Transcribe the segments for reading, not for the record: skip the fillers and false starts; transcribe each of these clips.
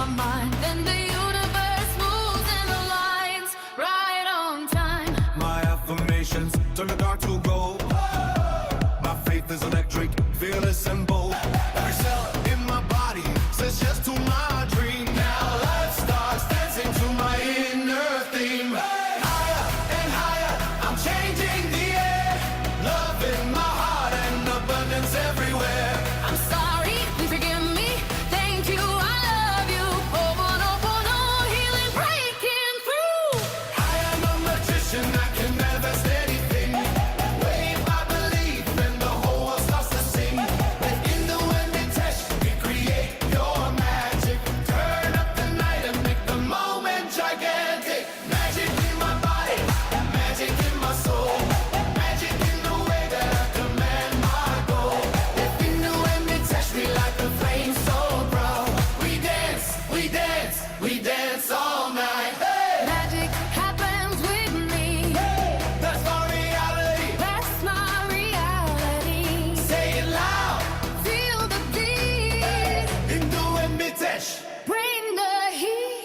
my mind, then the universe moves in the lines right on time. My affirmations turn the dark to gold. My faith is electric, fearless and bold. Every cell in my body says yes to my dream. Now life starts dancing to my inner theme. Higher and higher, I'm changing the air. Love in my heart and abundance everywhere. I'm sorry, please forgive me. Thank you, I love you. Ho'oponopono, healing breaking through. I am a magician, I can manifest anything. Wave my belief and the whole world starts to sing. Within the wind and touch, we create your magic. Turn up the night and make the moment gigantic. Magic in my body, magic in my soul. Magic in the way that I command my goal. Within the wind and touch me like a flame so proud. We dance, we dance, we dance all night. Hey! Magic happens with me. That's my reality. That's my reality. Say it loud. Feel the beat. Hindu and Mitesh. Bring the heat.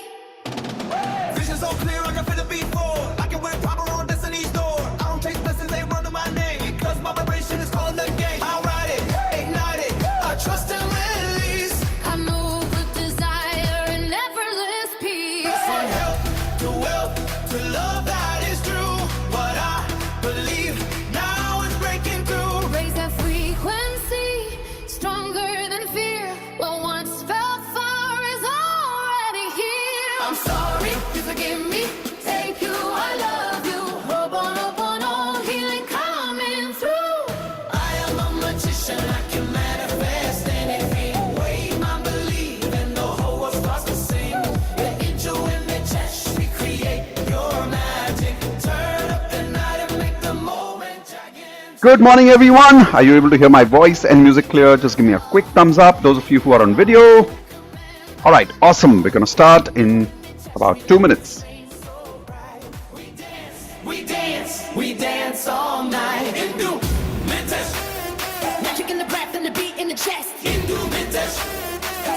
Vision so clear, I can feel the beat for. I can win power on destiny's door. I don't chase blessings, they run to my name. Because my vibration is calling the game. I'll ride it, ignite it. I trust and release. I move with desire and effortless peace. From health to wealth to love that is true. What I believe now is breaking through. Raise that frequency, stronger than fear. What once felt far is already here. I'm sorry. You forgive me. Thank you, I love you. Ho'oponopono, healing coming through. I am a magician, I can manifest anything. Wave my belief and the whole world starts to sing. The angel in the chest, we create your magic. Turn up the night and make the moment gigantic. Good morning, everyone. Are you able to hear my voice and music clear? Just give me a quick thumbs up, those of you who are on video. All right, awesome. We're going to start in about 2 minutes. We dance all night. Hindu, Mitesh, Magic in the breath and the beat in the chest. Hindu, Mitesh.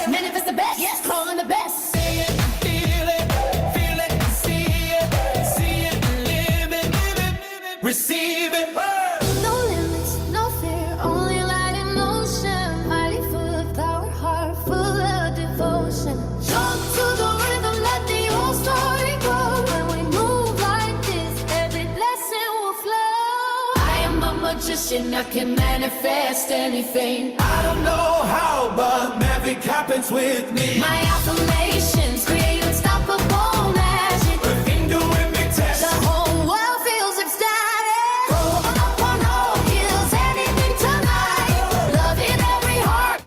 Manifest the best, yes, calling the best. Say it, feel it, see it, live it, receive it. No limits, no fear, only light and motion. Mighty full of power, heart full of devotion. Jump to the rhythm, let the old story go. When we move like this, every blessing will flow. I am a magician, I can manifest anything. I don't know how, but magic happens with me. My affirmations create unstoppable magic. Hindu and Mitesh. The whole world feels ecstatic. Ho'oponopono heals anything tonight. Love in every heart.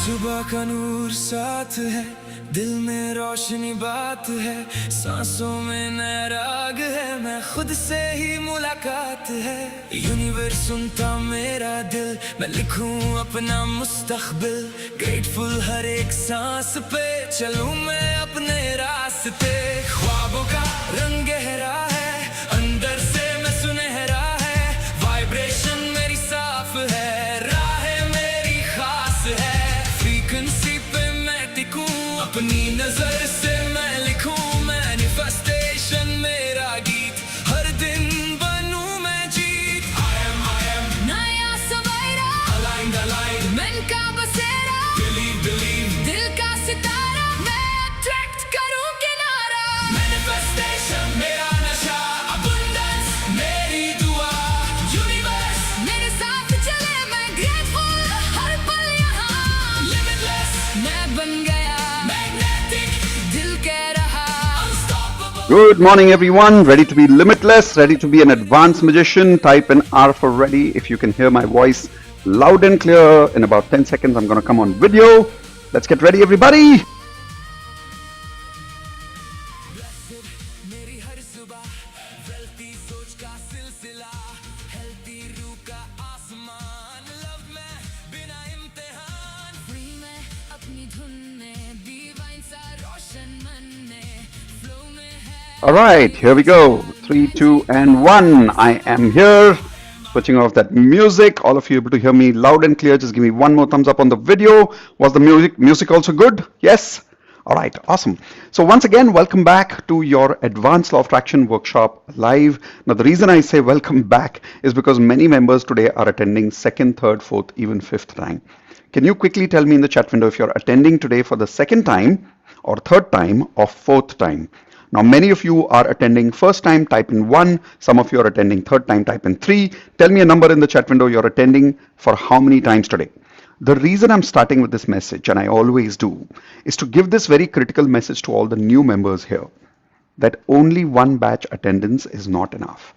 सुबह का नूर साथ है, दिल में रोशनी बात है, सांसों में नया राग है, मैं खुद से ही मुलाकात है। यूनिवर्स सुनता मेरा दिल, मैं लिखूं अपना मुस्तकबिल। ग्रेटफुल हर एक सांस पे चलूं मैं अपने रास्ते। ख्वाबों का रंग गहरा है, अंदर से मैं सुनहरा है। वाइब्रेशन मेरी साफ है, राहें मेरी खास है। फ्रीक्वेंसी पे मैं टिकूं, अपनी नजर से मैं लिखूं। मैनिफेस्टेशन मेरा गीत, हर दिन बनूं मैं जीत। I am नया सवेरा, aligned मन का बसेरा, believe दिल का सितारा, मैं अट्रैक्ट करूं किनारा। manifestation मेरा नशा, abundance मेरी दुआ। यूनिवर्स मेरे साथ चले, मैं ग्रेटफुल हर पल यहाँ। Limitless मैं बन गया magnetic दिल कह रहा। unstoppable। Good morning, everyone. Ready to be limitless, ready to be an advanced magician. Type an R for ready if you can hear my voice loud and clear. In about 10 seconds, I'm going to come on video. Let's get ready, everybody. फिर मेरी हर सुबह गलती सोच का सिलसिला healthy रूह का आसमान लव में बिना इम्तिहान फ्री में अपनी धुन में डिवाइन सा रोशन मन में फ्लो में है All right, here we go. 3, 2, and 1. I am here. Switching off that music. All of you able to hear me loud and clear? Just give me one more thumbs up on the video. Was the music also good? Yes? All right, awesome. So once again, welcome back to your Advanced Law of Attraction workshop live. Now, the reason I say welcome back is because many members today are attending second, third, fourth, even fifth time. Can you quickly tell me in the chat window if you're attending today for the second time or third time or fourth time? Now, many of you are attending first time, type in 1. Some of you are attending third time, type in 3. Tell me a number in the chat window you're attending for how many times today. The reason I'm starting with this message, and I always do, is to give this very critical message to all the new members here, that only one batch attendance is not enough.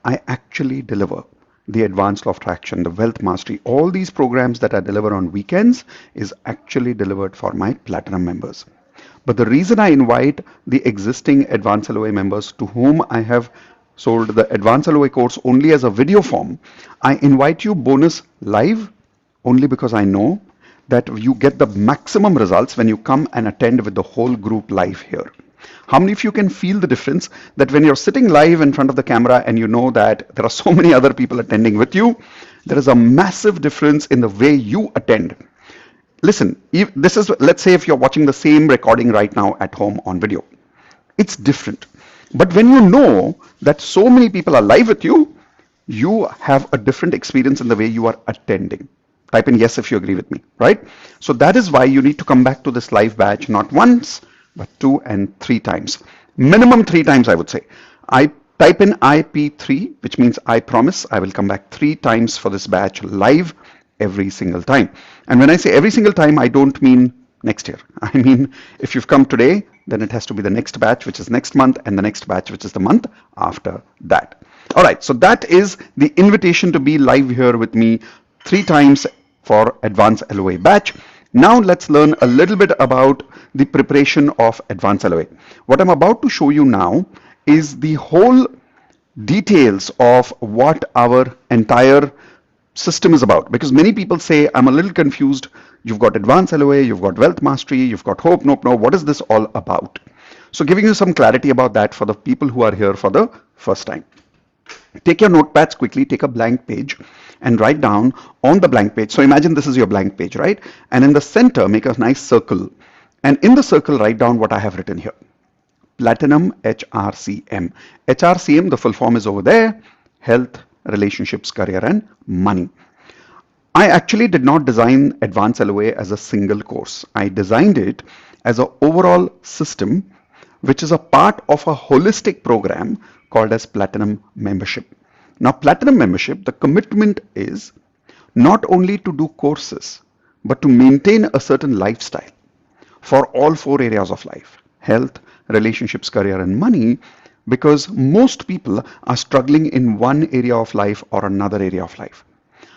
I actually deliver the Advanced Law of Attraction, the Wealth Mastery, all these programs that I deliver on weekends is actually delivered for my Platinum members. But the reason I invite the existing Advanced LOA members to whom I have sold the Advanced LOA course only as a video form, I invite you bonus live only because I know that you get the maximum results when you come and attend with the whole group live here. How many of you can feel the difference that when you're sitting live in front of the camera and you know that there are so many other people attending with you, there is a massive difference in the way you attend. Listen, if this is, let's say if you're watching the same recording right now at home on video, it's different. But when you know that so many people are live with you, you have a different experience in the way you are attending. Type in yes if you agree with me, right? So that is why you need to come back to this live batch, not once, but 2 and 3 times. Minimum 3 times, I would say. I type in IP3, which means I promise I will come back 3 times for this batch live every single time. And when I say every single time, I don't mean next year. I mean, if you've come today, then it has to be the next batch, which is next month, and the next batch, which is the month after that. All right, so that is the invitation to be live here with me 3 times for Advanced LOA batch. Now let's learn a little bit about the preparation of Advanced LOA. What I'm about to show you now is the whole details of what our entire system is about, because many people say, I'm a little confused. You've got Advanced LOA, you've got Wealth Mastery, you've got Hope, Nope, No. What is this all about? So giving you some clarity about that for the people who are here for the first time. Take your notepads quickly, take a blank page and write down on the blank page. So imagine this is your blank page, right? And in the center, make a nice circle. And in the circle, write down what I have written here. Platinum HRCM. HRCM, the full form is over there. Health, relationships, career, and money. I actually did not design Advanced LOA as a single course. I designed it as an overall system, which is a part of a holistic program called as Platinum Membership. Now, Platinum Membership, the commitment is not only to do courses, but to maintain a certain lifestyle for all 4 areas of life: health, relationships, career, and money, because most people are struggling in one area of life or another area of life.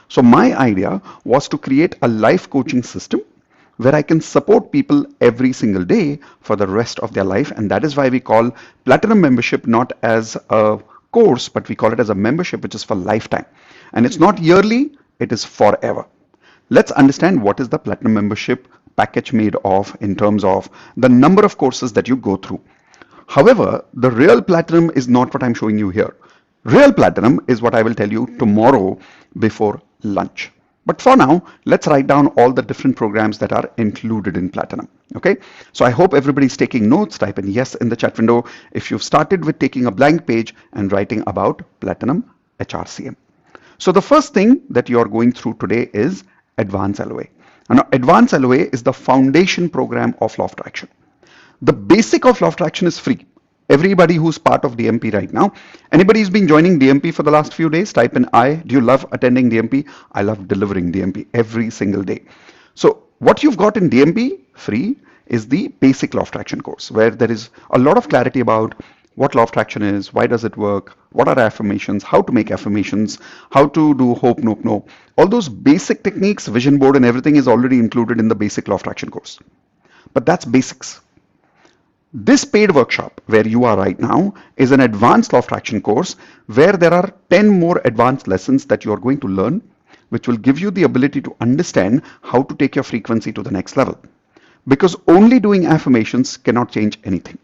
So my idea was to create a life coaching system where I can support people every single day for the rest of their life. And that is why we call Platinum Membership not as a course, but we call it as a membership, which is for lifetime. And it's not yearly, it is forever. Let's understand what is the Platinum Membership package made of in terms of the number of courses that you go through. However, the real Platinum is not what I'm showing you here. Real Platinum is what I will tell you tomorrow before lunch. But for now, let's write down all the different programs that are included in Platinum. Okay, so I hope everybody's taking notes. Type in yes in the chat window if you've started with taking a blank page and writing about Platinum HRCM. So the first thing that you're going through today is Advanced LOA. Now, Advanced LOA is the foundation program of Law of Attraction. The basic of Law of Attraction is free. Everybody who's part of DMP right now, anybody who's been joining DMP for the last few days, type in I. Do you love attending DMP? I love delivering DMP every single day. So what you've got in DMP free is the basic Law of Attraction course, where there is a lot of clarity about what Law of Attraction is, why does it work, what are affirmations, how to make affirmations, how to do Hope, Nope, No. All those basic techniques, vision board and everything is already included in the basic Law of Attraction course. But that's basics. This paid workshop where you are right now is an advanced law of attraction course where there are 10 more advanced lessons that you are going to learn, which will give you the ability to understand how to take your frequency to the next level. Because only doing affirmations cannot change anything.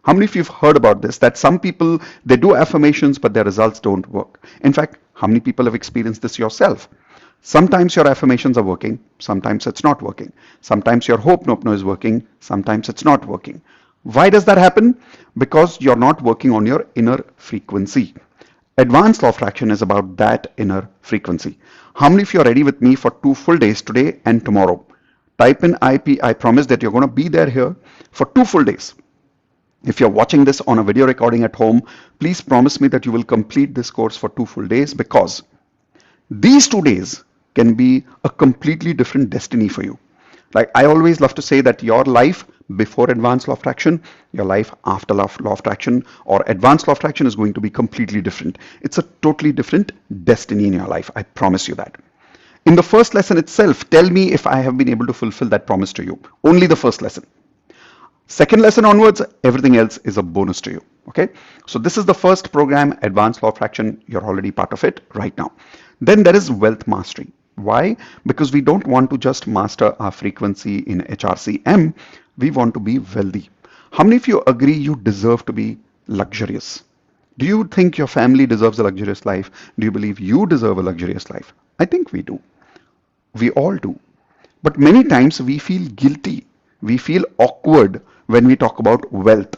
How many of you have heard about this? That some people, they do affirmations, but their results don't work. In fact, how many people have experienced this yourself? Sometimes your affirmations are working, sometimes it's not working. Sometimes your hope no is working, sometimes it's not working. Why does that happen? Because you're not working on your inner frequency. Advanced law of attraction is about that inner frequency. How many of you are ready with me for 2 full days today and tomorrow? Type in IP. I promise that you're going to be there here for 2 full days. If you're watching this on a video recording at home, please promise me that you will complete this course for 2 full days, because these 2 days can be a completely different destiny for you. Like I always love to say that your life before advanced law of attraction, your life after law of attraction or advanced law of attraction is going to be completely different. It's a totally different destiny in your life. I promise you that. In the first lesson itself, tell me if I have been able to fulfill that promise to you. Only the first lesson. Second lesson onwards, everything else is a bonus to you. Okay. So this is the first program, Advanced Law of Attraction. You're already part of it right now. Then there is Wealth Mastery. Why? Because we don't want to just master our frequency in HRCM. We want to be wealthy. How many of you agree you deserve to be luxurious? Do you think your family deserves a luxurious life? Do you believe you deserve a luxurious life? I think we do. We all do. But many times we feel guilty. We feel awkward when we talk about wealth.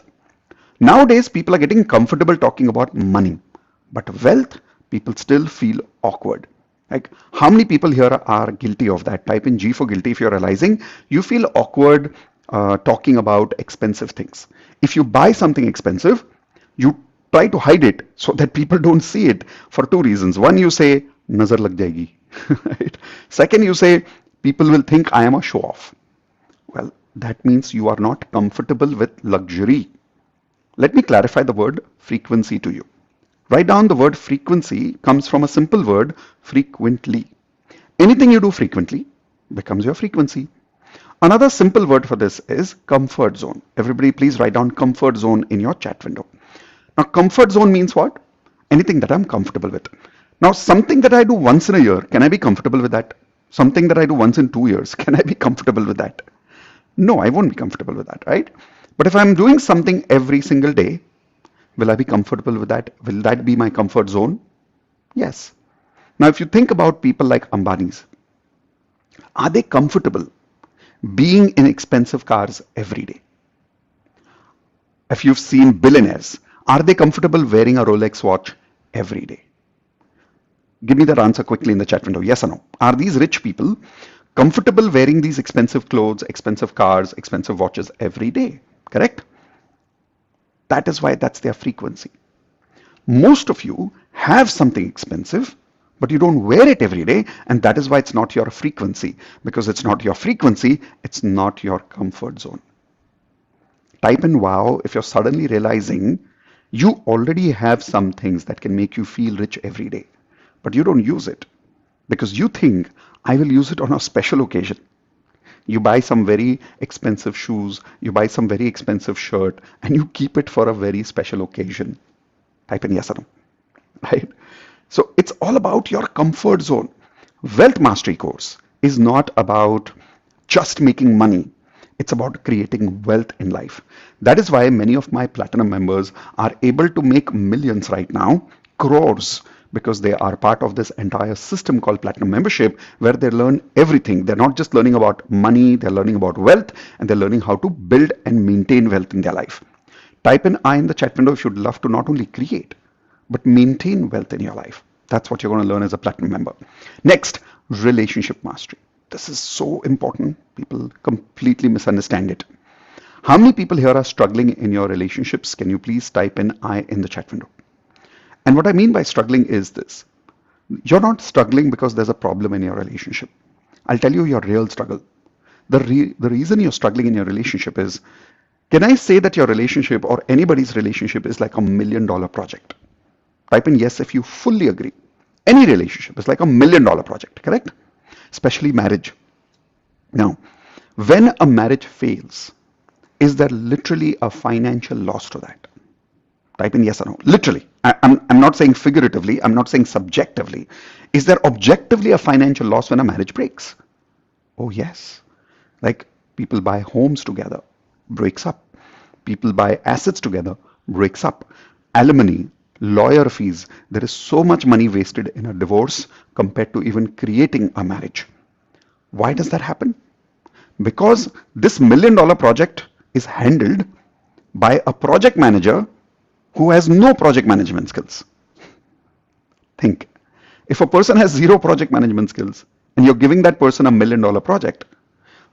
Nowadays, people are getting comfortable talking about money. But wealth, people still feel awkward. Like, how many people here are guilty of that? Type in G for guilty if you're realizing you feel awkward talking about expensive things. If you buy something expensive, you try to hide it so that people don't see it for 2 reasons. One, you say, nazar lag jayegi. Right? Second, you say, people will think I am a show off. Well, that means you are not comfortable with luxury. Let me clarify the word frequency to you. Write down the word frequency comes from a simple word, frequently. Anything you do frequently becomes your frequency. Another simple word for this is comfort zone. Everybody please write down comfort zone in your chat window. Now comfort zone means what? Anything that I'm comfortable with. Now something that I do once in a year, can I be comfortable with that? Something that I do once in 2 years, can I be comfortable with that? No, I won't be comfortable with that, right? But if I'm doing something every single day, will I be comfortable with that? Will that be my comfort zone? Yes. Now, if you think about people like Ambani's, are they comfortable being in expensive cars every day? If you've seen billionaires, are they comfortable wearing a Rolex watch every day? Give me that answer quickly in the chat window. Yes or no? Are these rich people comfortable wearing these expensive clothes, expensive cars, expensive watches every day? Correct? That is why that's their frequency. Most of you have something expensive, but you don't wear it every day, and that is why it's not your frequency. Because it's not your frequency, it's not your comfort zone. Type in wow if you're suddenly realizing you already have some things that can make you feel rich every day, but you don't use it because you think I will use it on a special occasion. You buy some very expensive shoes, you buy some very expensive shirt, and you keep it for a very special occasion. Type in yes or no, right? So it's all about your comfort zone. Wealth Mastery course is not about just making money. It's about creating wealth in life. That is why many of my platinum members are able to make millions right now, crores, because they are part of this entire system called platinum membership, where they learn everything. They're not just learning about money, they're learning about wealth, and they're learning how to build and maintain wealth in their life. Type in I in the chat window if you'd love to not only create, but maintain wealth in your life. That's what you're going to learn as a platinum member. Next, relationship mastery. This is so important. People completely misunderstand it. How many people here are struggling in your relationships? Can you please type in I in the chat window? And what I mean by struggling is this. You're not struggling because there's a problem in your relationship. I'll tell you your real struggle. The reason you're struggling in your relationship is, can I say that your relationship or anybody's relationship is like $1 million project? Type in yes if you fully agree. Any relationship is like $1 million project, correct? Especially marriage. Now, when a marriage fails, is there literally a financial loss to that? Type in yes or no. Literally. I'm not saying figuratively. I'm not saying subjectively. Is there objectively a financial loss when a marriage breaks? Oh, yes. Like people buy homes together, breaks up. People buy assets together, breaks up. Alimony, lawyer fees. There is so much money wasted in a divorce compared to even creating a marriage. Why does that happen? Because this $1 million project is handled by a project manager who has no project management skills. Think, if a person has zero project management skills and you're giving that person a $1 million project,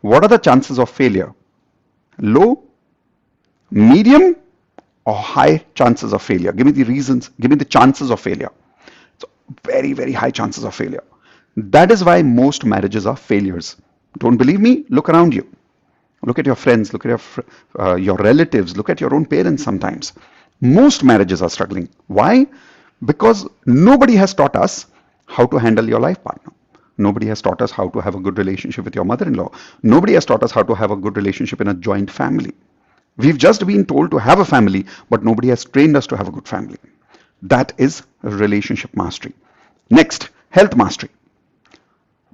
what are the chances of failure? Low, medium, or high chances of failure? Give me the reasons, give me the chances of failure. So very, very high chances of failure. That is why most marriages are failures. Don't believe me? Look around you. Look at your friends, look at your relatives, look at your own parents sometimes. Most marriages are struggling. Why? Because nobody has taught us how to handle your life partner. Nobody has taught us how to have a good relationship with your mother-in-law. Nobody has taught us how to have a good relationship in a joint family. We've just been told to have a family, but nobody has trained us to have a good family. That is relationship mastery. Next, health mastery.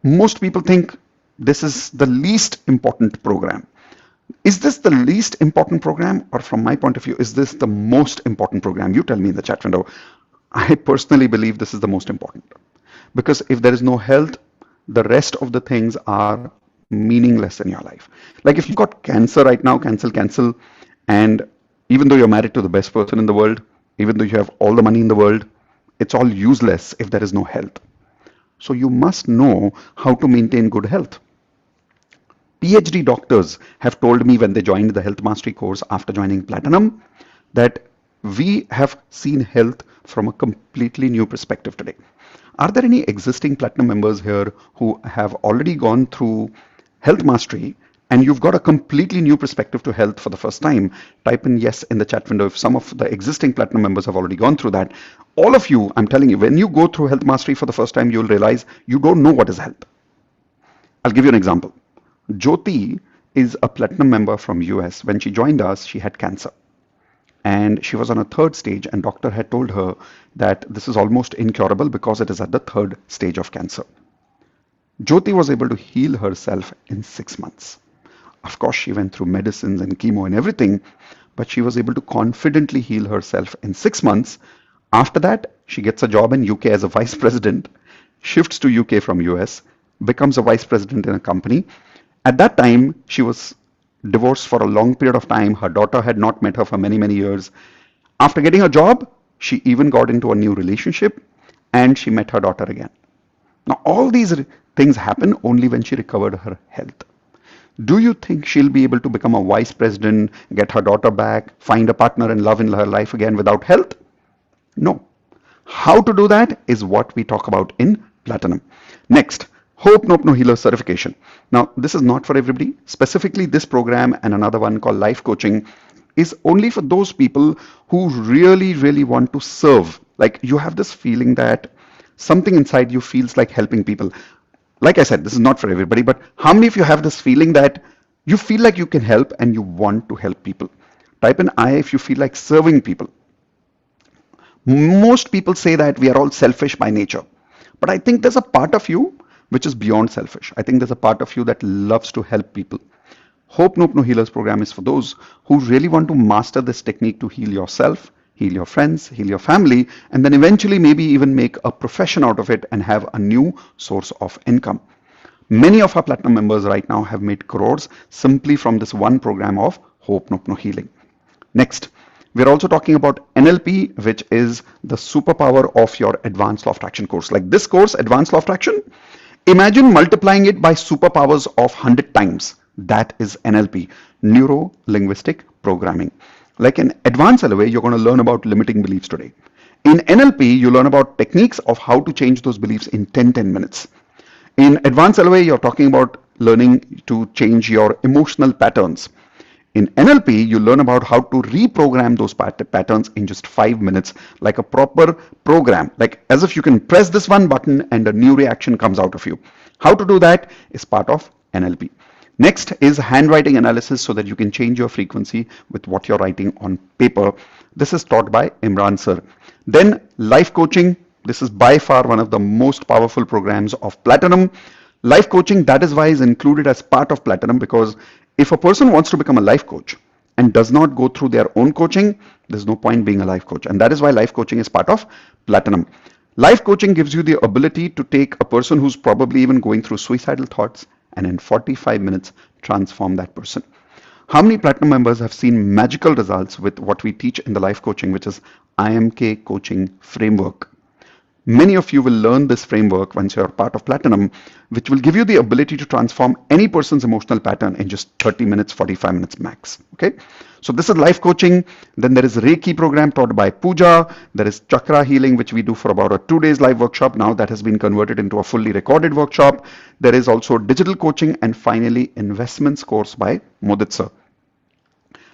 Most people think this is the least important program. Is this the least important program, or from my point of view, is this the most important program? You tell me in the chat window. I personally believe this is the most important, because if there is no health, the rest of the things are meaningless in your life. Like if you've got cancer right now, cancel, and even though you're married to the best person in the world, even though you have all the money in the world, it's all useless if there is no health. So you must know how to maintain good health. PhD doctors have told me when they joined the health mastery course after joining Platinum that we have seen health from a completely new perspective today. Are there any existing Platinum members here who have already gone through health mastery and you've got a completely new perspective to health for the first time? Type in yes in the chat window if some of the existing Platinum members have already gone through that. All of you, I'm telling you, when you go through health mastery for the first time, you'll realize you don't know what is health. I'll give you an example. Jyoti is a Platinum member from US. When she joined us, she had cancer. And she was on a 3rd stage, and doctor had told her that this is almost incurable because it is at the 3rd stage of cancer. Jyoti was able to heal herself in 6 months. Of course, she went through medicines and chemo and everything, but she was able to confidently heal herself in 6 months. After that, she gets a job in UK as a vice president, shifts to UK from US, becomes a vice president in a company. At that time, she was divorced for a long period of time. Her daughter had not met her for many, many years. After getting a job, she even got into a new relationship and she met her daughter again. Now, all these things happen only when she recovered her health. Do you think she'll be able to become a vice president, get her daughter back, find a partner and love in her life again without health? No. How to do that is what we talk about in Platinum. Next, Hope Nope No Healer certification. Now, this is not for everybody. Specifically, this program and another one called life coaching is only for those people who really, really want to serve. Like you have this feeling that something inside you feels like helping people. Like I said, this is not for everybody, but how many of you have this feeling that you feel like you can help and you want to help people? Type in I if you feel like serving people. Most people say that we are all selfish by nature, but I think there's a part of you which is beyond selfish. I think there's a part of you that loves to help people. Hope Nope No Healers program is for those who really want to master this technique to heal yourself, heal your friends, heal your family, and then eventually maybe even make a profession out of it and have a new source of income. Many of our Platinum members right now have made crores simply from this one program of Hope Nope No Healing. Next, we're also talking about NLP, which is the superpower of your Advanced Law of Attraction course. Like this course, Advanced Law of Attraction, imagine multiplying it by superpowers of 100 times. That is NLP, Neuro Linguistic Programming. Like in Advance LOA, you're going to learn about limiting beliefs today. In NLP, you learn about techniques of how to change those beliefs in 10 minutes. In Advance LOA, you're talking about learning to change your emotional patterns. In NLP, you learn about how to reprogram those patterns in just 5 minutes, like a proper program, like as if you can press this one button and a new reaction comes out of you. How to do that is part of NLP. Next is handwriting analysis so that you can change your frequency with what you're writing on paper. This is taught by Imran sir. Then life coaching. This is by far one of the most powerful programs of Platinum. Life coaching, that is why is included as part of Platinum, because if a person wants to become a life coach and does not go through their own coaching, there's no point being a life coach. And that is why life coaching is part of Platinum. Life coaching gives you the ability to take a person who's probably even going through suicidal thoughts and in 45 minutes transform that person. How many Platinum members have seen magical results with what we teach in the life coaching, which is IMK coaching framework? Many of you will learn this framework once you're part of Platinum, which will give you the ability to transform any person's emotional pattern in just 30 minutes, 45 minutes max. Okay. So this is life coaching. Then there is Reiki program taught by Pooja. There is chakra healing, which we do for about a 2 days live workshop. Now that has been converted into a fully recorded workshop. There is also digital coaching, and finally investments course by Modit sir.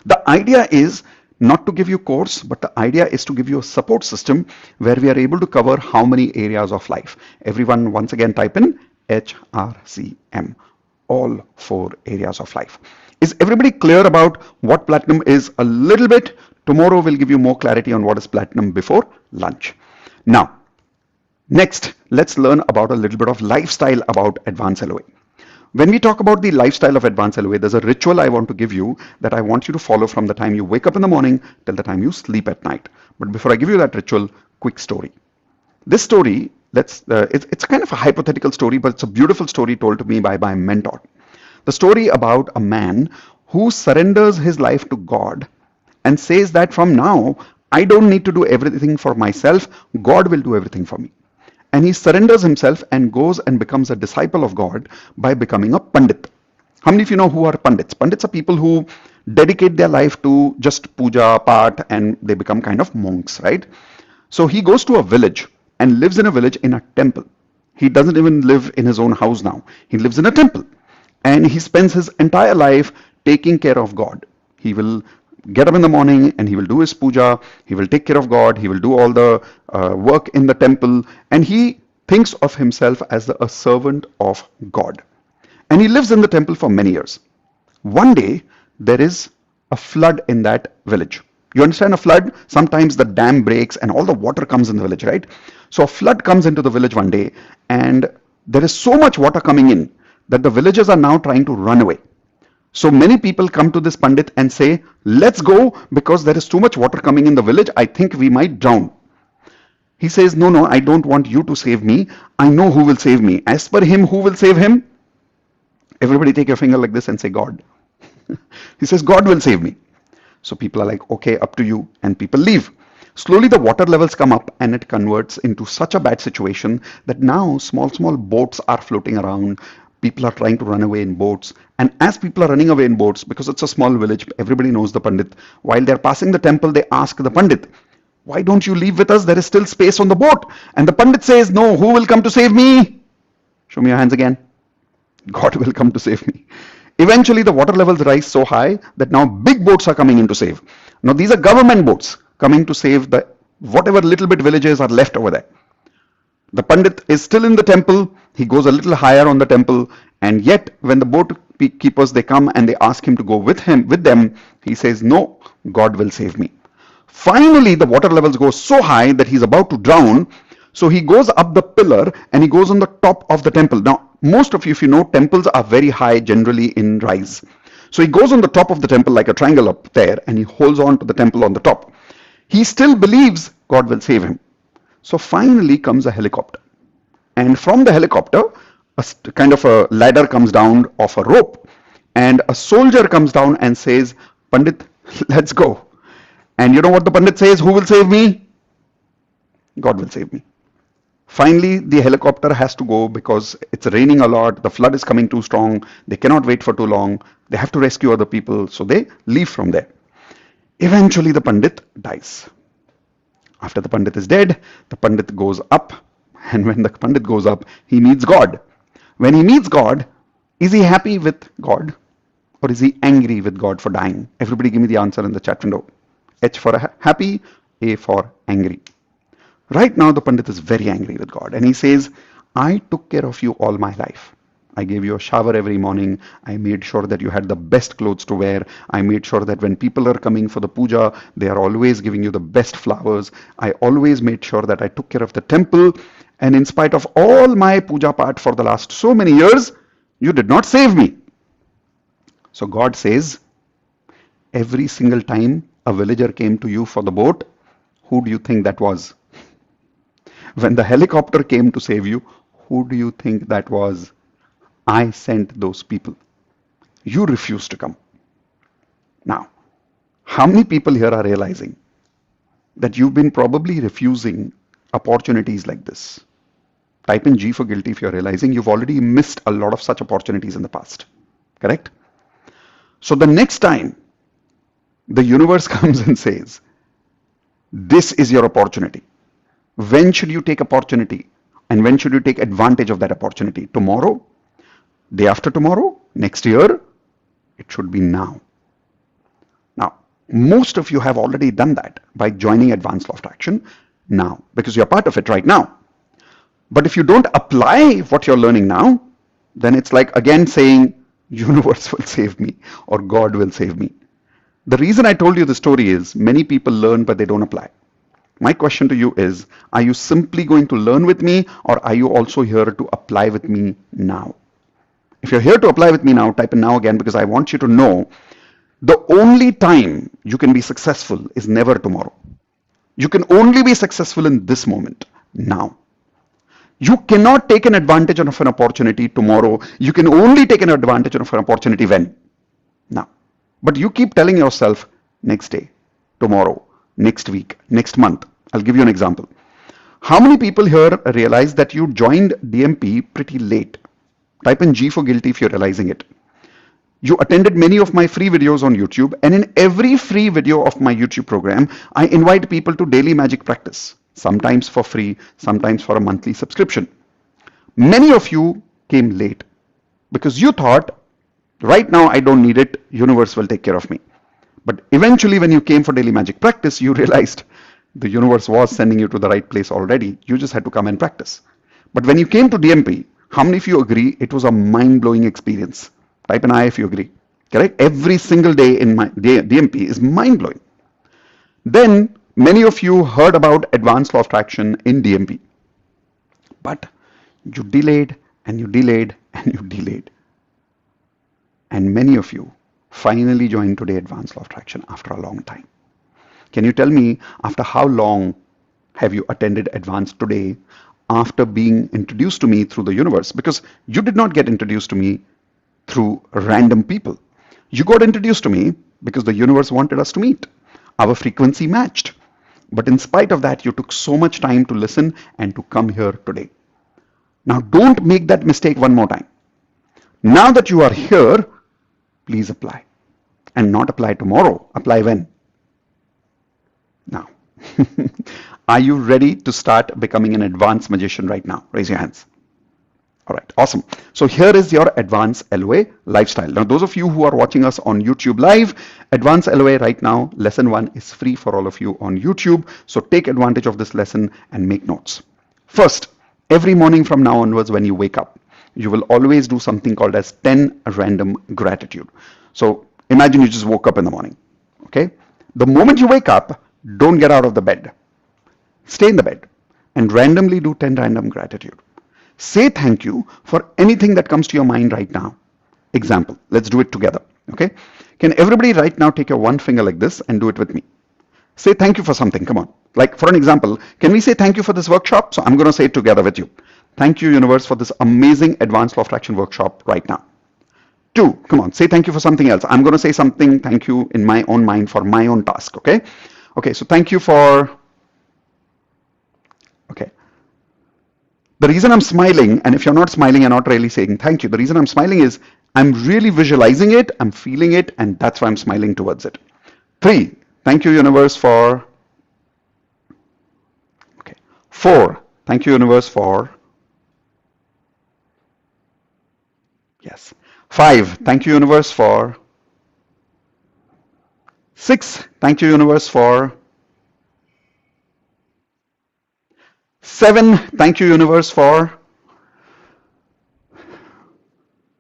The idea is not to give you course, but the idea is to give you a support system where we are able to cover how many areas of life. Everyone once again type in HRCM, all 4 areas of life. Is everybody clear about what Platinum is a little bit? Tomorrow we'll give you more clarity on what is Platinum before lunch. Now, next, let's learn about a little bit of lifestyle about Advance LOA. When we talk about the lifestyle of Advance LOA, there's a ritual I want to give you that I want you to follow from the time you wake up in the morning till the time you sleep at night. But before I give you that ritual, quick story. This story, it's kind of a hypothetical story, but it's a beautiful story told to me by my mentor. The story about a man who surrenders his life to God and says that from now, I don't need to do everything for myself. God will do everything for me. And he surrenders himself and goes and becomes a disciple of God by becoming a Pandit. How many of you know who are Pandits? Pandits are people who dedicate their life to just puja, part, and they become kind of monks, right? So he goes to a village and lives in a village in a temple. He doesn't even live in his own house now. He lives in a temple. And he spends his entire life taking care of God. He will get up in the morning and he will do his puja, he will take care of God, he will do all the work in the temple, and he thinks of himself as a servant of God. And he lives in the temple for many years. One day, there is a flood in that village. You understand a flood? Sometimes the dam breaks and all the water comes in the village, right? So a flood comes into the village one day, and there is so much water coming in that the villagers are now trying to run away. So many people come to this Pandit and say, let's go because there is too much water coming in the village. I think we might drown. He says, no, I don't want you to save me. I know who will save me. As per him, who will save him? Everybody take your finger like this and say, God. He says, God will save me. So people are like, okay, up to you. And people leave. Slowly the water levels come up and it converts into such a bad situation that now small boats are floating around. People are trying to run away in boats. And as people are running away in boats, because it's a small village, everybody knows the Pandit. While they're passing the temple, they ask the Pandit, why don't you leave with us? There is still space on the boat. And the Pandit says, no, who will come to save me? Show me your hands again. God will come to save me. Eventually, the water levels rise so high that now big boats are coming in to save. Now, these are government boats coming to save the whatever little bit villages are left over there. The Pandit is still in the temple. He goes a little higher on the temple, and yet when the boat keepers they come and they ask him to go with them, he says, no, God will save me. Finally, the water levels go so high that he's about to drown. So he goes up the pillar and he goes on the top of the temple. Now, most of you, if you know, temples are very high generally in rise. So he goes on the top of the temple like a triangle up there, and he holds on to the temple on the top. He still believes God will save him. So finally comes a helicopter, and from the helicopter a kind of a ladder comes down of a rope, and a soldier comes down and says, Pandit, let's go. And you know what the Pandit says? Who will save me? God will save me. Finally the helicopter has to go because it's raining a lot, the flood is coming too strong, they cannot wait for too long, they have to rescue other people, so they leave from there. Eventually the Pandit dies. After the Pandit is dead, the Pandit goes up, and when the Pandit goes up, he meets God. When he meets God, is he happy with God, or is he angry with God for dying? Everybody give me the answer in the chat window. H for happy, A for angry. Right now the Pandit is very angry with God, and he says, I took care of you all my life. I gave you a shower every morning. I made sure that you had the best clothes to wear. I made sure that when people are coming for the puja, they are always giving you the best flowers. I always made sure that I took care of the temple. And in spite of all my puja part for the last so many years, you did not save me. So God says, every single time a villager came to you for the boat, who do you think that was? When the helicopter came to save you, who do you think that was? I sent those people. You refused to come. Now, how many people here are realizing that you've been probably refusing opportunities like this? Type in G for guilty if you're realizing you've already missed a lot of such opportunities in the past. Correct? So the next time the universe comes and says, this is your opportunity. When should you take opportunity? And when should you take advantage of that opportunity? Tomorrow? Day after tomorrow? Next year? It should be now. Now, most of you have already done that by joining Advance Law of Attraction now, because you're part of it right now. But if you don't apply what you're learning now, then it's like again saying, universe will save me or God will save me. The reason I told you the story is many people learn but they don't apply. My question to you is, are you simply going to learn with me or are you also here to apply with me now? If you're here to apply with me now, type in now again, because I want you to know the only time you can be successful is never tomorrow. You can only be successful in this moment, now. You cannot take an advantage of an opportunity tomorrow. You can only take an advantage of an opportunity when? Now. But you keep telling yourself, next day, tomorrow, next week, next month. I'll give you an example. How many people here realize that you joined DMP pretty late? Type in G for guilty if you're realizing it. You attended many of my free videos on YouTube, and in every free video of my YouTube program, I invite people to daily magic practice, sometimes for free, sometimes for a monthly subscription. Many of you came late because you thought, right now I don't need it, universe will take care of me. But eventually when you came for daily magic practice, you realized the universe was sending you to the right place already. You just had to come and practice. But when you came to DMP, how many of you agree it was a mind-blowing experience? Type an I if you agree. Correct? Every single day in my DMP is mind-blowing. Then many of you heard about Advanced Law of Attraction in DMP. But you delayed and you delayed and you delayed. And many of you finally joined today Advanced Law of Attraction after a long time. Can you tell me after how long have you attended Advanced today after being introduced to me through the universe? Because you did not get introduced to me through random people. You got introduced to me because the universe wanted us to meet. Our frequency matched. But in spite of that, you took so much time to listen and to come here today. Now don't make that mistake one more time. Now that you are here, please apply. And not apply tomorrow. Apply when? Now. Are you ready to start becoming an advanced magician right now? Raise your hands. All right, awesome. So here is your Advance LOA lifestyle. Now, those of you who are watching us on YouTube live, Advance LOA right now, lesson 1 is free for all of you on YouTube. So take advantage of this lesson and make notes. First, every morning from now onwards when you wake up, you will always do something called as 10 random gratitude. So imagine you just woke up in the morning, okay? The moment you wake up, don't get out of the bed. Stay in the bed and randomly do 10 random gratitude. Say thank you for anything that comes to your mind right now. Example, let's do it together, okay? Can everybody right now take your one finger like this and do it with me? Say thank you for something, come on. Like for an example, can we say thank you for this workshop? So I'm going to say it together with you. Thank you, universe, for this amazing Advanced Law of Attraction workshop right now. 2, come on, say thank you for something else. I'm going to say something, thank you in my own mind for my own task, okay? Okay, so thank you for, okay. The reason I'm smiling, and if you're not smiling, you're not really saying thank you. The reason I'm smiling is I'm really visualizing it, I'm feeling it, and that's why I'm smiling towards it. 3, thank you, universe, for, okay. 4, thank you, universe, for, yes. 5, thank you, universe, for, 6, thank you, universe, for, 7, thank you, universe, for,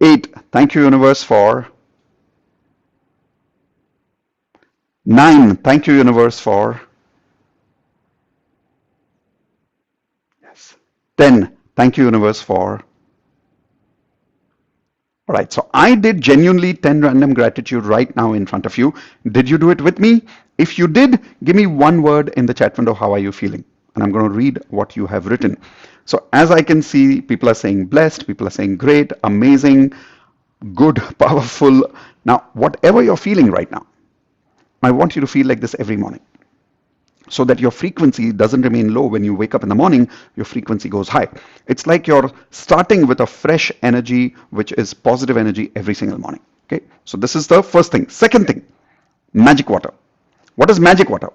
8. Thank you, universe, for 9. Thank you, universe, for yes. 10. Thank you, universe, for all right. So I did genuinely 10 random gratitude right now in front of you. Did you do it with me? If you did, give me one word in the chat window. How are you feeling? And I'm going to read what you have written. So as I can see, people are saying blessed, people are saying great, amazing, good, powerful. Now, whatever you're feeling right now, I want you to feel like this every morning so that your frequency doesn't remain low. When you wake up in the morning, your frequency goes high. It's like you're starting with a fresh energy, which is positive energy every single morning. Okay, so this is the first thing. Second thing, magic water. What is magic water?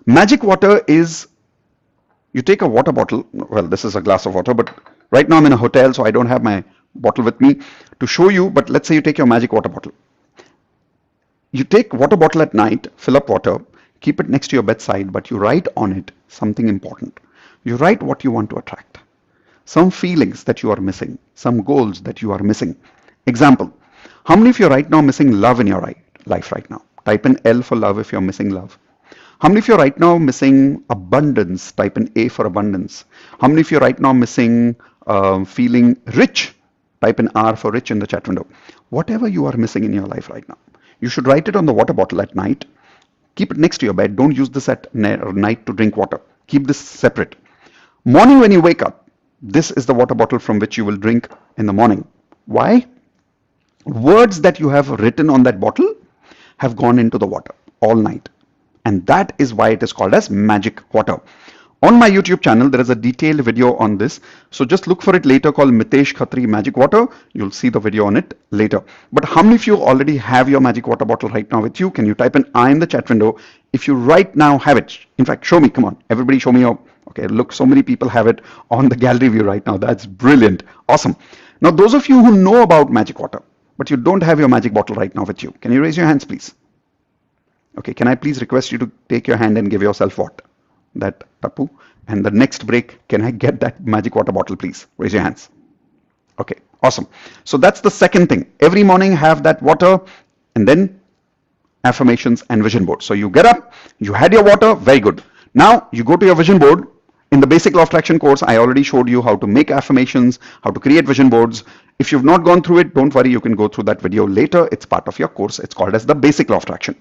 Magic water is, you take a water bottle. Well, this is a glass of water, but right now I'm in a hotel, so I don't have my bottle with me to show you. But let's say you take your magic water bottle. You take water bottle at night, fill up water, keep it next to your bedside, but you write on it something important. You write what you want to attract, some feelings that you are missing, some goals that you are missing. Example, how many of you are right now missing love in your life right now? Type in L for love if you're missing love. How many of you are right now missing abundance? Type in A for abundance. How many of you are right now missing feeling rich? Type in R for rich in the chat window. Whatever you are missing in your life right now, you should write it on the water bottle at night. Keep it next to your bed. Don't use this at night to drink water. Keep this separate. Morning when you wake up, this is the water bottle from which you will drink in the morning. Why? Words that you have written on that bottle have gone into the water all night. And that is why it is called as magic water. On my YouTube channel, there is a detailed video on this. So just look for it later, called Mitesh Khatri Magic Water. You'll see the video on it later. But how many of you already have your magic water bottle right now with you? Can you type an I in the chat window if you right now have it? In fact, show me. Come on. Everybody show me your... Okay, look, so many people have it on the gallery view right now. That's brilliant. Awesome. Now, those of you who know about magic water, but you don't have your magic bottle right now with you, can you raise your hands, please? Okay, can I please request you to take your hand and give yourself what? That tapu. And the next break, can I get that magic water bottle, please? Raise your hands. Okay, awesome. So that's the second thing. Every morning have that water, and then affirmations and vision board. So you get up, you had your water, very good. Now you go to your vision board. In the basic law of attraction course, I already showed you how to make affirmations, how to create vision boards. If you've not gone through it, don't worry, you can go through that video later. It's part of your course. It's called as the basic law of attraction.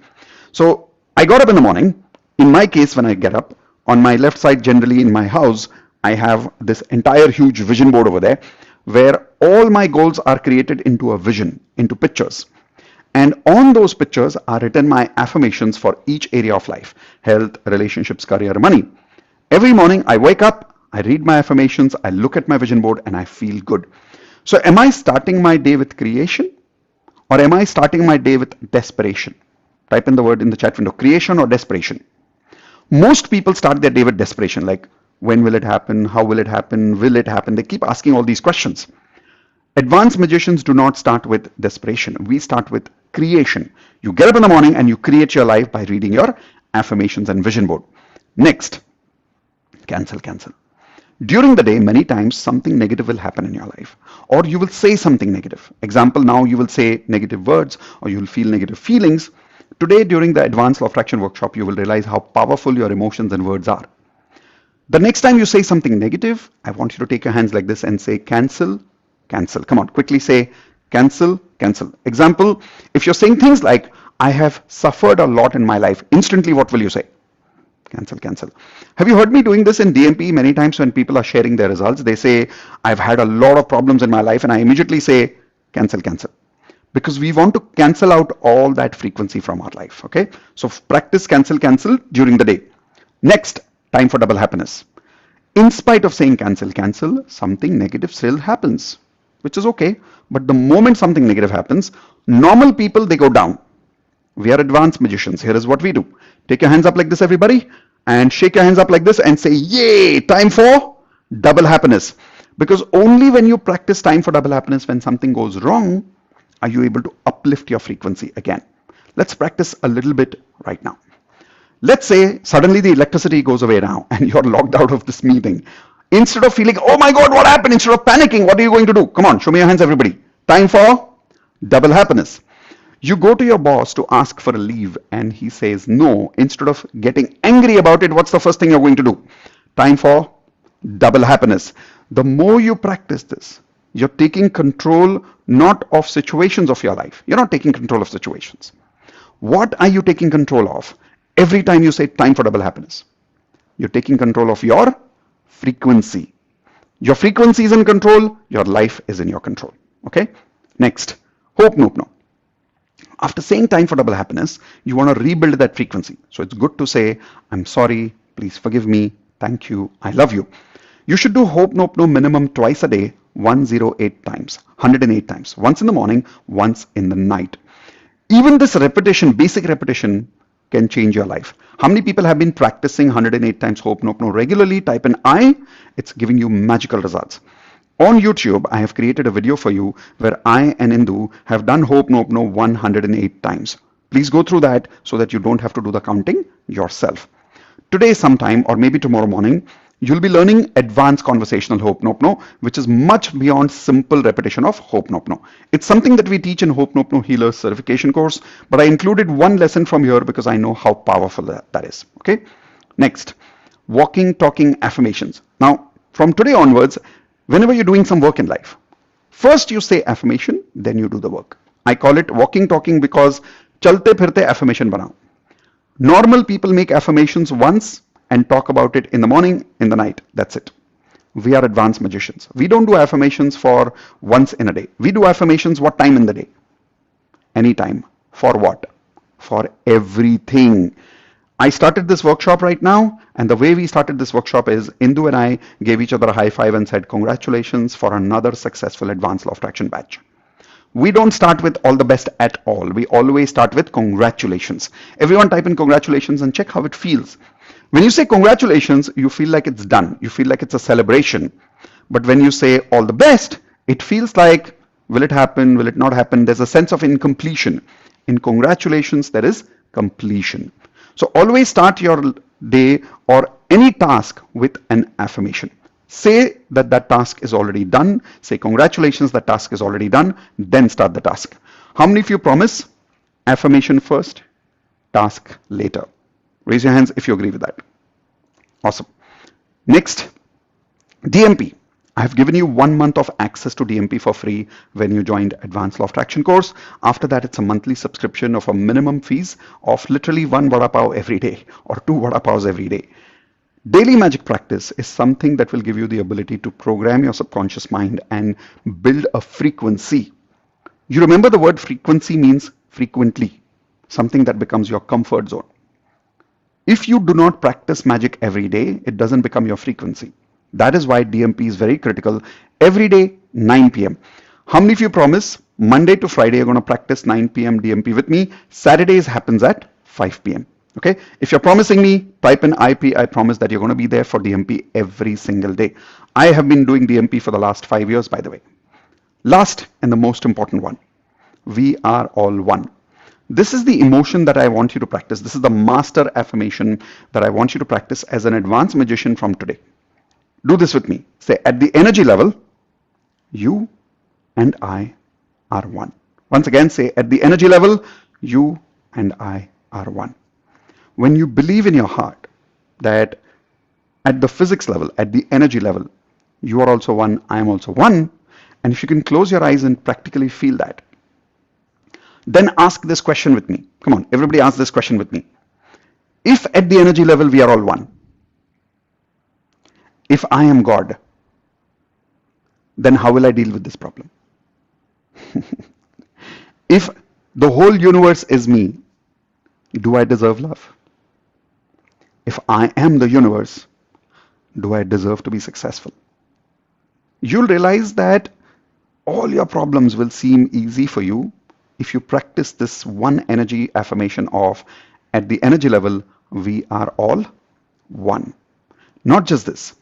So I got up in the morning. In my case, when I get up, on my left side, generally in my house, I have this entire huge vision board over there where all my goals are created into a vision, into pictures. And on those pictures are written my affirmations for each area of life: health, relationships, career, money. Every morning I wake up, I read my affirmations, I look at my vision board, and I feel good. So am I starting my day with creation, or am I starting my day with desperation? Type in the word in the chat window, creation or desperation. Most people start their day with desperation, like when will it happen, how will it happen, will it happen? They keep asking all these questions. Advanced magicians do not start with desperation. We start with creation. You get up in the morning and you create your life by reading your affirmations and vision board. Next, cancel. During the day, many times something negative will happen in your life, or you will say something negative. Example, now you will say negative words, or you will feel negative feelings. Today, during the Advance Law of Attraction workshop, you will realize how powerful your emotions and words are. The next time you say something negative, I want you to take your hands like this and say cancel. Come on, quickly say cancel. Example, if you're saying things like, I have suffered a lot in my life, instantly what will you say? Cancel. Have you heard me doing this in DMP many times when people are sharing their results? They say, I've had a lot of problems in my life, and I immediately say cancel. Because we want to cancel out all that frequency from our life. Okay, so practice cancel during the day. Next, time for double happiness. In spite of saying cancel, something negative still happens, which is okay. But the moment something negative happens, normal people, they go down. We are advanced magicians. Here is what we do. Take your hands up like this, everybody, and shake your hands up like this and say, yay, time for double happiness. Because only when you practice time for double happiness, when something goes wrong, are you able to uplift your frequency again. Let's practice a little bit right now. Let's say suddenly the electricity goes away now and you're locked out of this meeting. Instead of feeling, oh my God, what happened? Instead of panicking, what are you going to do? Come on, show me your hands, everybody. Time for Double happiness. You go to your boss to ask for a leave and he says no. Instead of getting angry about it, what's the first thing you're going to do? Time for double happiness. The more you practice this, you're taking control not of situations of your life. You're not taking control of situations. What are you taking control of? Every time you say time for double happiness, you're taking control of your frequency. Your frequency is in control, your life is in your control. Okay? Next, hope nope no. After saying time for double happiness, you want to rebuild that frequency. So it's good to say, I'm sorry, please forgive me, thank you, I love you. You should do hope nope no minimum twice a day, 108 times, 108 times. Once in the morning, once in the night. Even this repetition, basic repetition, can change your life. How many people have been practicing 108 times hope nope no regularly? Type in I, it's giving you magical results. On YouTube, I have created a video for you where I and Indu have done hope nope no 108 times. Please go through that so that you don't have to do the counting yourself. Today sometime or maybe tomorrow morning, you'll be learning advanced conversational hope nope no, which is much beyond simple repetition of hope nope no. It's something that we teach in Hope Nope No Healer certification course, but I included one lesson from here because I know how powerful that is. Okay. Next, walking, talking affirmations. Now, from today onwards, whenever you're doing some work in life, first you say affirmation, then you do the work. I call it walking, talking because chalte phirte affirmation banao. Normal people make affirmations once and talk about it in the morning, in the night. That's it. We are advanced magicians. We don't do affirmations for once in a day. We do affirmations what time in the day? Anytime. For what? For everything. I started this workshop right now, and the way we started this workshop is Indu and I gave each other a high five and said, congratulations for another successful Advanced Law of Attraction batch. We don't start with all the best at all. We always start with congratulations. Everyone type in congratulations and check how it feels. When you say congratulations, you feel like it's done. You feel like it's a celebration. But when you say all the best, it feels like, will it happen? Will it not happen? There's a sense of incompletion. In congratulations, there is completion. So always start your day or any task with an affirmation. Say that that task is already done. Say congratulations, that task is already done. Then start the task. How many of you promise affirmation first, task later? Raise your hands if you agree with that. Awesome. Next, DMP. I have given you 1 month of access to DMP for free when you joined Advanced Law of Attraction course. After that, it's a monthly subscription of a minimum fees of literally 1 vada pav every day or 2 vada pavs every day. Daily magic practice is something that will give you the ability to program your subconscious mind and build a frequency. You remember the word frequency means frequently, something that becomes your comfort zone. If you do not practice magic every day, it doesn't become your frequency. That is why DMP is very critical. Every day, 9 p.m. How many of you promise Monday to Friday you're going to practice 9 p.m. DMP with me? Saturdays happens at 5 p.m. Okay? If you're promising me, type in IP. I promise that you're going to be there for DMP every single day. I have been doing DMP for the last 5 years, by the way. Last and the most important one. We are all one. This is the emotion that I want you to practice. This is the master affirmation that I want you to practice as an advanced magician from today. Do this with me. Say, at the energy level, you and I are one. Once again, say, at the energy level, you and I are one. When you believe in your heart that at the physics level, at the energy level, you are also one, I am also one, and if you can close your eyes and practically feel that, then ask this question with me. Come on, everybody ask this question with me. If at the energy level we are all one, if I am God, then how will I deal with this problem? If the whole universe is me, do I deserve love? If I am the universe, do I deserve to be successful? You'll realize that all your problems will seem easy for you if you practice this one energy affirmation of, at the energy level, we are all one. Not just this.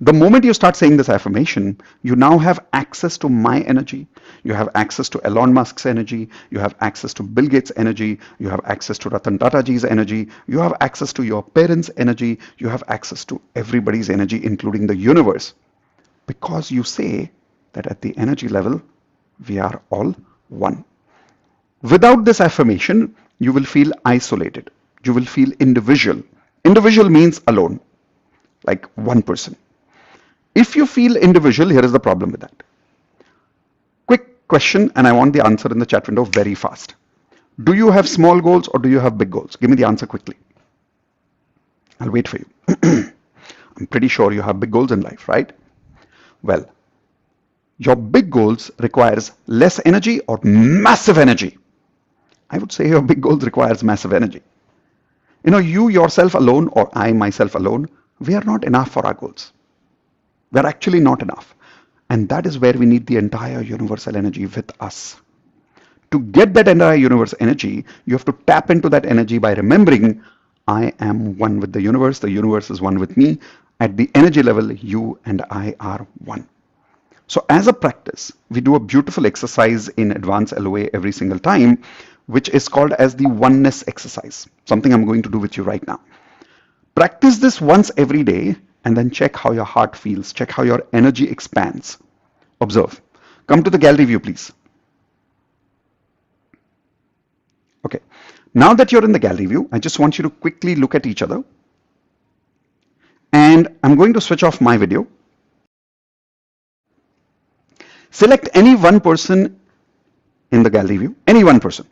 The moment you start saying this affirmation, you now have access to my energy. You have access to Elon Musk's energy. You have access to Bill Gates' energy. You have access to Ratan Tata ji's energy. You have access to your parents' energy. You have access to everybody's energy, including the universe. Because you say that at the energy level, we are all one. Without this affirmation, you will feel isolated. You will feel individual. Individual means alone, like one person. If you feel individual, here is the problem with that. Quick question, and I want the answer in the chat window very fast. Do you have small goals or do you have big goals? Give me the answer quickly. I'll wait for you. I'm pretty sure you have big goals in life, right? Well, your big goals requires less energy or massive energy. I would say your big goals requires massive energy. You know, you yourself alone or I myself alone, we are not enough for our goals. We're actually not enough. And that is where we need the entire universal energy with us. To get that entire universe energy, you have to tap into that energy by remembering I am one with the universe is one with me. At the energy level, you and I are one. So as a practice, we do a beautiful exercise in Advance LOA every single time, which is called as the oneness exercise, something I'm going to do with you right now. Practice this once every day and then check how your heart feels, check how your energy expands. Observe. Come to the gallery view, please. Okay. Now that you're in the gallery view, I just want you to quickly look at each other. And I'm going to switch off my video. Select any one person in the gallery view, any one person.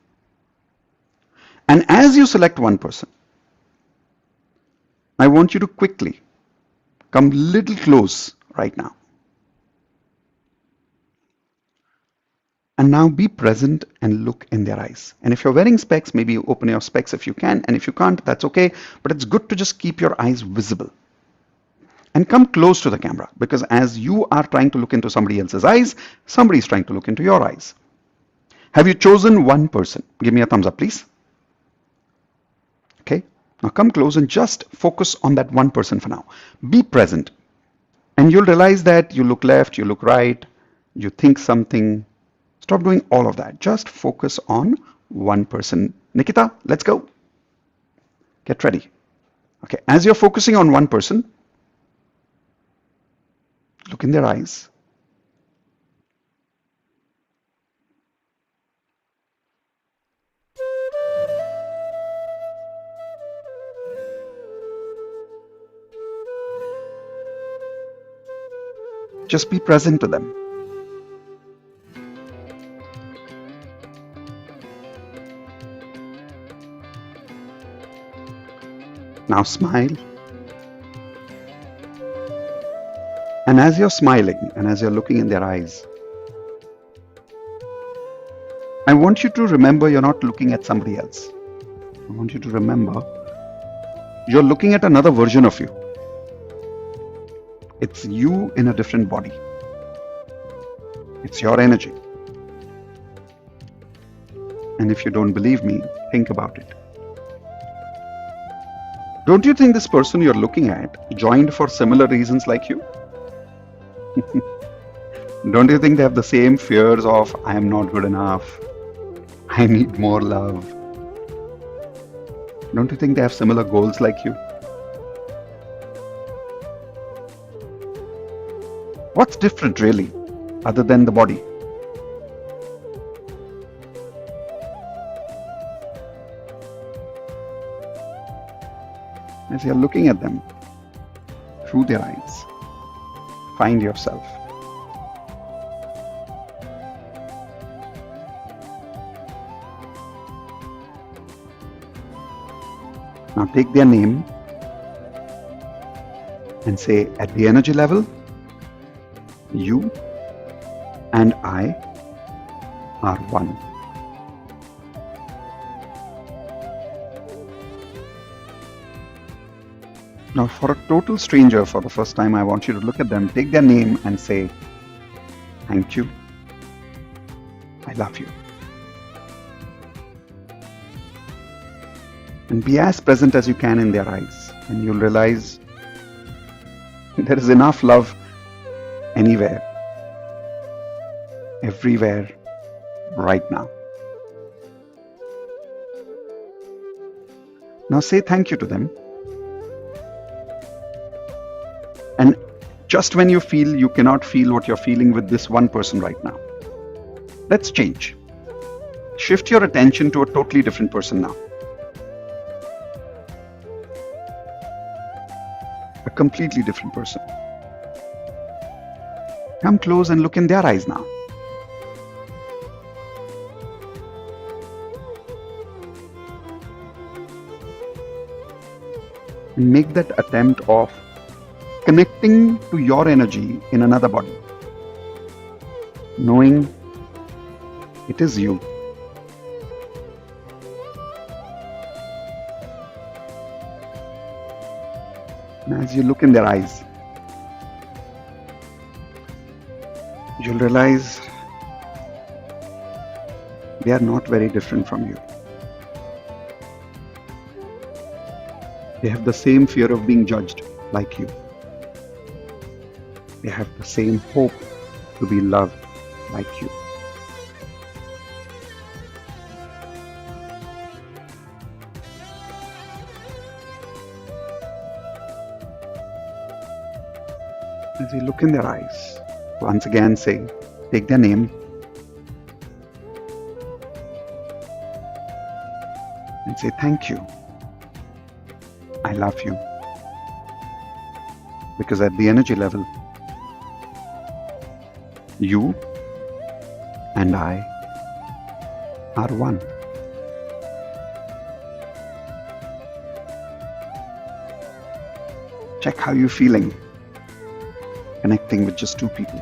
And as you select one person, I want you to quickly come little close right now. And now be present and look in their eyes. And if you're wearing specs, maybe you open your specs if you can. And if you can't, that's okay. But it's good to just keep your eyes visible. And come close to the camera, because as you are trying to look into somebody else's eyes, somebody is trying to look into your eyes. Have you chosen one person? Give me a thumbs up, please. Okay. Now come close and just focus on that one person for now. Be present. And you'll realize that you look left, you look right, you think something. Stop doing all of that. Just focus on one person. Nikita, let's go. Get ready. Okay. As you're focusing on one person, look in their eyes. Just be present to them. Now smile. And as you're smiling and as you're looking in their eyes, I want you to remember you're not looking at somebody else. I want you to remember you're looking at another version of you. It's you in a different body. It's your energy. And if you don't believe me, think about it. Don't you think this person you're looking at joined for similar reasons like you? Don't you think they have the same fears of I am not good enough, I need more love? Don't you think they have similar goals like you? What's different really, other than the body? As you're looking at them through their eyes, find yourself. Now take their name and say, at the energy level, you and I are one. Now for a total stranger, for the first time, I want you to look at them, take their name and say, thank you, I love you. And be as present as you can in their eyes, and you'll realize there is enough love anywhere, everywhere, right now. Now say thank you to them. And just when you feel you cannot feel what you're feeling with this one person right now, let's change. Shift your attention to a totally different person now. A completely different person. Come close and look in their eyes now. And make that attempt of connecting to your energy in another body, knowing it is you. And as you look in their eyes, you'll realize they are not very different from you. They have the same fear of being judged like you. They have the same hope to be loved like you. As you look in their eyes, once again say, take their name and say, thank you. I love you. Because at the energy level, you and I are one. Check how you're feeling connecting with just two people.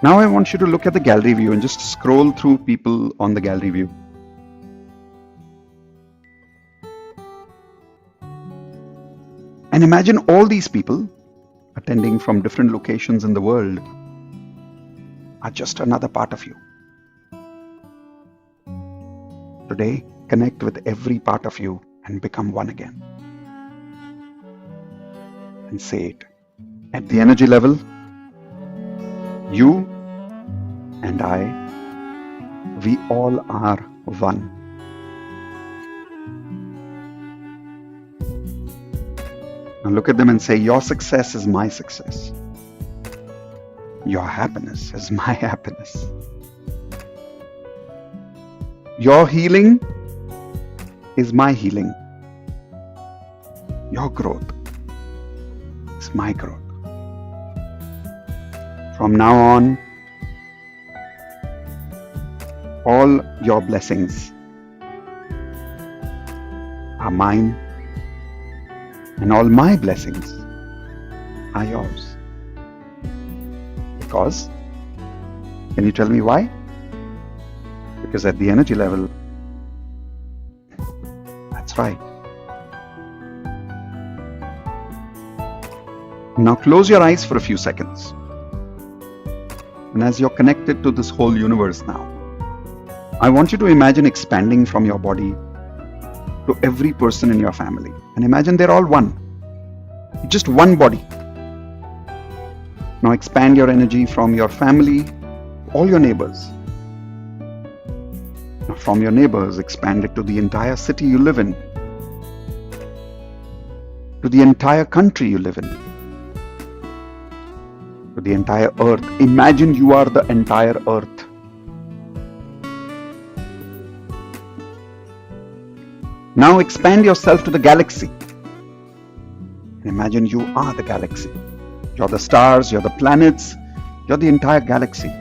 Now I want you to look at the gallery view and just scroll through people on the gallery view. And imagine all these people attending from different locations in the world are just another part of you. Today, connect with every part of you and become one again. And say it. At the energy level, you and I, we all are one. Now look at them and say, your success is my success. Your happiness is my happiness. Your healing is my healing. Your growth is my growth. From now on, all your blessings are mine, and all my blessings are yours. Because, can you tell me why? Because at the energy level, that's right. Now close your eyes for a few seconds. And as you're connected to this whole universe now, I want you to imagine expanding from your body to every person in your family. And imagine they're all one. Just one body. Now expand your energy from your family, all your neighbors. Now from your neighbors, expand it to the entire city you live in, to the entire country you live in, to the entire earth. Imagine you are the entire earth. Now expand yourself to the galaxy. Imagine you are the galaxy. You're the stars, you're the planets, you're the entire galaxy.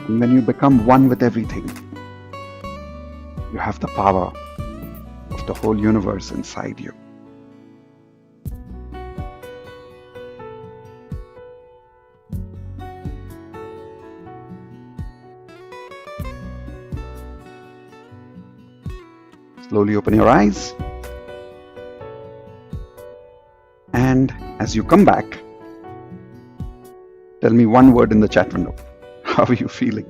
And when you become one with everything, you have the power of the whole universe inside you. Slowly open your eyes. And as you come back, tell me one word in the chat window. How are you feeling?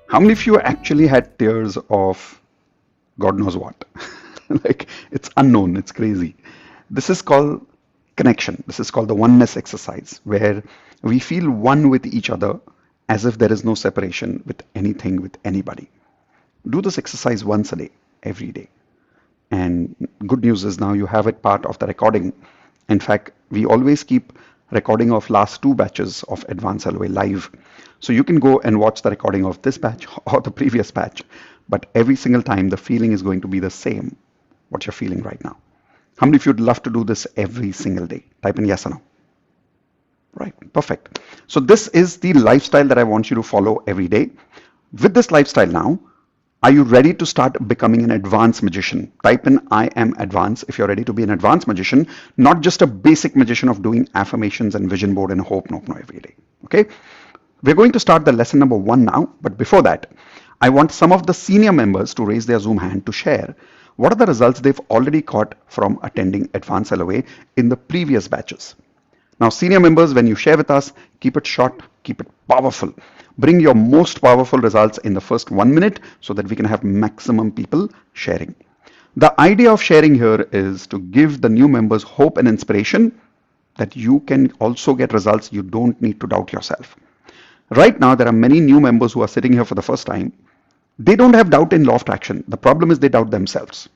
How many of you actually had tears of God knows what? Like, it's unknown, it's crazy. This is called connection. This is called the oneness exercise, where we feel one with each other as if there is no separation with anything, with anybody. Do this exercise once a day, every day. And good news is now you have it part of the recording. In fact, we always keep recording of last two batches of Advance LOA live. So you can go and watch the recording of this batch or the previous batch, but every single time the feeling is going to be the same, what you're feeling right now. How many of you would love to do this every single day? Type in yes or no. Right, perfect. So this is the lifestyle that I want you to follow every day. With this lifestyle now, are you ready to start becoming an advanced magician? Type in I am advanced if you're ready to be an advanced magician, not just a basic magician of doing affirmations and vision board and hope no every day. Okay? We're going to start the lesson number 1 now, but before that, I want some of the senior members to raise their Zoom hand to share what are the results they've already got from attending Advance LOA in the previous batches. Now, senior members, when you share with us, keep it short, keep it powerful. Bring your most powerful results in the first 1 minute so that we can have maximum people sharing. The idea of sharing here is to give the new members hope and inspiration that you can also get results. You don't need to doubt yourself. Right now, there are many new members who are sitting here for the first time. They don't have doubt in law of attraction. The problem is they doubt themselves.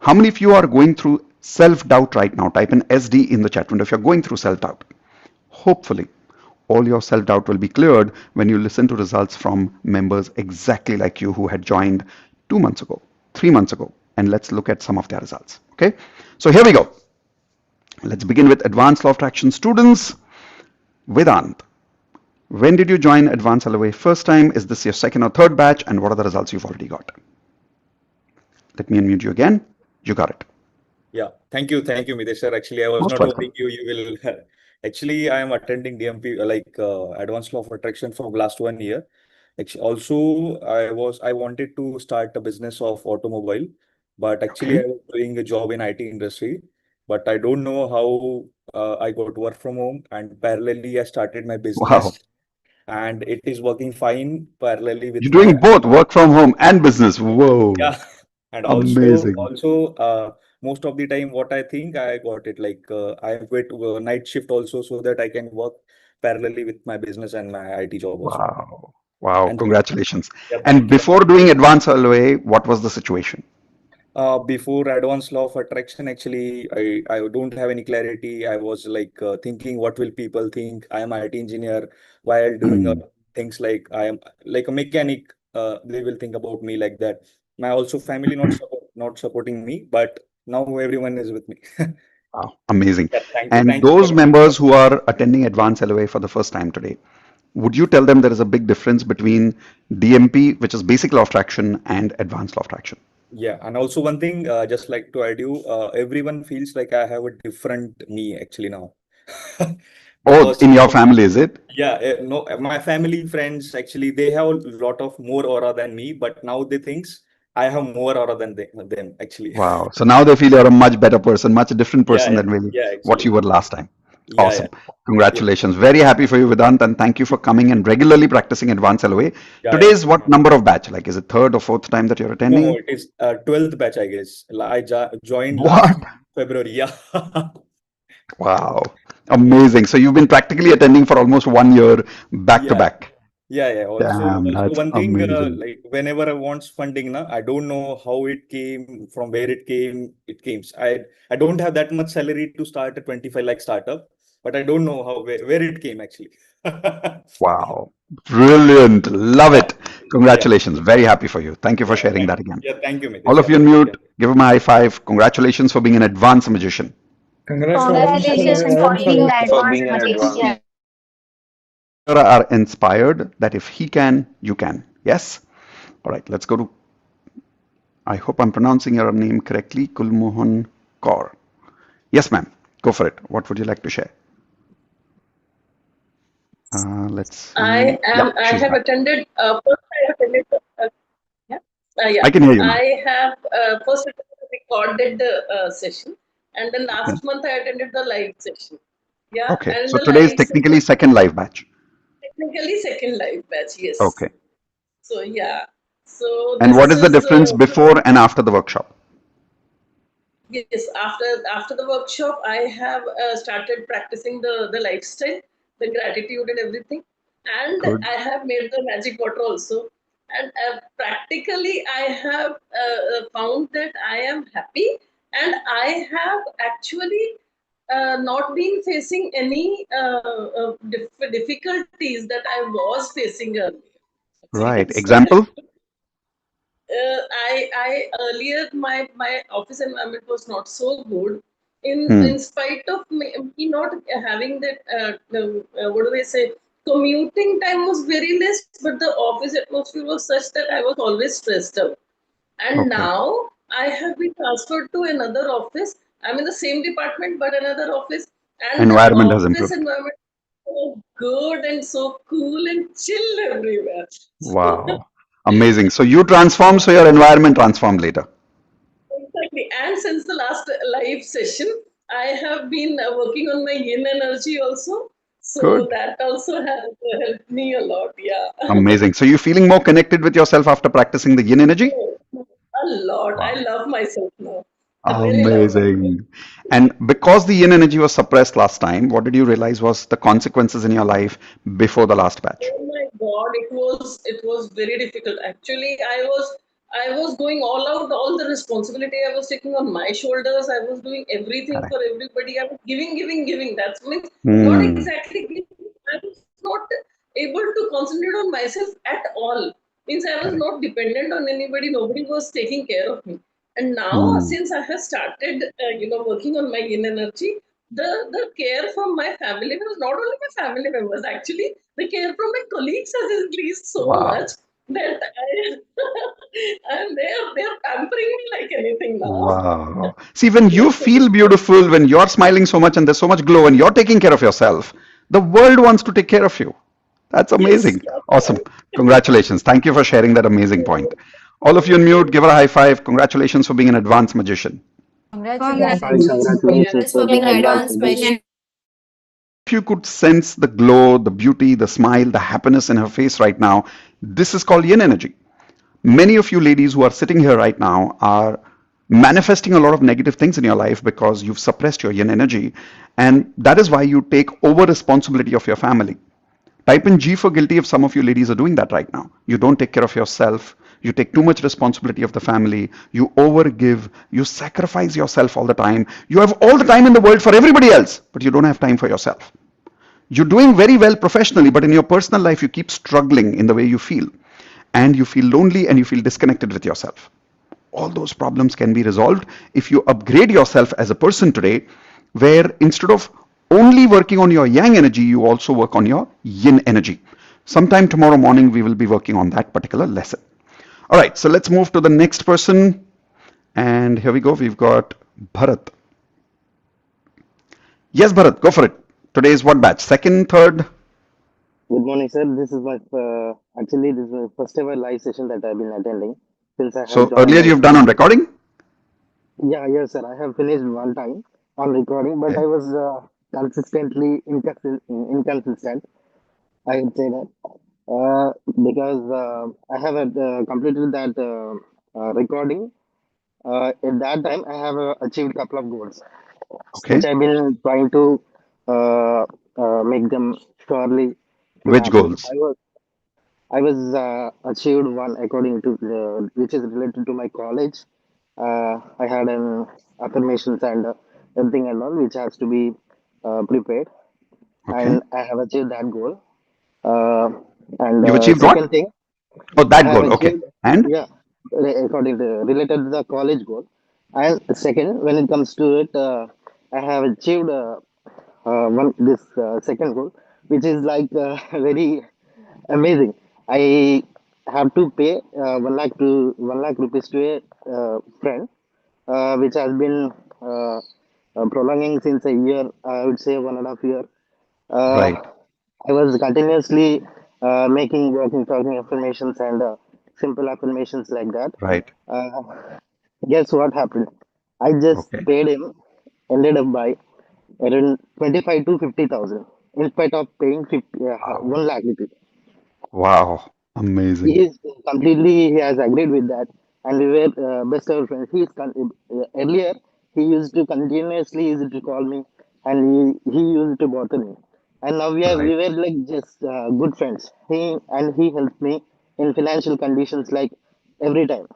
How many of you are going through self-doubt right now? Type in SD in the chat window if you're going through self-doubt. Hopefully, all your self-doubt will be cleared when you listen to results from members exactly like you who had joined 2 months ago, 3 months ago. And let's look at some of their results. Okay, so here we go. Let's begin with Advanced Law of Attraction students. Vedant, when did you join Advanced LOA first time? Is this your second or third batch? And what are the results you've already got? Let me unmute you again. You got it. Yeah, thank you, Mitesh sir. Actually, I was Most not welcome. hoping you will. Actually, I am attending DMP Advanced Law of Attraction for last 1 year. Actually, also I wanted to start a business of automobile, but actually Okay. I was doing a job in IT industry. But I don't know how I got work from home, and parallelly I started my Wow. business, and it is working fine parallelly with You're my doing both work from home and business. Whoa. yeah. And Amazing. most of the time, what I think I got it I quit night shift also so that I can work parallelly with my business and my IT job also. Wow. Wow. And Congratulations. yeah, And thank you. before doing Advanced LOA, what was the situation? Before Advanced Law of Attraction, actually, I don't have any clarity. I was thinking, what will people think? I am IT engineer while doing Hmm. things like I am like a mechanic. They will think about me like that. My also family not supporting me, but now everyone is with me. Wow. Amazing. Yeah, And thank you for those the members who are attending Advanced LOA for the first time today, would you tell them there is a big difference between DMP, which is basic law of attraction, and advanced law of attraction? yeah. And also one thing, just like to add you, everyone feels like I have a different me actually now, Oh, because in your family, is it? yeah, no, my family, friends, actually, they have a lot of more aura than me, but now they thinks I have more aura than them actually. Wow. So now they feel you're a much better person, much different Yeah, person yeah, than really yeah, what you actually. were last time. Yeah, yeah, Awesome. yeah, Congratulations. Very happy for you, Vedant, and thank you for coming and regularly practicing Advanced LOA. yeah, Today yeah. is what number of batch? Like, is it third or fourth time that you're No, attending? it is 12th batch, I guess. I joined last What? February. Yeah. Wow. Yeah. Amazing. So you've been practically attending for almost 1 year back to Yeah. back. Yeah, yeah. Damn, Also that's one thing, amazing. like whenever I want funding, na, I don't know how it came, from where it came. It came. I don't have that much salary to start a 25 lakh startup, but I don't know where it came actually. Wow. Brilliant. Love Yeah, it. yeah, Congratulations. Very happy for you. Thank you for yeah. sharing that again. Yeah. Thank you, All Mitesh. of Yeah, you on mute, give him a high five. Congratulations for being an advanced magician. Congratulations for being the For advanced being an advanced. magician. Are inspired that if he can, you can. Yes? All right, let's go to, I hope I'm pronouncing your name correctly, Kulmohan Kaur. Yes, ma'am. Go for it. What would you like to share? Let's see. I Yeah, am. I she's have back. attended. First, I attended. Yeah. Yeah. I can hear you now. I have first recorded the session, and then Okay. last month I attended the live session. Yeah, Okay. and in So the today is live session, technically second live batch. technically second live batch. Yes. Okay. So yeah. So And what this is the is difference before and after the workshop? yes. After the workshop, I have started practicing the lifestyle, the gratitude, and everything, and Good. I have made the magic water also. And practically, I have found that I am happy, and I have actually not been facing any difficulties that I was facing earlier. Right. So Example? I earlier my office environment was not so good. Hmm. In spite of me not having that what do I say, commuting time was very less, but the office atmosphere was such that I was always stressed out. And Okay. now I have been transferred to another office. I'm in the same department but another office, and the Environment has office improved. environment is so good and so cool and chill everywhere. Wow. Amazing. So you transform, so your environment transformed later. Exactly. And since the last live session, I have been working on my yin energy also. So Good. that also has helped me a lot. Yeah. Amazing. So you're feeling more connected with yourself after practicing the yin energy? A lot. I Wow. love myself now. I really love myself. Amazing. And because the yin energy was suppressed last time, what did you realize was the consequences in your life before the last batch? Oh my God, it was very difficult. Actually, I was going all out, all the responsibility I was taking on my shoulders. I was doing everything Correct. for everybody. I was giving, giving, giving. That means not Hmm. exactly giving. I was not able to concentrate on myself at all. Means I was Correct. not dependent on anybody. Nobody was taking care of me. And now, Hmm. since I have started, working on my yin energy, the care from my family members, not only my family members, actually, the care from my colleagues has increased so much Wow. that and they're pampering me like anything now. Wow. See, when you feel beautiful, when you're smiling so much and there's so much glow and you're taking care of yourself, the world wants to take care of you. That's Yes, amazing. that's Awesome. right. Congratulations. Thank you for sharing that amazing point. All of you on mute, give her a high five. Congratulations for being an advanced magician. Congratulations. Congratulations Just for for being being an advanced advanced magician. magician. If you could sense the glow, the beauty, the smile, the happiness in her face right now, this is called yin energy. Many of you ladies who are sitting here right now are manifesting a lot of negative things in your life because you've suppressed your yin energy. And that is why you take over responsibility of your family. Type in G for guilty if some of you ladies are doing that right now. You don't take care of yourself. You take too much responsibility of the family. You overgive. You sacrifice yourself all the time. You have all the time in the world for everybody else, but you don't have time for yourself. You're doing very well professionally, but in your personal life, you keep struggling in the way you feel. And you feel lonely and you feel disconnected with yourself. All those problems can be resolved if you upgrade yourself as a person today, where instead of only working on your yang energy, you also work on your yin energy. Sometime tomorrow morning, we will be working on that particular lesson. All right, so let's move to the next person. And here we go. We've got Bharat. Yes, Bharat, go for it. Today is what batch? Second, third? Good morning, sir. This is my actually this is my first ever live session that I've been attending since I have So joined earlier the. you've done on recording? Yeah, yes, sir. I have finished one time on recording, but Okay. I was consistently inconsistent. I would say that because I have completed that recording. At that time, I have achieved a couple of goals, which Okay. I've been trying to uh, make them surely to Which happen. goals? I was achieved one according to which is related to my college. I had an affirmations and everything and all which has to be prepared, Okay. and I have achieved that goal. Uh, and You've achieved second what? thing, Oh, I that have goal. Okay. achieved, And? yeah, according to related to the college goal. And second, when it comes to it, I have achieved one this second goal, which is like very amazing. I have to pay 1 lakh rupees to a friend, which has been prolonging since a year. I would say 1.5 year. Uh, Right. I was continuously making working talking affirmations and simple affirmations like that. Right. Uh, guess what happened? I just Okay. paid him. Ended up by around 25 to 50,000 in spite of paying 1 lakh rupees. Wow. Amazing. He is completely, he has agreed with that, and we were best ever friends. Earlier, he used to continuously used to call me, and he used to bother me. And now Right. we were like just good friends. He helped me in financial conditions like every time.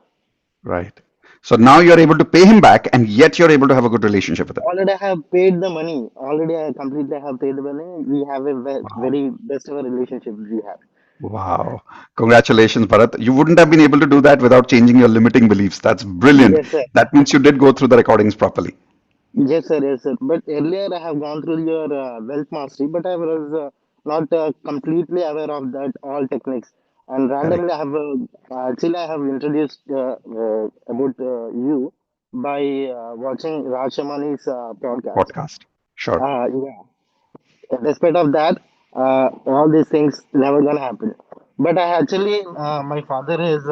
Right. So now you're able to pay him back, and yet you're able to have a good relationship with him. Already I have paid the money. Already I completely have paid the money. We have a very best ever relationship we have. Wow. Congratulations, Bharat. You wouldn't have been able to do that without changing your limiting beliefs. That's brilliant. Yes, sir. That means you did go through the recordings properly. Yes, sir. Yes, sir. But earlier I have gone through your wealth mastery, but I was not completely aware of that all techniques. And Correct. randomly, I have actually I have introduced about you by watching Raj Shamani's podcast. Podcast. Sure. Yeah. Despite of that, all these things never gonna happen. But I actually, my father is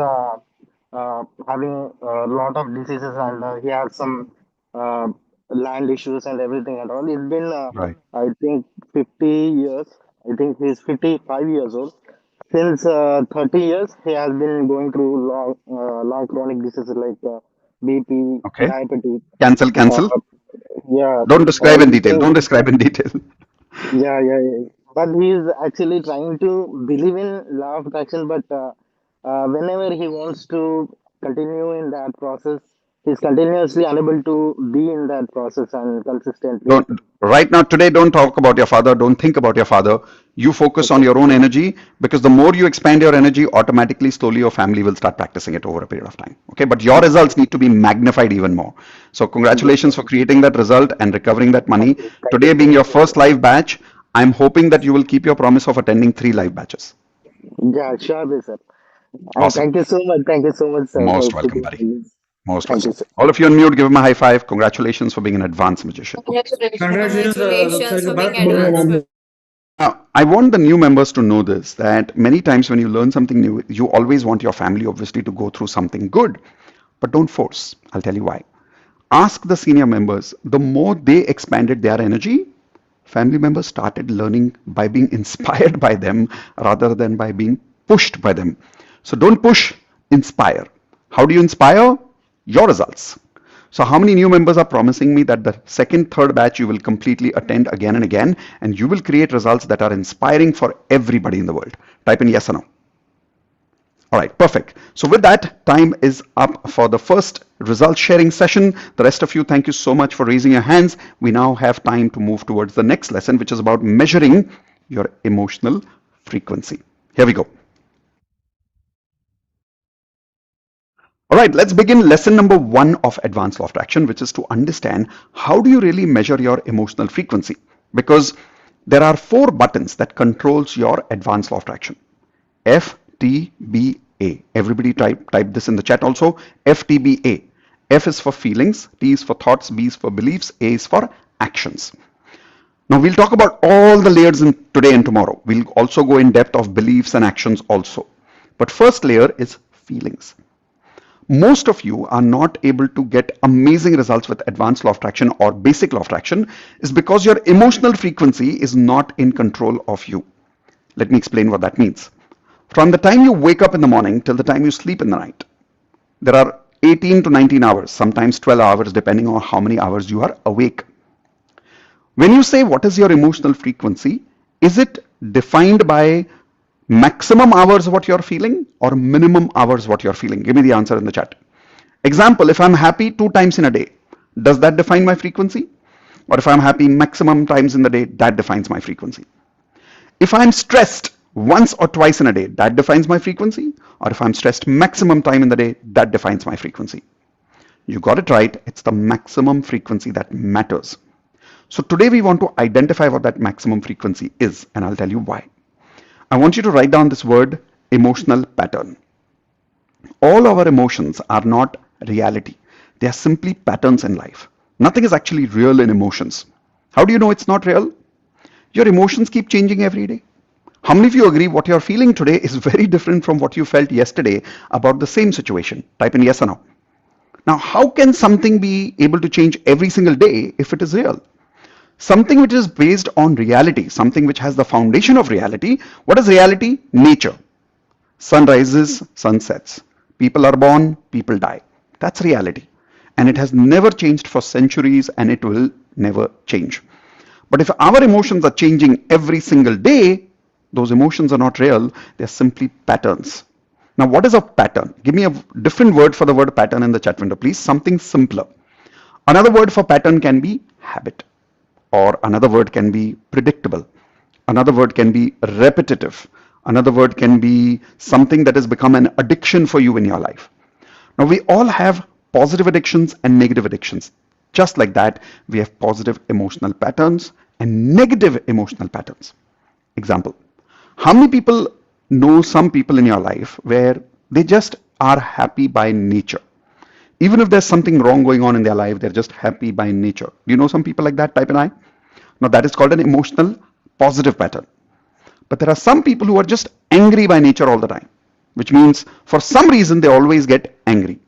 having a lot of diseases and he has some uh, land issues and everything and all. It's been, Right. I think, 50 years. I think he's 55 years old. Since 30 years, he has been going through long chronic diseases like BP, Okay. diabetes. Cancel, Uh, cancel. yeah, Don't describe all in these detail. things. Don't describe in detail. Yeah. But he's actually trying to believe in law of attraction. But whenever he wants to continue in that process, he's continuously unable to be in that process and consistently. Don't right now today. Don't talk about your father. Don't think about your father. You focus on Okay. your own energy, because the more you expand your energy, automatically, slowly, your family will start practicing it over a period of time. Okay, but your results need to be magnified even more. So Yes, congratulations sir. for creating that result and recovering that money. Thank you Today so being much, your sir. first live batch, I'm hoping that you will keep your promise of attending 3 live batches. Yeah, sure, sir. And Awesome. thank you so much. Thank you so much, sir, Most for welcome, putting buddy. on this. Most Thank you, welcome. sir. All of you on mute, give him a high five. Congratulations for being an advanced magician. Congratulations, looks Congratulations like for being Bharat moving advanced. on. Now, I want the new members to know this, that many times when you learn something new, you always want your family obviously to go through something good, but don't force. I'll tell you why. Ask the senior members. The more they expanded their energy, family members started learning by being inspired by them rather than by being pushed by them. So don't push, inspire. How do you inspire? Your results. So how many new members are promising me that the second, third batch you will completely attend again and again, and you will create results that are inspiring for everybody in the world? Type in yes or no. All right, perfect. So with that, time is up for the first result sharing session. The rest of you, thank you so much for raising your hands. We now have time to move towards the next lesson, which is about measuring your emotional frequency. Here we go. All right, let's begin lesson number 1 of Advanced Law of Attraction, which is to understand how do you really measure your emotional frequency? Because there are 4 buttons that controls your Advanced Law of Attraction. FTBA. Everybody type this in the chat also. FTBA. F is for feelings, T is for thoughts, B is for beliefs, A is for actions. Now we'll talk about all the layers in today and tomorrow. We'll also go in depth of beliefs and actions also. But first layer is feelings. Most of you are not able to get amazing results with advanced law of attraction or basic law of attraction is because your emotional frequency is not in control of you. Let me explain what that means. From the time you wake up in the morning till the time you sleep in the night, there are 18 to 19 hours, sometimes 12 hours, depending on how many hours you are awake. When you say what is your emotional frequency, is it defined by maximum hours what you're feeling or minimum hours what you're feeling? Give me the answer in the chat. Example, if I'm happy 2 times in a day, does that define my frequency? Or if I'm happy maximum times in the day, that defines my frequency. If I'm stressed once or twice in a day, that defines my frequency. Or if I'm stressed maximum time in the day, that defines my frequency. You got it right. It's the maximum frequency that matters. So today we want to identify what that maximum frequency is, and I'll tell you why. I want you to write down this word, emotional pattern. All our emotions are not reality. They are simply patterns in life. Nothing is actually real in emotions. How do you know it's not real? Your emotions keep changing every day. How many of you agree what you're feeling today is very different from what you felt yesterday about the same situation? Type in yes or no. Now, how can something be able to change every single day if it is real? Something which is based on reality, something which has the foundation of reality. What is reality? Nature. Sun rises, sun sets. People are born, people die. That's reality. And it has never changed for centuries and it will never change. But if our emotions are changing every single day, those emotions are not real, they're simply patterns. Now, what is a pattern? Give me a different word for the word pattern in the chat window, please. Something simpler. Another word for pattern can be habit, or another word can be predictable. Another word can be repetitive. Another word can be something that has become an addiction for you in your life. Now, we all have positive addictions and negative addictions. Just like that, we have positive emotional patterns and negative emotional patterns. Example, how many people know some people in your life where they just are happy by nature? Even if there's something wrong going on in their life, they're just happy by nature. Do you know some people like that? Type an I. Now, that is called an emotional positive pattern. But there are some people who are just angry by nature all the time, which means for some reason they always get angry.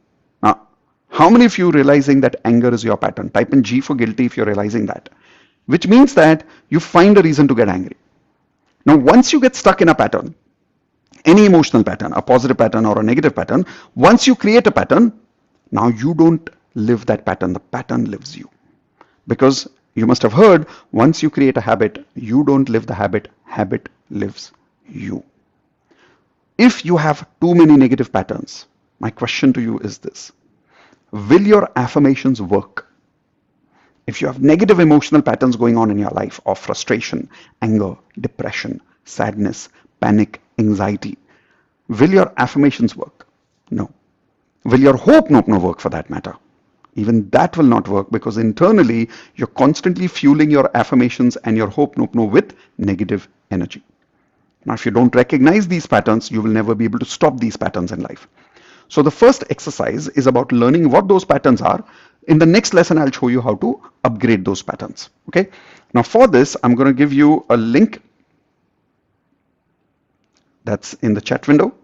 Now, how many of you realizing that anger is your pattern? Type in G for guilty if you're realizing that, which means that you find a reason to get angry. Now, once you get stuck in a pattern, any emotional pattern, a positive pattern or a negative pattern, once you create a pattern, now you don't live that pattern, the pattern lives you. Because you must have heard, once you create a habit, you don't live the habit, habit lives you. If you have too many negative patterns, my question to you is this: will your affirmations work? If you have negative emotional patterns going on in your life of frustration, anger, depression, sadness, panic, anxiety, will your affirmations work? No. Will your hope no work for that matter? Even that will not work, because internally you're constantly fueling your affirmations and your hope no with negative energy. Now, if you don't recognize these patterns, you will never be able to stop these patterns in life. So the first exercise is about learning what those patterns are. In the next lesson, I'll show you how to upgrade those patterns. Okay. Now, for this, I'm going to give you a link that's in the chat window.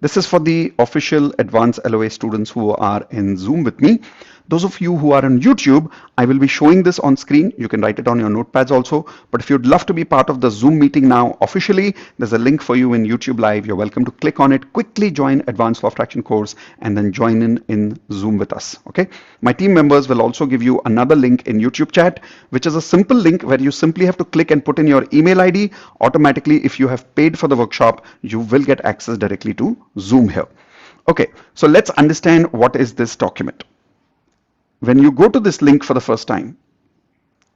This is for the official Advance LOA students who are in Zoom with me. Those of you who are on YouTube, I will be showing this on screen. You can write it on your notepads also. But if you'd love to be part of the Zoom meeting now officially, there's a link for you in YouTube Live. You're welcome to click on it, quickly join Advanced Law of Attraction course, and then join in Zoom with us. Okay. My team members will also give you another link in YouTube chat, which is a simple link where you simply have to click and put in your email ID. Automatically, if you have paid for the workshop, you will get access directly to Zoom here. Okay, so let's understand what is this document. When you go to this link for the first time,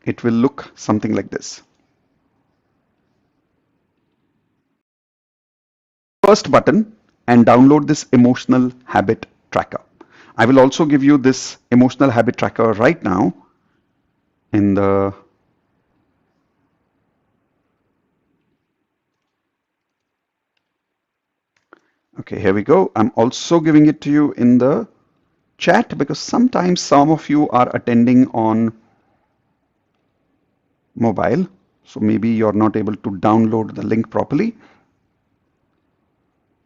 it will look something like this. First button and download this emotional habit tracker. I will also give you this emotional habit tracker right now in the okay, here we go. I'm also giving it to you in the chat because sometimes some of you are attending on mobile, so maybe you're not able to download the link properly.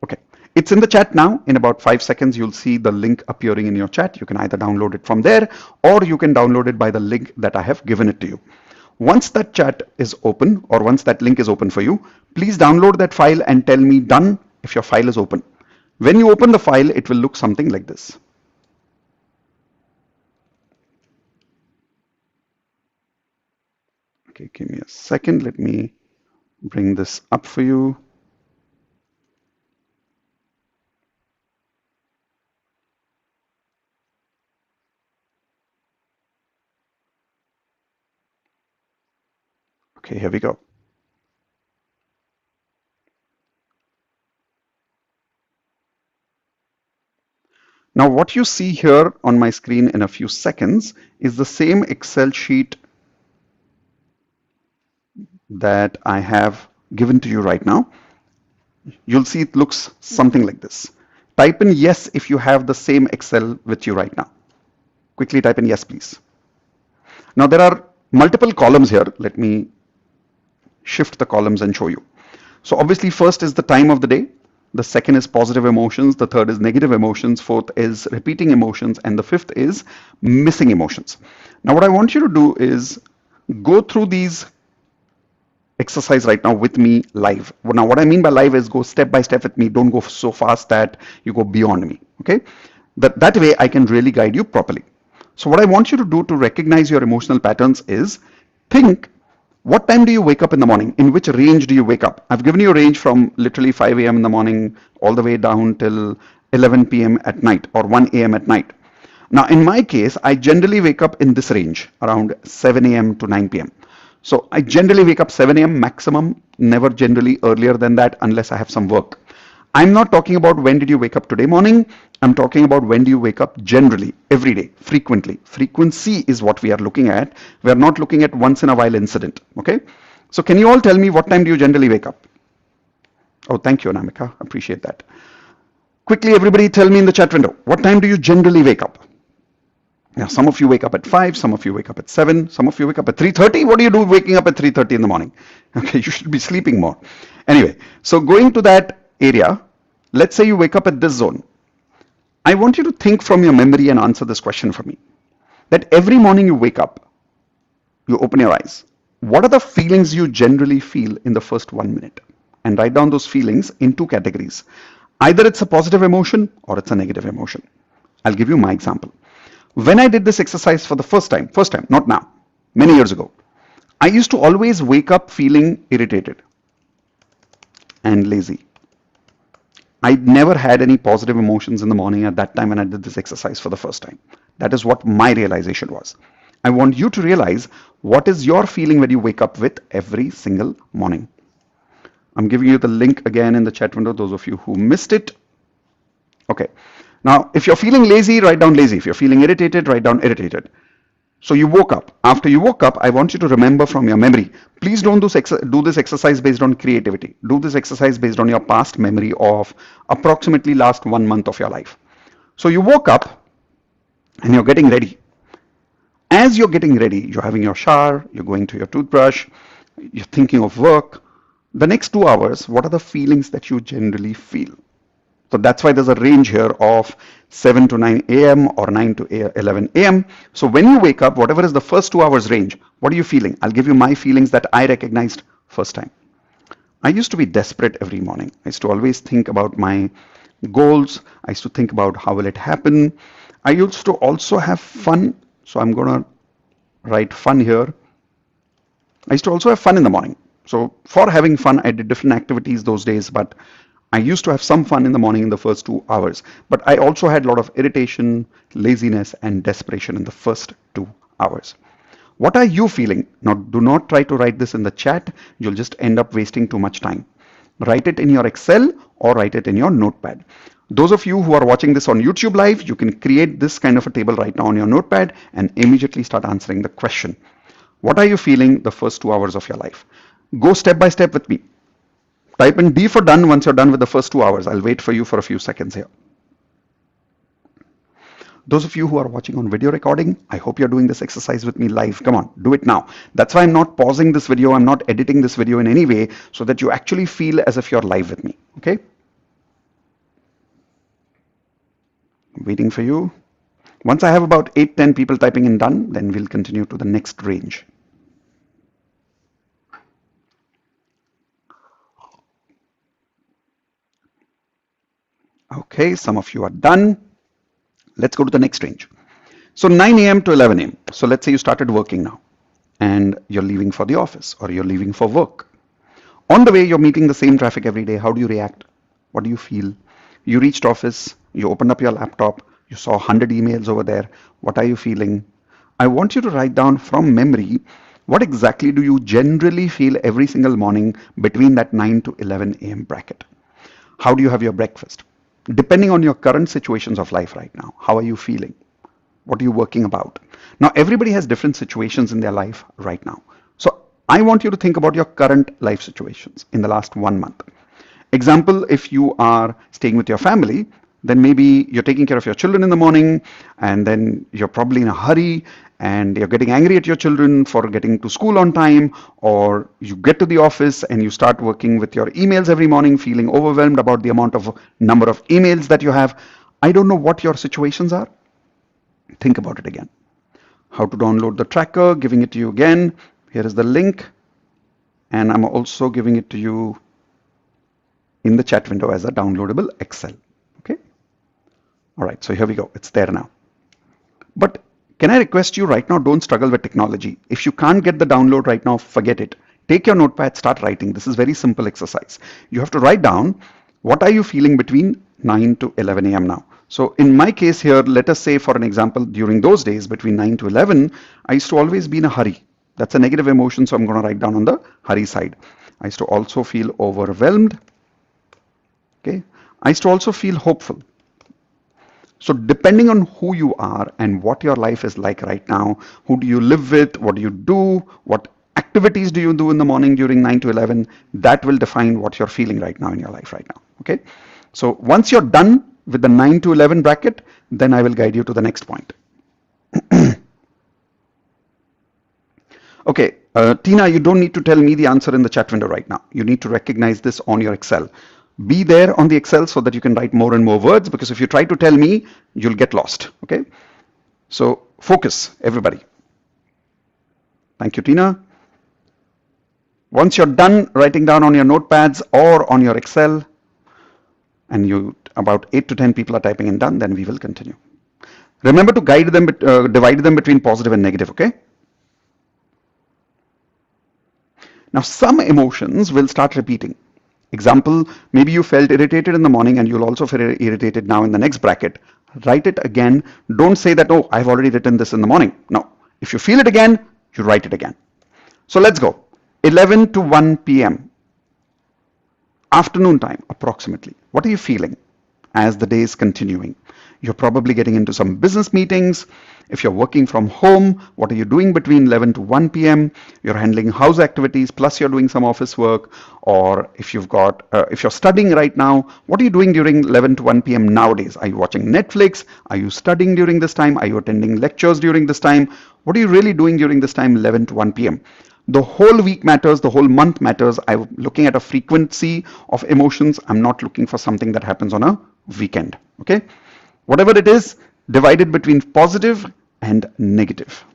Okay, it's in the chat now. In about 5 seconds, you'll see the link appearing in your chat. You can either download it from there or you can download it by the link that I have given it to you. Once that chat is open, or once that link is open for you, please download that file and tell me done if your file is open. When you open the file, it will look something like this. Okay, give me a second. Let me bring this up for you. Okay, here we go. Now, what you see here on my screen in a few seconds is the same Excel sheet that I have given to you right now. You'll see it looks something like this. Type in yes if you have the same Excel with you right now. Quickly type in yes, please. Now, there are multiple columns here. Let me shift the columns and show you. So obviously, first is the time of the day. The second is positive emotions. The third is negative emotions. Fourth is repeating emotions. And the fifth is missing emotions. Now, what I want you to do is go through these exercise right now with me live. Now, what I mean by live is go step by step with me. Don't go so fast that you go beyond me. Okay. That way I can really guide you properly. So what I want you to do to recognize your emotional patterns is think What time do you wake up in the morning? In which range do you wake up? I've given you a range from literally 5 a.m. in the morning all the way down till 11 p.m. at night or 1 a.m. at night. Now, in my case, I generally wake up in this range around 7 a.m. to 9 p.m. So I generally wake up 7 a.m. maximum, never generally earlier than that unless I have some work. I'm not talking about when did you wake up today morning. I'm talking about when do you wake up generally, every day, frequently. Frequency is what we are looking at. We are not looking at once in a while incident. Okay. So can you all tell me what time do you generally wake up? Oh, thank you, Anamika. Appreciate that. Quickly, everybody tell me in the chat window, what time do you generally wake up? Now, some of you wake up at 5, some of you wake up at 7, some of you wake up at 3:30. What do you do waking up at 3:30 in the morning? Okay, you should be sleeping more. Anyway, so going to that area, let's say you wake up at this zone. I want you to think from your memory and answer this question for me. That every morning you wake up, you open your eyes. What are the feelings you generally feel in the first 1 minute? And write down those feelings in 2 categories. Either it's a positive emotion or it's a negative emotion. I'll give you my example. When I did this exercise for the first time, not now, many years ago, I used to always wake up feeling irritated and lazy. I never had any positive emotions in the morning at that time when I did this exercise for the first time. That is what my realization was. I want you to realize what is your feeling when you wake up with every single morning. I'm giving you the link again in the chat window, those of you who missed it. Okay. Now, if you're feeling lazy, write down lazy. If you're feeling irritated, write down irritated. So you woke up. After you woke up, I want you to remember from your memory. Please don't do this exercise based on creativity. Do this exercise based on your past memory of approximately last 1 month of your life. So you woke up and you're getting ready. As you're getting ready, you're having your shower, you're going to your toothbrush, you're thinking of work. The next 2 hours, what are the feelings that you generally feel? So that's why there's a range here of 7 to 9 a.m. or 9 to 11 a.m. So when you wake up, whatever is the first 2 hours range, what are you feeling? I'll give you my feelings that I recognized first time. I used to be desperate every morning. I used to always think about my goals. I used to think about how will it happen. I used to also have fun. So I'm going to write fun here. I used to also have fun in the morning. So for having fun, I did different activities those days, but I used to have some fun in the morning in the first 2 hours, but I also had a lot of irritation, laziness, and desperation in the first 2 hours. What are you feeling? Now, do not try to write this in the chat. You'll just end up wasting too much time. Write it in your Excel or write it in your notepad. Those of you who are watching this on YouTube Live, you can create this kind of a table right now on your notepad and immediately start answering the question. What are you feeling the first 2 hours of your life? Go step by step with me. Type in D for done once you're done with the first 2 hours. I'll wait for you for a few seconds here. Those of you who are watching on video recording, I hope you're doing this exercise with me live. Come on, do it now. That's why I'm not pausing this video. I'm not editing this video in any way so that you actually feel as if you're live with me. Okay? Waiting for you. Once I have about 8-10 people typing in done, then we'll continue to the next range. Okay, some of you are done. Let's go to the next range. So 9 a.m. to 11 a.m. So let's say you started working now and you're leaving for the office or you're leaving for work. On the way, you're meeting the same traffic every day. How do you react? What do you feel? You reached office, you opened up your laptop, you saw 100 emails over there. What are you feeling? I want you to write down from memory, what exactly do you generally feel every single morning between that 9 to 11 a.m. bracket? How do you have your breakfast? Depending on your current situations of life right now, how are you feeling? What are you working about? Now, everybody has different situations in their life right now. So I want you to think about your current life situations in the last 1 month. Example, if you are staying with your family, then maybe you're taking care of your children in the morning and then you're probably in a hurry and you're getting angry at your children for getting to school on time, or you get to the office and you start working with your emails every morning, feeling overwhelmed about the number of emails that you have. I don't know what your situations are. Think about it again. How to download the tracker, giving it to you again. Here is the link. And I'm also giving it to you in the chat window as a downloadable Excel. Okay. All right. So here we go. It's there now. But Can I request you right now, don't struggle with technology. If you can't get the download right now, forget it. Take your notepad, start writing. This is very simple exercise. You have to write down what are you feeling between 9 to 11 a.m. now. So in my case here, let us say for an example, during those days between 9 to 11, I used to always be in a hurry. That's a negative emotion, so I'm going to write down on the hurry side. I used to also feel overwhelmed. Okay. I used to also feel hopeful. So depending on who you are and what your life is like right now, who do you live with, what do you do, what activities do you do in the morning during 9 to 11, that will define what you're feeling right now in your life right now. Okay. So once you're done with the 9 to 11 bracket, then I will guide you to the next point. Okay, Tina, you don't need to tell me the answer in the chat window right now. You need to recognize this on your Excel. Be there on the Excel so that you can write more and more words, because if you try to tell me, you'll get lost. Okay, so focus, everybody. Thank you, Tina. Once you're done writing down on your notepads or on your Excel, and you about 8 to 10 people are typing in done, then we will continue. Remember to guide them, divide them between positive and negative. Okay. Now, some emotions will start repeating. Example, maybe you felt irritated in the morning and you'll also feel irritated now in the next bracket. Write it again. Don't say that, oh, I've already written this in the morning. No, if you feel it again, you write it again. So let's go. 11 to 1 p.m. Afternoon time, approximately. What are you feeling as the day is continuing? You're probably getting into some business meetings. If you're working from home, what are you doing between 11 to 1 p.m.? You're handling house activities, plus you're doing some office work. Or if you're studying right now, what are you doing during 11 to 1 p.m. nowadays? Are you watching Netflix? Are you studying during this time? Are you attending lectures during this time? What are you really doing during this time, 11 to 1 p.m.? The whole week matters, the whole month matters. I'm looking at a frequency of emotions. I'm not looking for something that happens on a weekend. Okay? Whatever it is, divided between positive and negative.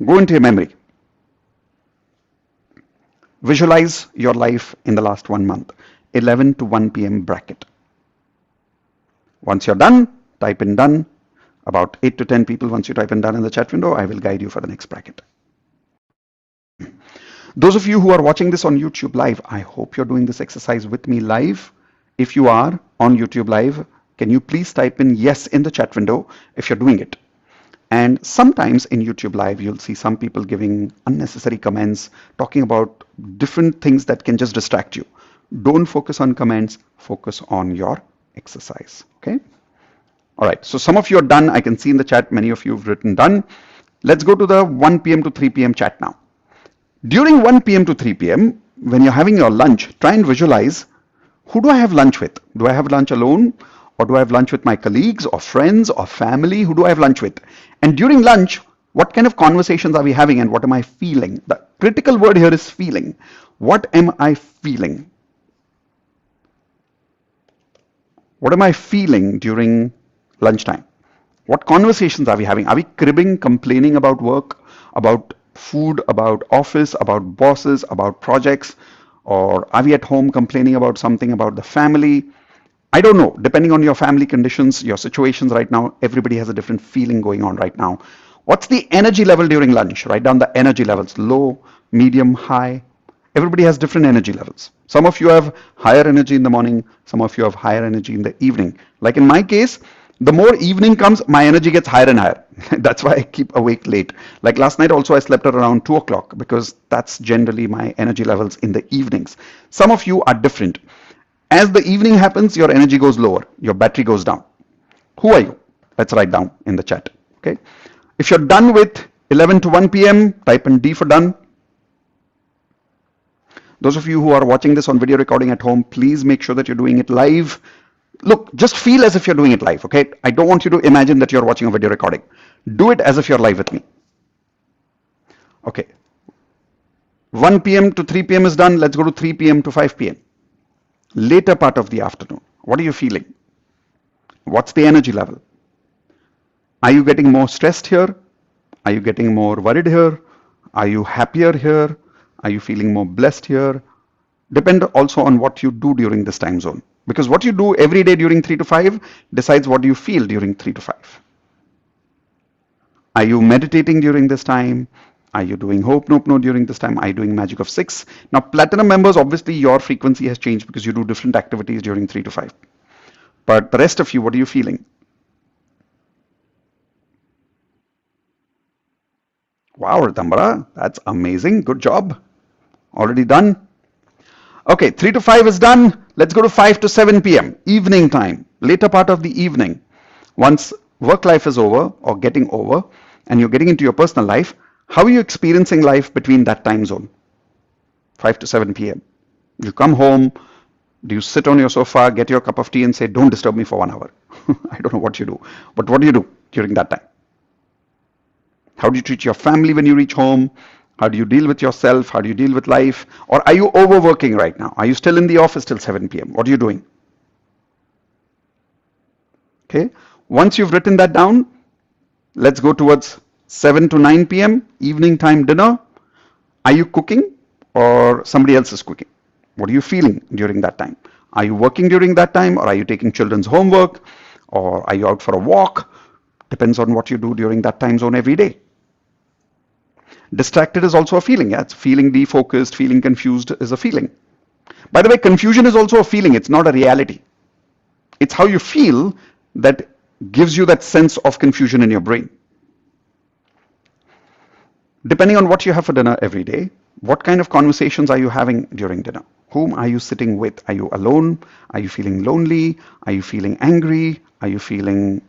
Go into your memory. Visualize your life in the last 1 month. 11 to 1 p.m. bracket. Once you're done, type in done. About 8 to 10 people, once you type in done in the chat window, I will guide you for the next bracket. Those of you who are watching this on YouTube Live, I hope you're doing this exercise with me live. If you are on YouTube Live, can you please type in yes in the chat window if you're doing it? And sometimes in YouTube Live, you'll see some people giving unnecessary comments, talking about different things that can just distract you. Don't focus on comments, focus on your exercise, okay? All right, so some of you are done. I can see in the chat, many of you have written done. Let's go to the 1 p.m. to 3 p.m. chat now. During 1 p.m. to 3 p.m., when you're having your lunch, try and visualize, who do I have lunch with? Do I have lunch alone? Or do I have lunch with my colleagues or friends or family? Who do I have lunch with? And during lunch, what kind of conversations are we having and what am I feeling? The critical word here is feeling. What am I feeling? What am I feeling during lunchtime? What conversations are we having? Are we cribbing, complaining about work, about food, about office, about bosses, about projects? Or are we at home complaining about something about the family? I don't know. Depending on your family conditions, your situations right now, everybody has a different feeling going on right now. What's the energy level during lunch? Write down the energy levels, low, medium, high. Everybody has different energy levels. Some of you have higher energy in the morning. Some of you have higher energy in the evening. Like in my case, the more evening comes, my energy gets higher and higher. That's why I keep awake late. Like last night also, I slept at around 2 o'clock because that's generally my energy levels in the evenings. Some of you are different. As the evening happens, your energy goes lower, your battery goes down. Who are you? Let's write down in the chat. Okay. If you're done with 11 to 1 p.m., type in D for done. Those of you who are watching this on video recording at home, please make sure that you're doing it live. Look, just feel as if you're doing it live, okay? I don't want you to imagine that you're watching a video recording. Do it as if you're live with me. Okay. 1 p.m. to 3 p.m. is done. Let's go to 3 p.m. to 5 p.m. Later part of the afternoon. What are you feeling? What's the energy level? Are you getting more stressed here? Are you getting more worried here? Are you happier here? Are you feeling more blessed here? Depend also on what you do during this time zone. Because what you do every day during 3 to 5 decides what you feel during 3 to 5. Are you meditating during this time? Are you doing Hope Nope No during this time? Are you doing Magic of 6? Now, Platinum members, obviously your frequency has changed because you do different activities during 3 to 5. But the rest of you, what are you feeling? Wow, Ritambara, that's amazing. Good job. Already done. Okay, 3 to 5 is done. Let's go to 5 to 7 p.m. evening time, later part of the evening. Once work life is over or getting over and you're getting into your personal life, how are you experiencing life between that time zone? 5 to 7 p.m. You come home, do you sit on your sofa, get your cup of tea and say, don't disturb me for 1 hour? I don't know what you do, but what do you do during that time? How do you treat your family when you reach home? How do you deal with yourself? How do you deal with life? Or are you overworking right now? Are you still in the office till 7 p.m.? What are you doing? Okay. Once you've written that down, let's go towards 7 to 9 p.m. evening time dinner. Are you cooking or somebody else is cooking? What are you feeling during that time? Are you working during that time, or are you taking children's homework, or are you out for a walk? Depends on what you do during that time zone every day. Distracted is also a feeling. Yeah, it's feeling defocused, feeling confused is a feeling. By the way, confusion is also a feeling. It's not a reality. It's how you feel that gives you that sense of confusion in your brain. Depending on what you have for dinner every day, what kind of conversations are you having during dinner? Whom are you sitting with? Are you alone? Are you feeling lonely? Are you feeling angry? Are you feeling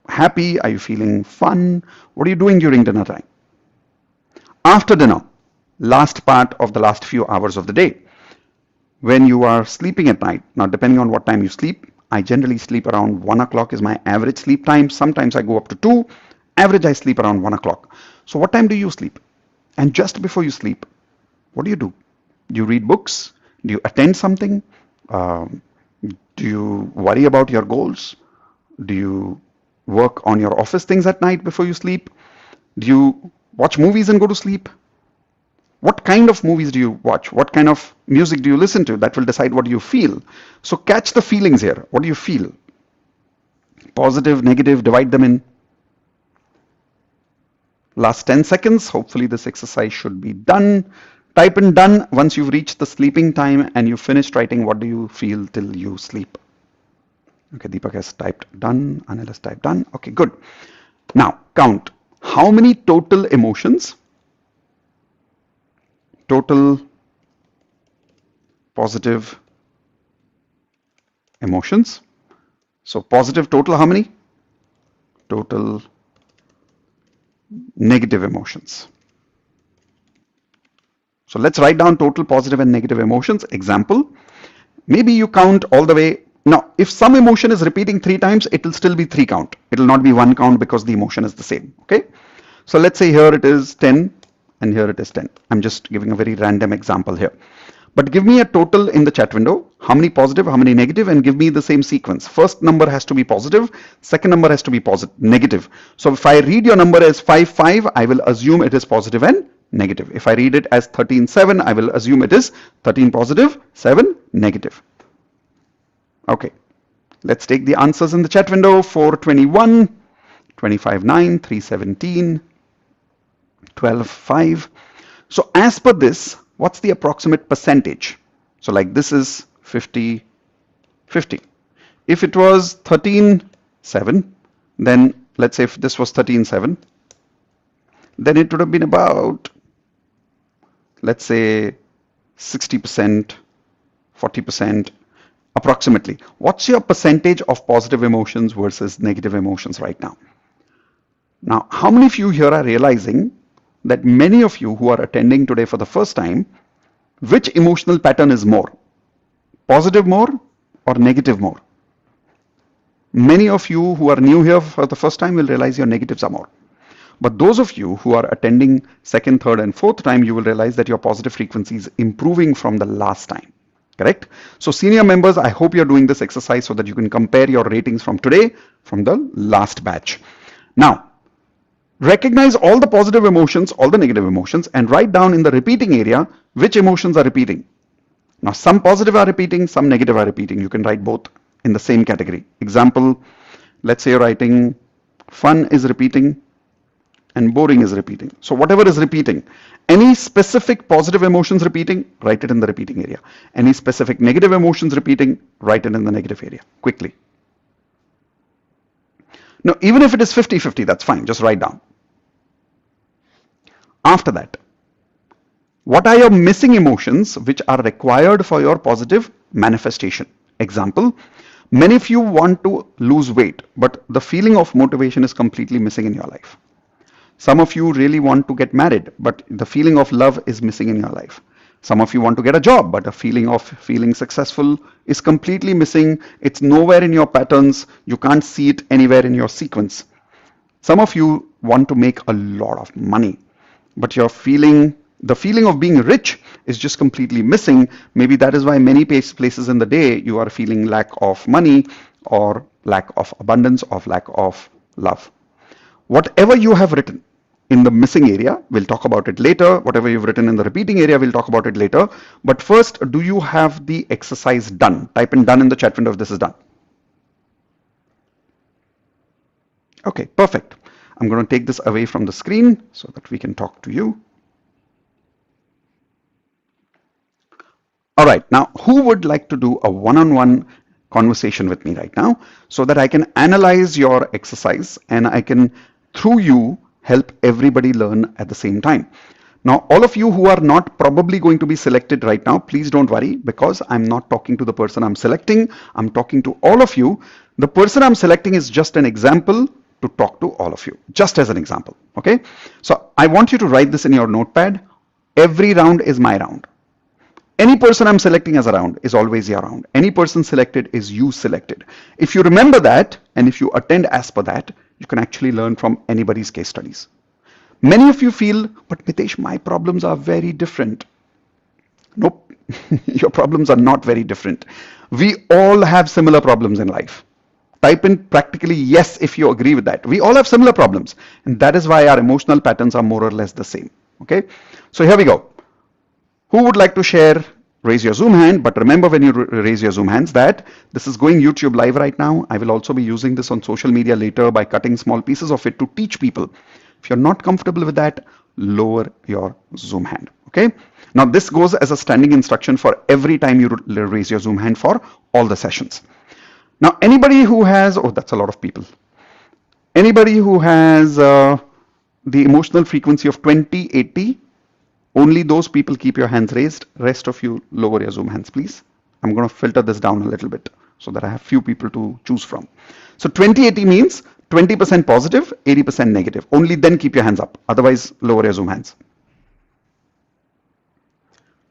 happy? Are you feeling fun? What are you doing during dinner time? After dinner, last part of the last few hours of the day, when you are sleeping at night. Now, depending on what time you sleep, I generally sleep around 1 o'clock is my average sleep time. Sometimes I go up to 2. Average, I sleep around 1 o'clock. So what time do you sleep? And just before you sleep, what do? Do you read books? Do you attend something? Do you worry about your goals? Do you work on your office things at night before you sleep? Do you watch movies and go to sleep? What kind of movies do you watch? What kind of music do you listen to? That will decide what you feel. So catch the feelings here. What do you feel? Positive, negative, divide them in. Last 10 seconds. Hopefully this exercise should be done. Type in done once you've reached the sleeping time and you finished writing what do you feel till you sleep. Okay, Deepak has typed done. Anil has typed done. Okay, good. Now count. How many total emotions? Total positive emotions. So positive total how many? Total negative emotions. So let's write down total positive and negative emotions. Example, maybe you count all the way. Now, if some emotion is repeating 3 times, it will still be 3 count. It will not be 1 count because the emotion is the same. Okay. So let's say here it is 10 and here it is 10. I'm just giving a very random example here. But give me a total in the chat window. How many positive, how many negative, and give me the same sequence. First number has to be positive. Second number has to be negative. So if I read your number as 55, I will assume it is positive and negative. If I read it as 13.7, I will assume it is 13 positive, 7 negative. Okay. Let's take the answers in the chat window. 421, 25.9, 317, 12.5. So as per this, what's the approximate percentage? So like this is 50, 50. If it was 13.7, then let's say if this was 13.7, then it would have been about, let's say 60%, 40%, approximately. What's your percentage of positive emotions versus negative emotions right now? Now, how many of you here are realizing that many of you who are attending today for the first time, which emotional pattern is more? Positive more or negative more? Many of you who are new here for the first time will realize your negatives are more. But those of you who are attending second, third, and fourth time, you will realize that your positive frequency is improving from the last time. Correct? So senior members, I hope you're doing this exercise so that you can compare your ratings from today from the last batch. Now, recognize all the positive emotions, all the negative emotions, and write down in the repeating area which emotions are repeating. Now, some positive are repeating, some negative are repeating. You can write both in the same category. Example, let's say you're writing fun is repeating, and boring is repeating. So whatever is repeating, any specific positive emotions repeating, write it in the repeating area. Any specific negative emotions repeating, write it in the negative area quickly. Now, even if it is 50-50, that's fine. Just write down. After that, what are your missing emotions which are required for your positive manifestation? Example, many of you want to lose weight, but the feeling of motivation is completely missing in your life. Some of you really want to get married, but the feeling of love is missing in your life. Some of you want to get a job, but the feeling of feeling successful is completely missing. It's nowhere in your patterns. You can't see it anywhere in your sequence. Some of you want to make a lot of money, but the feeling of being rich is just completely missing. Maybe that is why many places in the day you are feeling lack of money or lack of abundance or lack of love. Whatever you have written in the missing area, we'll talk about it later. Whatever you've written in the repeating area, we'll talk about it later. But first, do you have the exercise done? Type in done in the chat window if this is done. Okay, perfect. I'm going to take this away from the screen so that we can talk to you. All right, now who would like to do a one-on-one conversation with me right now so that I can analyze your exercise and I can, through you, help everybody learn at the same time. Now, all of you who are not probably going to be selected right now, please don't worry, because I'm not talking to the person I'm selecting. I'm talking to all of you. The person I'm selecting is just an example to talk to all of you, just as an example. Okay, so I want you to write this in your notepad. Every round is my round. Any person I'm selecting as a round is always your round. Any person selected is you selected. If you remember that and if you attend as per that, you can actually learn from anybody's case studies. Many of you feel, but Mitesh, my problems are very different. Nope, your problems are not very different. We all have similar problems in life. Type in practically yes if you agree with that. We all have similar problems, and that is why our emotional patterns are more or less the same. Okay, so here we go. Who would like to share? Raise your Zoom hand, but remember when you raise your Zoom hands that this is going YouTube live right now. I will also be using this on social media later by cutting small pieces of it to teach people. If you're not comfortable with that, lower your Zoom hand. Okay. Now this goes as a standing instruction for every time you raise your Zoom hand for all the sessions. Now anybody who has, oh, that's a lot of people. Anybody who has the emotional frequency of 2080, only those people keep your hands raised. Rest of you lower your Zoom hands, please. I'm going to filter this down a little bit so that I have few people to choose from. So 2080 means 20% positive, 80% negative. Only then keep your hands up. Otherwise, lower your Zoom hands.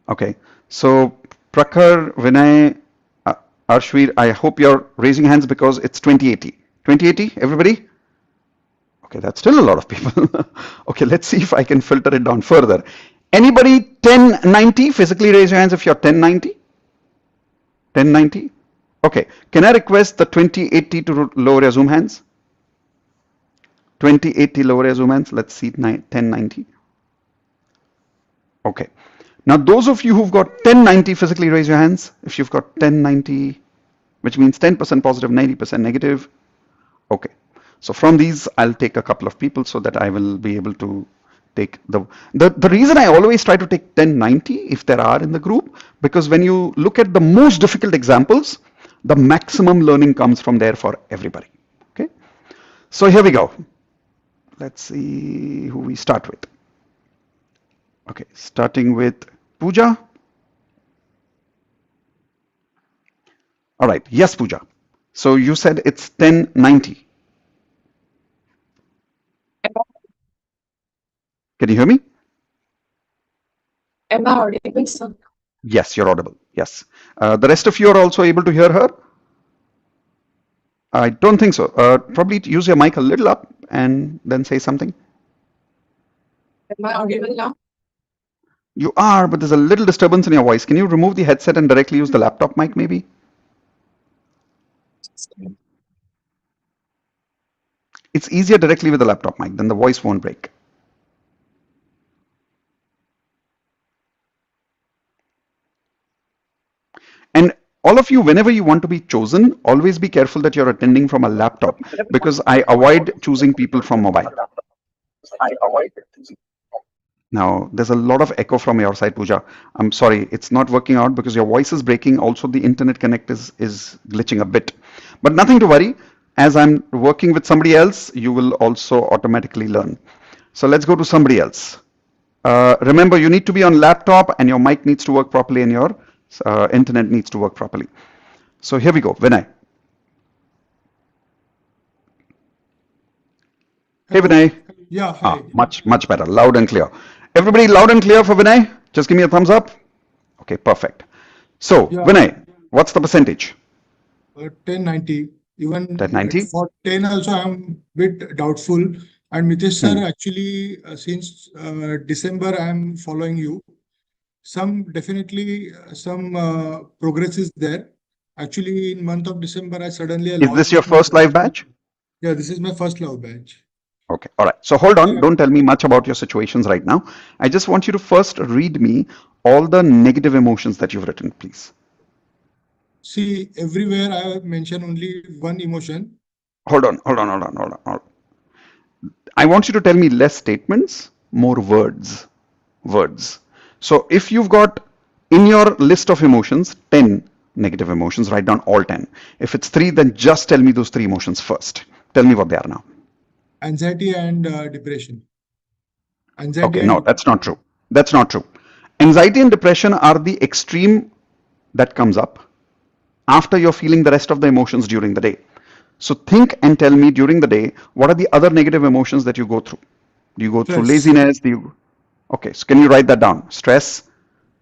Okay. So Prakhar, Vinay, Arshvir, I hope you're raising hands because it's 2080. 2080, everybody? Okay, that's still a lot of people. Okay, let's see if I can filter it down further. Anybody 1090? Physically raise your hands if you're 1090. 1090. Okay, can I request the 2080 to lower your Zoom hands? 2080 lower your Zoom hands. Let's see 1090. Okay. Now those of you who've got 1090 physically raise your hands. If you've got 1090, which means 10% positive, 90% negative. Okay. So from these, I'll take a couple of people so that I will be able to take the reason I always try to take 1090 if there are in the group, because when you look at the most difficult examples, the maximum learning comes from there for everybody. Okay. So here we go. Let's see who we start with. Okay, starting with Pooja. All right, yes, Pooja. So you said it's 1090. Can you hear me? Am I audible, sir? Yes, you're audible. Yes. The rest of you are also able to hear her? I don't think so. Probably use your mic a little up and then say something. Am I audible now? You are, but there's a little disturbance in your voice. Can you remove the headset and directly use the laptop mic maybe? It's easier directly with the laptop mic, then the voice won't break. And all of you, whenever you want to be chosen, always be careful that you're attending from a laptop, because I avoid choosing people from mobile. Now, there's a lot of echo from your side, Pooja. I'm sorry, it's not working out because your voice is breaking. Also, the internet connect is glitching a bit. But nothing to worry. As I'm working with somebody else, you will also automatically learn. So let's go to somebody else. Remember, you need to be on laptop and your mic needs to work properly and your internet needs to work properly. So here we go, Vinay. Hey, Hello. Vinay. Yeah, hi. Much better, loud and clear. Everybody loud and clear for Vinay? Just give me a thumbs up. Okay, perfect. So, Yeah, Vinay, what's the percentage? 1090. Even 1090? for 10 also, I'm bit doubtful. And Mitesh sir, Hmm. actually, since December, I'm following you. Some progress is there. Actually, in month of December, I suddenly Is lost this your my first job. live batch? Yeah, this is my first love batch. Okay, all right. So hold on, Yeah. don't tell me much about your situations right now. I just want you to first read me all the negative emotions that you've written, please. See, everywhere I have mentioned only one emotion. Hold on, hold on, hold on, hold on. Hold on. I want you to tell me less statements, more words. Words. So if you've got in your list of emotions 10 negative emotions, write down all 10. If it's 3, then just tell me those 3 emotions first. Tell me what they are now. Anxiety and depression. Anxiety Okay, and no, that's not true. That's not true. Anxiety and depression are the extreme that comes up after you're feeling the rest of the emotions during the day. So think and tell me during the day, what are the other negative emotions that you go through? Do you go through stress. laziness? Do you... Okay, so can you write that down? Stress,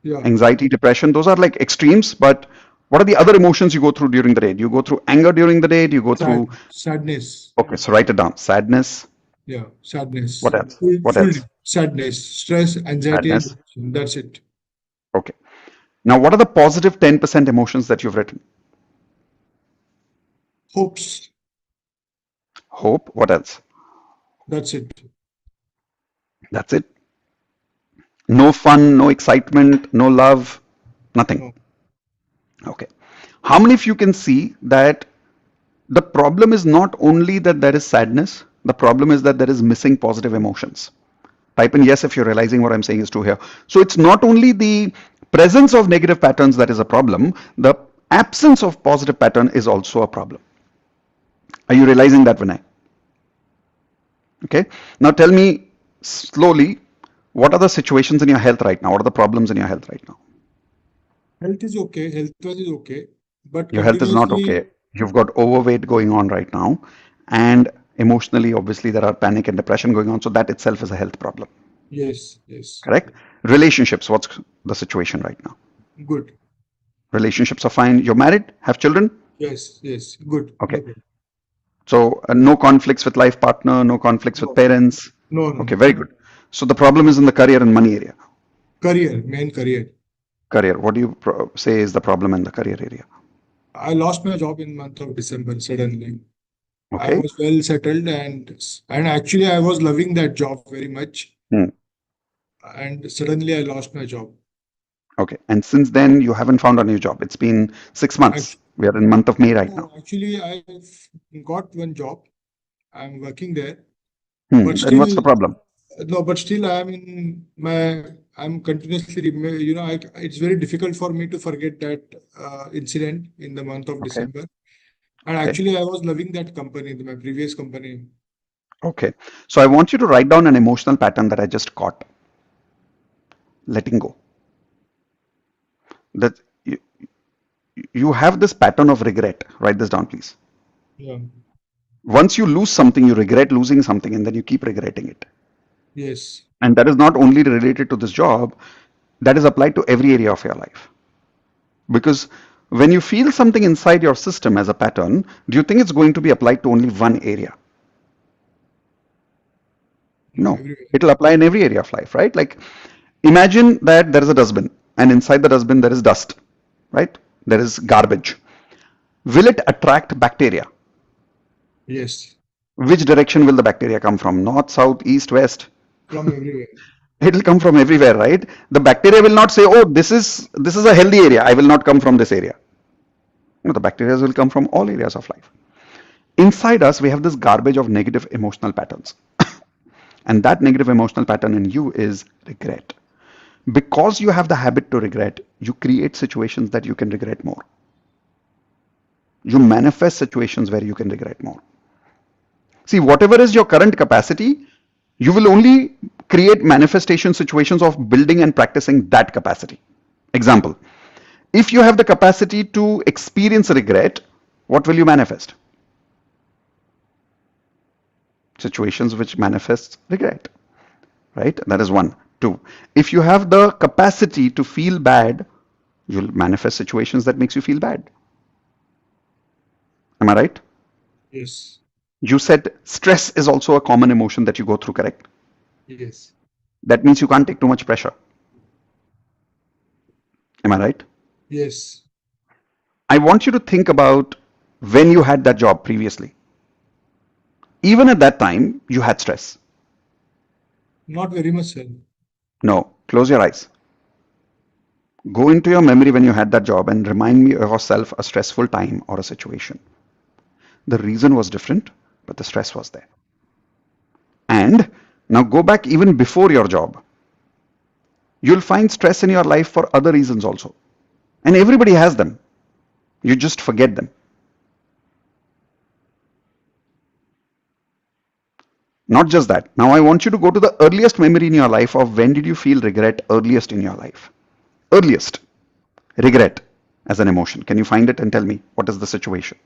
Yeah, anxiety, depression, those are like extremes, but what are the other emotions you go through during the day? Do you go through anger during the day? Do you go through... sadness. Okay, so write it down. Sadness. Yeah, sadness. What else? What Full else? sadness, stress, anxiety, and Sadness. depression. That's it. Okay. Now, what are the positive 10% emotions that you've written? Hopes. Hope. What else? That's it. That's it. No fun, no excitement, no love, nothing. No. Okay. How many of you can see that the problem is not only that there is sadness, the problem is that there is missing positive emotions? Type in yes if you're realizing what I'm saying is true here. So it's not only the presence of negative patterns that is a problem, the absence of positive pattern is also a problem. Are you realizing that, Vinay? Okay. Now tell me slowly, what are the situations in your health right now? What are the problems in your health right now? Health is okay. Health was is okay. But Your health is not continuously, okay. You've got overweight going on right now. And emotionally, obviously, there are panic and depression going on. So that itself is a health problem. yes, yes. Correct? Relationships, what's the situation right now? Good. Relationships are fine. You're married? Have children? Yes, yes. Good. Okay. No problem. So no conflicts with life partner, no conflicts with No, parents. no, no. Okay, very good. So the problem is in the career and money area. Career, main career. Career. What do you say is the problem in the career area? I lost my job in month of December suddenly. I Okay. was well settled and actually I was loving that job very much. Hmm. And suddenly I lost my job. Okay. And since then, you haven't found a new job. It's been 6 months. We are in month of May right now. Actually, I've got one job. I'm working there, but Then what's the still, problem? no, but still, I'm continuously, it's very difficult for me to forget that incident in the month of Okay. December. And Okay. actually, I was loving that company, my previous company. Okay. So I want you to write down an emotional pattern that I just caught. Letting go. That you have this pattern of regret. Write this down, please. Yeah. Once you lose something, you regret losing something, and then you keep regretting it. Yes. And that is not only related to this job, that is applied to every area of your life. Because when you feel something inside your system as a pattern, do you think it's going to be applied to only one area? No, No, everywhere. it'll apply in every area of life, right? Like imagine that there is a dustbin and inside the dustbin there is dust, right? There is garbage. Will it attract bacteria? Yes. Which direction will the bacteria come from? North, south, east, west? From everywhere. It'll come from everywhere, right? The bacteria will not say, oh, this is a healthy area. I will not come from this area. No, the bacteria will come from all areas of life. Inside us, we have this garbage of negative emotional patterns. And that negative emotional pattern in you is regret. Because you have the habit to regret, you create situations that you can regret more. You manifest situations where you can regret more. See, whatever is your current capacity, you will only create manifestation situations of building and practicing that capacity. Example, if you have the capacity to experience regret, what will you manifest? Situations which manifest regret, right? That is one. Two, if you have the capacity to feel bad, you'll manifest situations that makes you feel bad. Am I right? Yes. You said stress is also a common emotion that you go through, correct? Yes. That means you can't take too much pressure. Am I right? Yes. I want you to think about when you had that job previously. Even at that time, you had stress. Not very much, sir. No, close your eyes. Go into your memory when you had that job and remind me of yourself a stressful time or a situation. The reason was different, but the stress was there. And now go back even before your job. You'll find stress in your life for other reasons also. And everybody has them. You just forget them. Not just that. Now I want you to go to the earliest memory in your life of when did you feel regret earliest in your life. Earliest. Regret as an emotion. Can you find it and tell me what is the situation?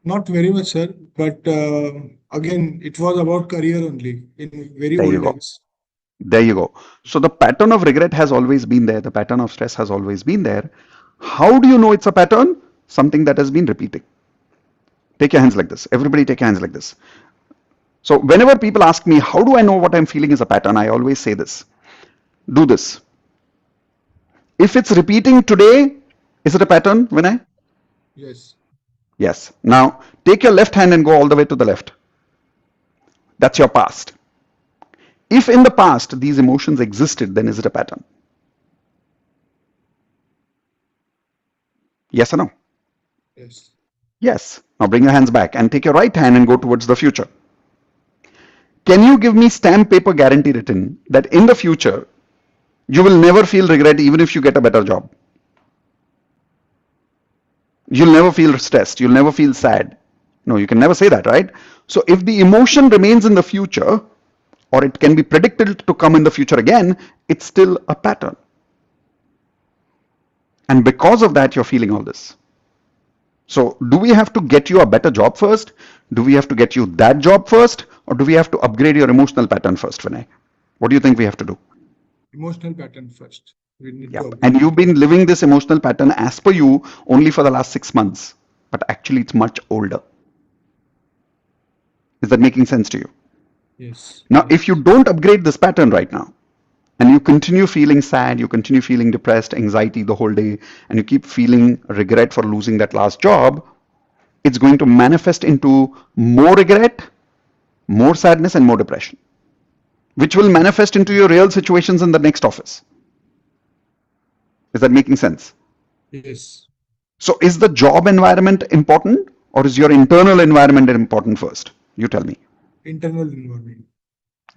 Not very much, sir. But again, it was about career only in very There you old go. days. There you go. So the pattern of regret has always been there. The pattern of stress has always been there. How do you know it's a pattern? Something that has been repeating. Take your hands like this. Everybody take your hands like this. So whenever people ask me, how do I know what I'm feeling is a pattern? I always say this. Do this. If it's repeating today, is it a pattern, Vinay? Yes. Yes. Now take your left hand and go all the way to the left. That's your past. If in the past these emotions existed, then is it a pattern? Yes or no? Yes. Yes. Now bring your hands back and take your right hand and go towards the future. Can you give me stamp paper guarantee written that in the future you will never feel regret even if you get a better job? You'll never feel stressed. You'll never feel sad. No, you can never say that, right? So if the emotion remains in the future, or it can be predicted to come in the future again, it's still a pattern. And because of that, you're feeling all this. So do we have to get you a better job first? Do we have to get you that job first? Or do we have to upgrade your emotional pattern first, Vinay? What do you think we have to do? Emotional pattern first. We need to Yep. upgrade. And you've been living this emotional pattern as per you only for the last 6 months. But actually, it's much older. Is that making sense to you? Yes. Now, if you don't upgrade this pattern right now, and you continue feeling sad, you continue feeling depressed, anxiety the whole day, and you keep feeling regret for losing that last job, it's going to manifest into more regret, more sadness, and more depression, which will manifest into your real situations in the next office. Is that making sense? Yes. So, is the job environment important, or is your internal environment important first? You tell me. Internal environment.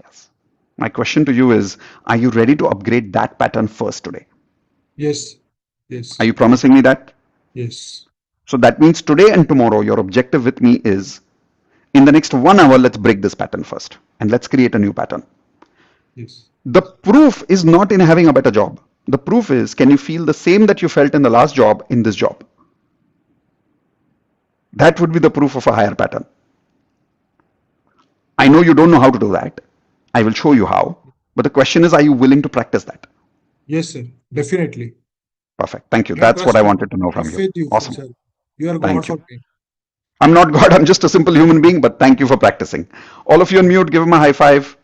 Yes. My question to you is, are you ready to upgrade that pattern first today? Yes. Yes. Are you promising me that? Yes. So that means today and tomorrow, your objective with me is in the next 1 hour, let's break this pattern first and let's create a new pattern. Yes. The proof is not in having a better job. The proof is, can you feel the same that you felt in the last job in this job? That would be the proof of a higher pattern. I know you don't know how to do that. I will show you how. But the question is, are you willing to practice that? Yes, sir. Definitely. Perfect. Thank you. You can That's what trust I me. wanted to know I have from you. faith you, Awesome. sir. You are God Thank for you. me. I'm not God, I'm just a simple human being, but thank you for practicing. All of you on mute, give him a high five.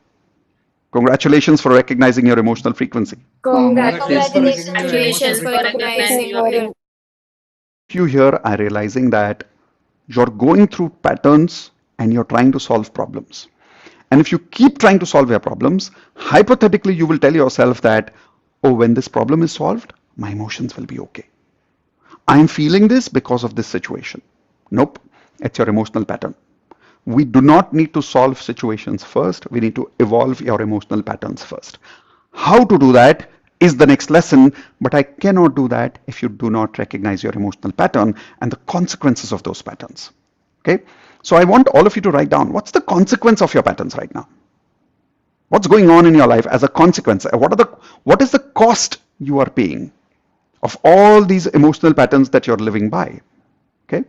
Congratulations for recognizing your emotional frequency. Congratulations for recognizing your You here are realizing that you're going through patterns and you're trying to solve problems. And if you keep trying to solve your problems, hypothetically, you will tell yourself that, oh, when this problem is solved, my emotions will be okay. I'm feeling this because of this situation. Nope, it's your emotional pattern. We do not need to solve situations first. We need to evolve your emotional patterns first. How to do that is the next lesson, but I cannot do that if you do not recognize your emotional pattern and the consequences of those patterns. Okay? So I want all of you to write down what's the consequence of your patterns right now? What's going on in your life as a consequence? What is the cost you are paying of all these emotional patterns that you're living by? Okay?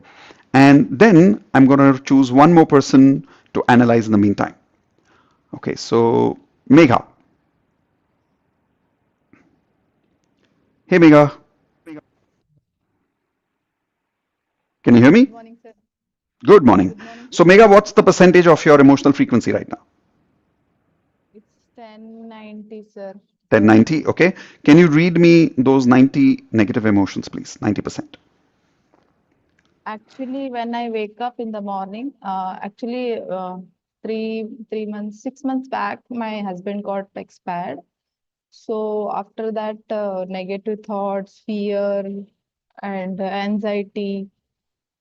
And then I'm going to choose one more person to analyze in the meantime. Okay, so Megha. Hey Megha, can you hear me? Good morning, sir. Good morning. So Megha, what's the percentage of your emotional frequency right now? It's 1090, sir. 1090, okay. Can you read me those 90 negative emotions, please? 90%. Actually, when I wake up in the morning, three months, 6 months back, my husband got expired. So after that, negative thoughts, fear, and anxiety,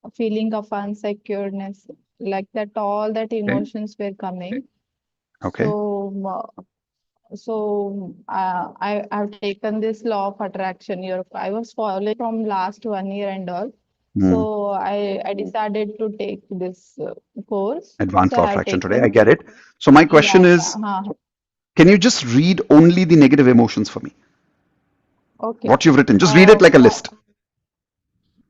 a feeling of unsecureness, like that, all that Okay. emotions were coming. Okay. So I've taken this law of attraction. I was following from last 1 year and all. Hmm. So I decided to take this course. Advanced So I law of have attraction today. I taken. get it. So my Yeah, question yeah. is, can you just read only the negative emotions for me? Okay. What you've written. Just read it like a list.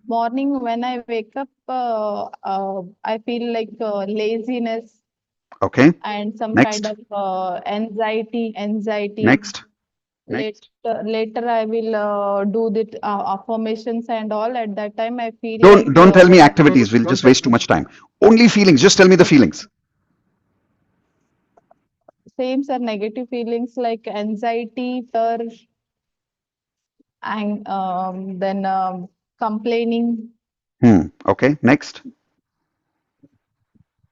Morning when I wake up, I feel like laziness Okay. and some kind Next. of anxiety. Next. Later, I will do the affirmations and all. At that time, I feel like Don't tell me activities. We'll just waste too much time. Only feelings. Just tell me the feelings. same, sir, negative feelings like anxiety, fear, and then complaining. Okay. Next.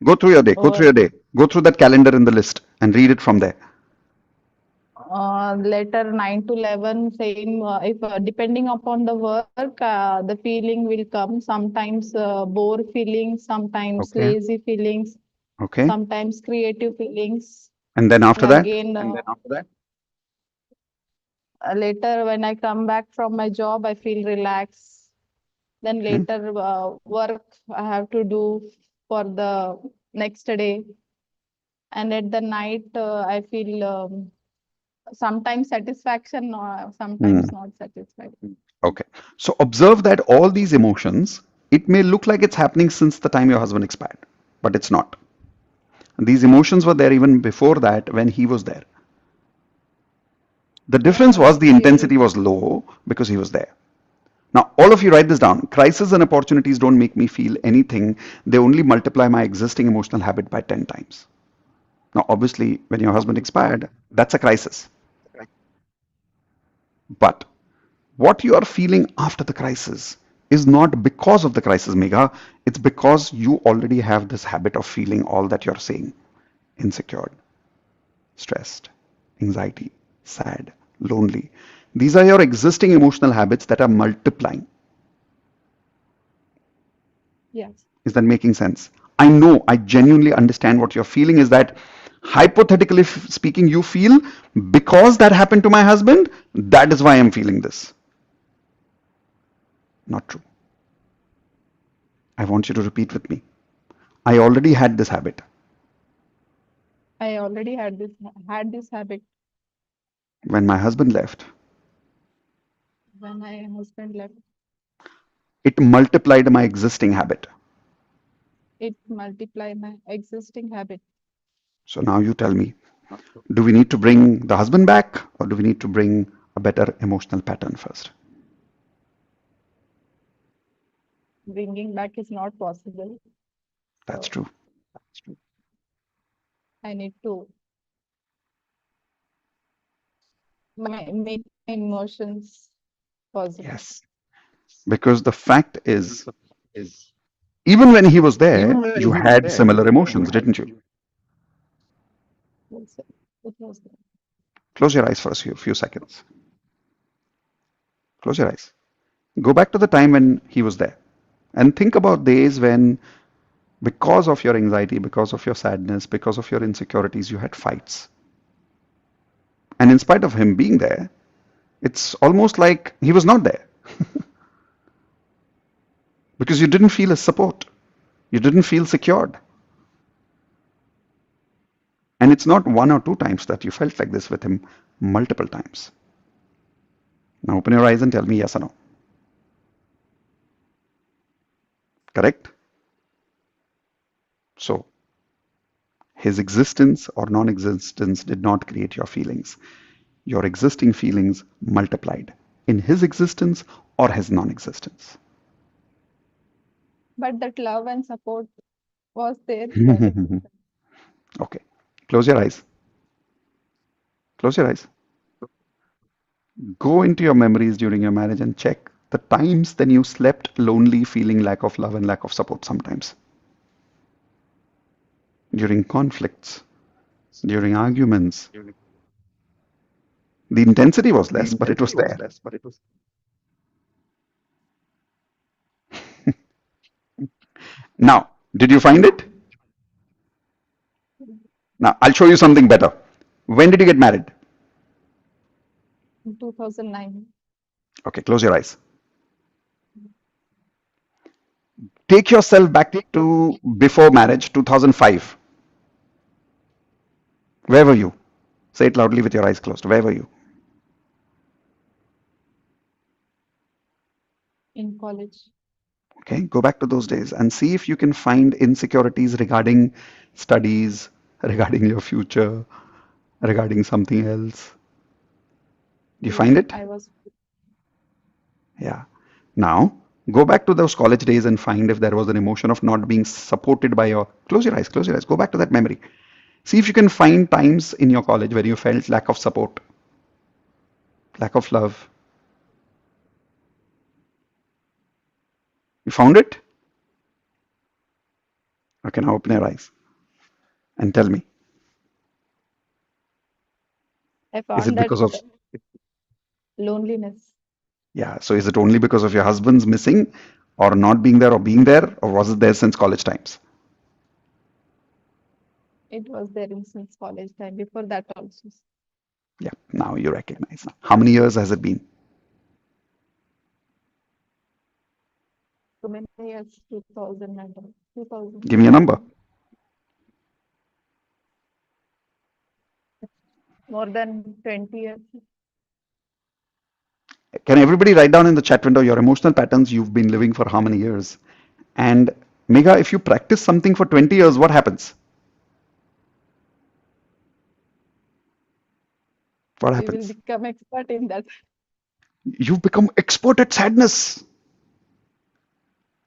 Go through your day. Go through Or your day. Go through that calendar in the list and read it from there. later 9 to 11, same. If depending upon the work, the feeling will come. Sometimes bore feelings, sometimes Okay. lazy feelings, Okay. sometimes creative feelings. And then after that. Again, later when I come back from my job, I feel relaxed. Then Okay. later work I have to do for the next day. And at the night, I feel sometimes satisfaction, Hmm. sometimes not satisfaction. Okay. So observe that all these emotions, it may look like it's happening since the time your husband expired, but it's not. These emotions were there even before that when he was there. The difference Yeah, was the really. intensity was low because he was there. Now, all of you write this down. Crises and opportunities don't make me feel anything. They only multiply my existing emotional habit by 10 times. Now, obviously, when your husband expired, that's a crisis. But what you are feeling after the crisis is not because of the crisis, Megha. It's because you already have this habit of feeling all that you're saying: insecure, stressed, anxiety, sad, lonely. These are your existing emotional habits that are multiplying. Yes. Is that making sense? I know, I genuinely understand what you're feeling is that, hypothetically speaking, you feel because that happened to my husband, that is why I'm feeling this. Not true. I want you to repeat with me. I already had this habit. I already had this habit When my husband left, when my husband left. it multiplied my existing habit. It multiplied my existing habit. So now you tell me, do we need to bring the husband back or do we need to bring a better emotional pattern first? Bringing back is not possible. That's So true. I need to make my emotions positive. Yes. Because the fact is, even when he was there, you had similar emotions, didn't you? Yes, sir. It was there. Close your eyes for a few seconds. Close your eyes. Go back to the time when he was there and think about days when Because of your anxiety, because of your sadness, because of your insecurities, you had fights. And in spite of him being there, it's almost like he was not there because you didn't feel his support. You didn't feel secured. And it's not one or two times that you felt like this with him, multiple times. Now open your eyes and tell me yes or no. Correct? So, his existence or non existence did not create your feelings. Your existing feelings multiplied in his existence or his non existence. But that love and support was there, sir. Okay. Close your eyes. Close your eyes. Go into your memories during your marriage and check the times then you slept lonely, feeling lack of love and lack of support sometimes. During conflicts, during arguments. The intensity was less, but it was there. Now, did you find it? Now, I'll show you something better. When did you get married? In 2009. Okay, close your eyes. Take yourself back to before marriage, 2005. Where were you? Say it loudly with your eyes closed. Where were you? In college. Okay, go back to those days and see if you can find insecurities regarding studies, regarding your future, regarding something else. Do you find it? I was Yeah. Now, go back to those college days and find if there was an emotion of not being supported by your. Close your eyes, close your eyes. Go back to that memory. See if you can find times in your college where you felt lack of support, lack of love. You found it? Okay, now open your eyes and tell me. I Is it found that because of, loneliness. yeah, so is it only because of your husband's missing or not being there or being there, or was it there since college times? It was there since college time. Before that also. Yeah, now you recognize. How many years has it been? So many years, 2000 and 2000. Give me a number. More than 20 years. Can everybody write down in the chat window your emotional patterns you've been living for how many years? And Megha, if you practice something for 20 years, what happens? What We will happens? become expert in that. You've become expert at sadness.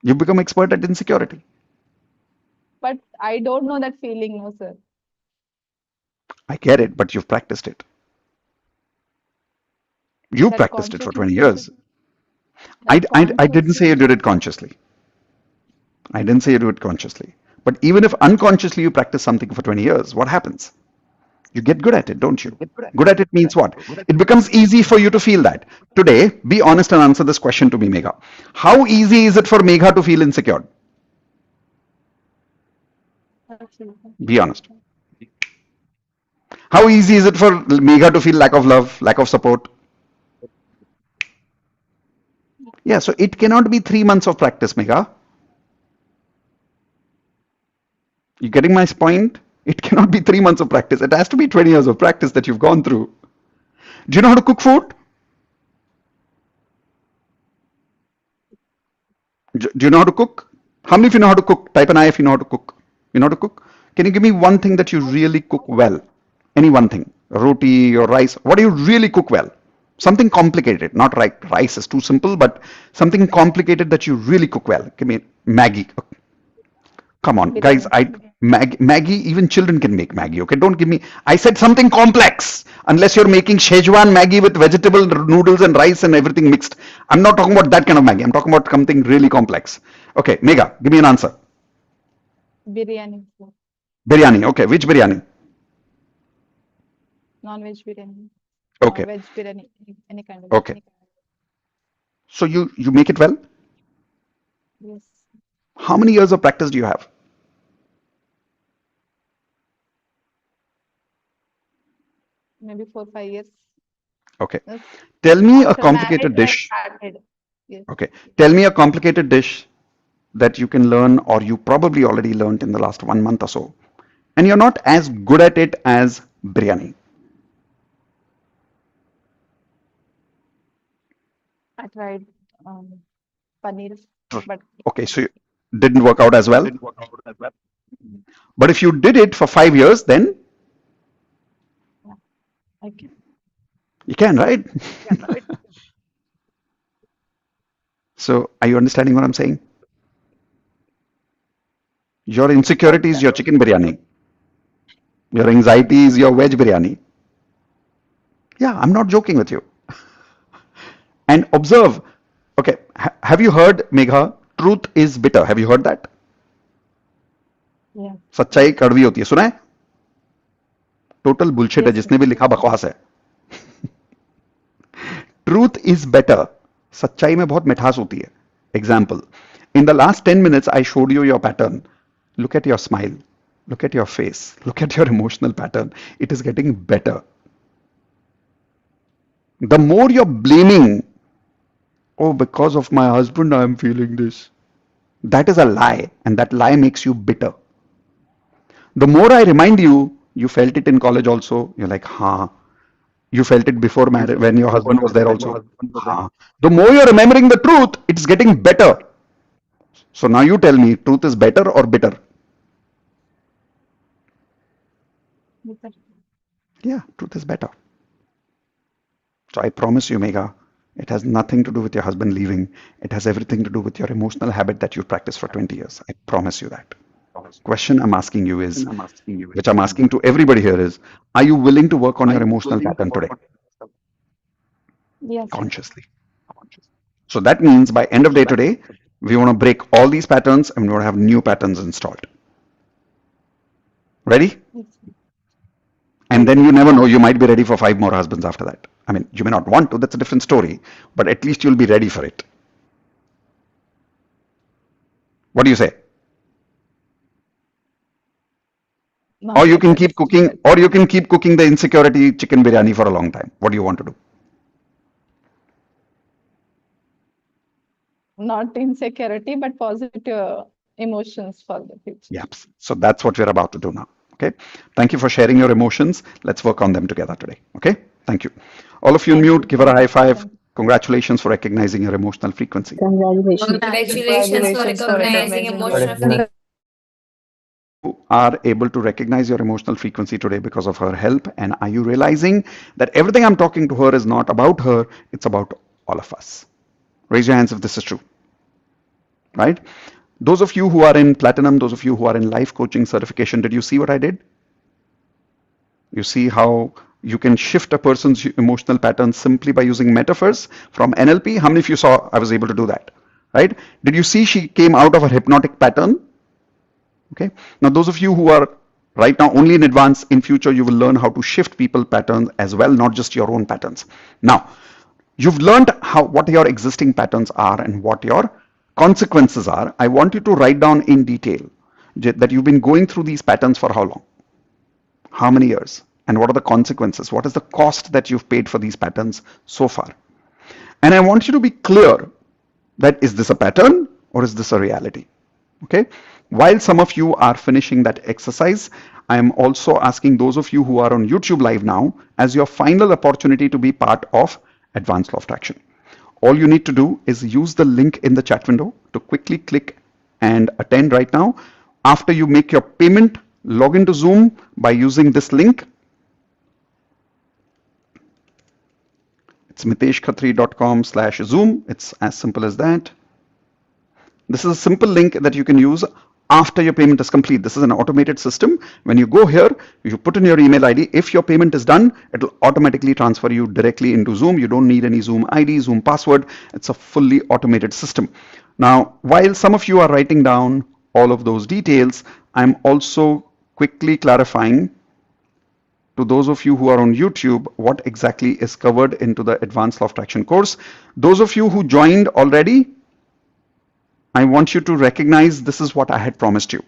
You've become expert at insecurity. But I don't know that feeling, no, sir. I get it, but you've practiced it. You That practiced it for 20 consciousness, years. I didn't consciousness. say you did it consciously. I didn't say you do it consciously. But even if unconsciously you practice something for 20 years, what happens? You get good at it, don't you? Good at it means what? It becomes easy for you to feel that. Today, be honest and answer this question to me, Megha. How easy is it for Megha to feel insecure? Be honest. How easy is it for Megha to feel lack of love, lack of support? Yeah, so it cannot be 3 months of practice, Megha. You getting my point? It cannot be 3 months of practice. It has to be 20 years of practice that you've gone through. Do you know how to cook food? Do you know how to cook? How many of you know how to cook? Type an I if you know how to cook. You know how to cook? Can you give me one thing that you really cook well? Any one thing. Roti or rice. What do you really cook well? Something complicated. Not like rice is too simple, but something complicated that you really cook well. Give me Maggie. Come on, guys. Biryani. Maggie, even children can make Maggie. Okay, don't give me. I said something complex. Unless you're making Szechuan Maggie with vegetable noodles and rice and everything mixed. I'm not talking about that kind of Maggie. I'm talking about something really complex. Okay, Mega, give me an answer. Biryani, sir. Biryani. Okay, which biryani? Non-veg biryani. Okay, Veg biryani. Any kind of. okay. So you make it well. Yes. How many years of practice do you have? maybe 4 5 years. Okay. Yes. Tell me a After complicated marriage, I dish. started. Yes. Okay. Tell me a complicated dish that you can learn or you probably already learned in the last 1 month or so. And you're not as good at it as biryani. I tried paneer, but Okay, so you didn't work out as well. But if you did it for 5 years, then I can. you can, right? So are you understanding what I'm saying? Your insecurity is your chicken biryani. Your anxiety is your veg biryani. Yeah, I'm not joking with you. And observe, okay, have you heard, Megha, truth is bitter? Have you heard that? Yeah. सच्चाई कड़वी होती है, सुना है? Total bullshit है, Yes, sir. जिसने भी लिखा बकवास है. Truth is better. सच्चाई में बहुत मिठास होती है. Example, in the last 10 minutes I showed you your pattern. Look at your smile, look at your face, look at your emotional pattern. It is getting better. The more you're blaming, oh, because of my husband I am feeling this, that is a lie, and that lie makes you bitter. The more I remind you, you felt it in college also, you're like, huh. You felt it before marriage when your husband was there also. Huh. The more you're remembering the truth, it's getting better. So now you tell me, truth is better or bitter? Bitter. Yeah, truth is better. So I promise you, Megha, it has nothing to do with your husband leaving. It has everything to do with your emotional habit that you've practiced for 20 years. I promise you that. Question I'm asking you is, which I'm asking to everybody here is, are you willing to work on your emotional pattern today? Yes. Consciously. So that means by end of day today, we want to break all these patterns and we want to have new patterns installed. Ready? Yes. And then you never know, you might be ready for 5 more husbands after that. I mean, you may not want to, that's a different story, but at least you'll be ready for it. What do you say? Not Or you yet, can but keep cooking, or you can keep cooking the insecurity chicken biryani for a long time. What do you want to do? not insecurity, but positive emotions for the future. Yes. So that's what we're about to do now. Okay. Thank you for sharing your emotions. Let's work on them together today. Okay. Thank you. All of you in Thank mute, you. give her a high five. Thank you. Congratulations for recognizing your emotional frequency. Congratulations for recognizing emotional frequency. You are able to recognize your emotional frequency today because of her help. And are you realizing that everything I'm talking to her is not about her, it's about all of us? Raise your hands if this is true. Right? Those of you who are in platinum, those of you who are in life coaching certification, did you see what I did? You see how you can shift a person's emotional pattern simply by using metaphors from NLP? How many of you saw I was able to do that? Right? Did you see she came out of her hypnotic pattern? Okay. Now, those of you who are right now only in advance, in future, you will learn how to shift people patterns as well, not just your own patterns. Now, you've learned what your existing patterns are and what your consequences are. I want you to write down in detail that you've been going through these patterns for how long? How many years? And what are the consequences? What is the cost that you've paid for these patterns so far? And I want you to be clear that is this a pattern or is this a reality? Okay. While some of you are finishing that exercise, I am also asking those of you who are on YouTube live now as your final opportunity to be part of Advanced Law of Attraction. All you need to do is use the link in the chat window to quickly click and attend right now. After you make your payment, log into Zoom by using this link. It's miteshkhatri.com/Zoom. It's as simple as that. This is a simple link that you can use after your payment is complete. This is an automated system. When you go here, you put in your email ID. If your payment is done, it will automatically transfer you directly into Zoom. You don't need any Zoom ID, Zoom password. It's a fully automated system. Now, while some of you are writing down all of those details, I'm also quickly clarifying to those of you who are on YouTube what exactly is covered into the Advanced Law of Attraction course. Those of you who joined already, I want you to recognize this is what I had promised you.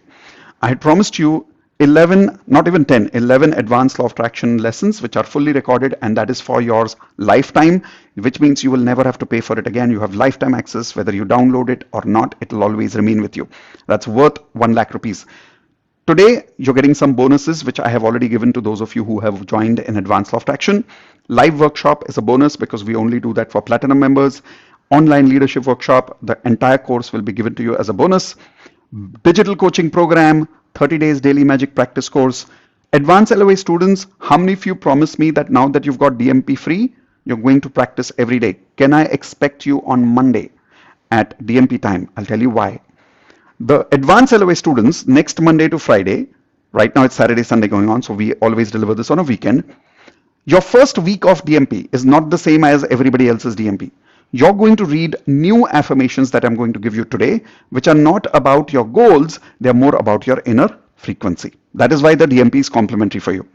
I had promised you 11, not even 10, 11 advanced law of attraction lessons, which are fully recorded, and that is for yours lifetime, which means you will never have to pay for it again. You have lifetime access, whether you download it or not, it will always remain with you. That's worth 1 lakh rupees. Today, you're getting some bonuses, which I have already given to those of you who have joined in Advanced Law of Action. Live workshop is a bonus because we only do that for platinum members. Online leadership workshop, the entire course will be given to you as a bonus. Digital coaching program, 30 days daily magic practice course. Advanced LOA students, how many of you promise me that now that you've got DMP free, you're going to practice every day? Can I expect you on Monday at DMP time? I'll tell you why. The advanced LOA students, next Monday to Friday, right now it's Saturday, Sunday going on, so we always deliver this on a weekend. Your first week of DMP is not the same as everybody else's DMP. You're going to read new affirmations that I'm going to give you today, which are not about your goals, they're more about your inner frequency. That is why the DMP is complimentary for you.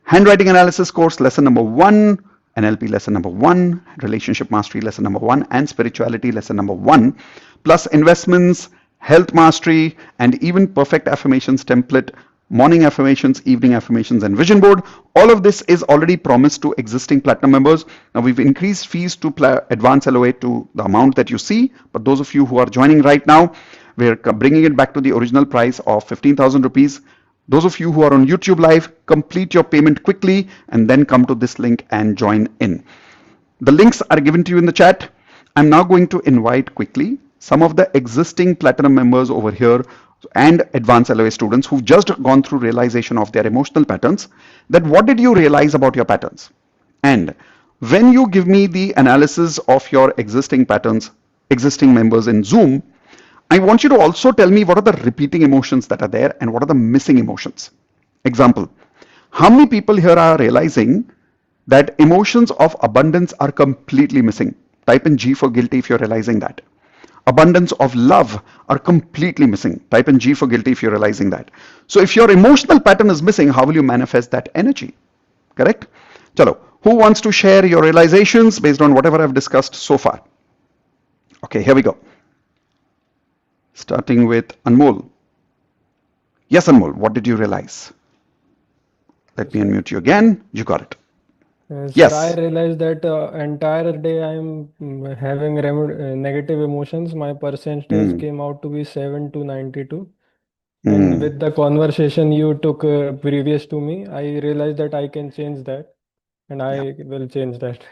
Handwriting analysis course lesson number 1, NLP lesson number 1, relationship mastery lesson number 1, and spirituality lesson number 1, plus investments, health mastery, and even perfect affirmations template, morning affirmations, evening affirmations, and vision board. All of this is already promised to existing platinum members. Now we've increased fees to advanced LOA to the amount that you see, but those of you who are joining right now, we're bringing it back to the original price of 15,000 rupees. Those of you who are on YouTube live, complete your payment quickly and then come to this link and join in. The links are given to you in the chat. I'm now going to invite quickly some of the existing platinum members over here and advanced LOA students who've just gone through realization of their emotional patterns, that what did you realize about your patterns? And when you give me the analysis of your existing patterns, existing members in Zoom, I want you to also tell me what are the repeating emotions that are there and what are the missing emotions. Example, how many people here are realizing that emotions of abundance are completely missing? Type in G for guilty if you're realizing that. Abundance of love are completely missing. Type in G for guilty if you're realizing that. So if your emotional pattern is missing, how will you manifest that energy? Correct? Chalo, who wants to share your realizations based on whatever I've discussed so far? Okay, here we go. Starting with Anmol. Yes, Anmol, what did you realize? Let me unmute you again. You got it. Sir, Yes. I realized that entire day I'm having negative emotions. My percentage came out to be 7 to 92. And with the conversation you took previous to me, I realized that I can change that, and I will change that.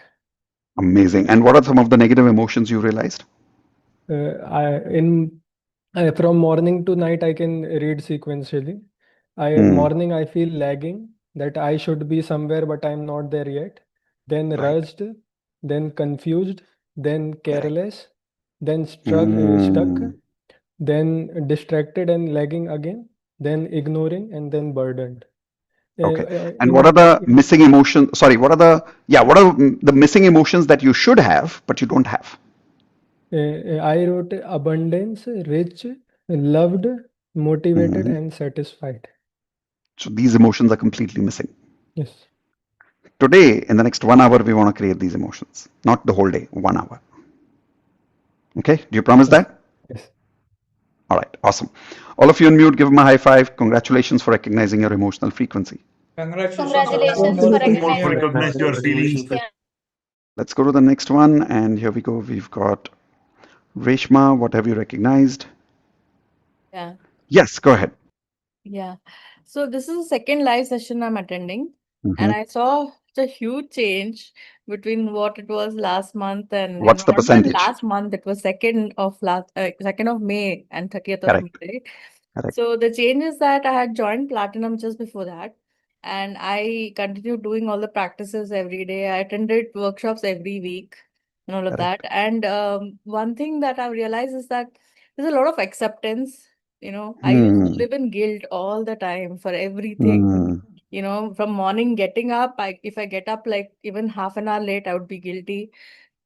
Amazing. And what are some of the negative emotions you realized? From morning to night I can read sequentially. Morning I feel lagging, that I should be somewhere but I'm not there yet. Then rushed, then confused, then careless, then stuck, then distracted and lagging again, then ignoring, and then burdened. Okay. And what are the missing emotions? Sorry, what are the missing emotions that you should have, but you don't have? I wrote abundance, rich, loved, motivated, and satisfied. So these emotions are completely missing. Yes. Today, in the next 1 hour, we want to create these emotions. Not the whole day, 1 hour. Okay, do you promise that? Yes. All right, awesome. All of you on mute, give them a high five. Congratulations for recognizing your emotional frequency. Congratulations for Recognize your feelings. Yeah. Let's go to the next one. And here we go. We've got Reshma. What have you recognized? Yeah, Yes, go ahead. yeah. So this is the second live session I'm attending, and Mhm. I saw such a huge change between what it was last month and What's the not even percentage? last month. It was second of May and 30th of Correct. May, right? Correct. So the change is that I had joined Platinum just before that, and I continued doing all the practices every day. I attended workshops every week and all of Correct. that. And one thing that I've realized is that there's a lot of acceptance. I used to live in guilt all the time for everything. From morning getting up, if I get up like even half an hour late, I would be guilty.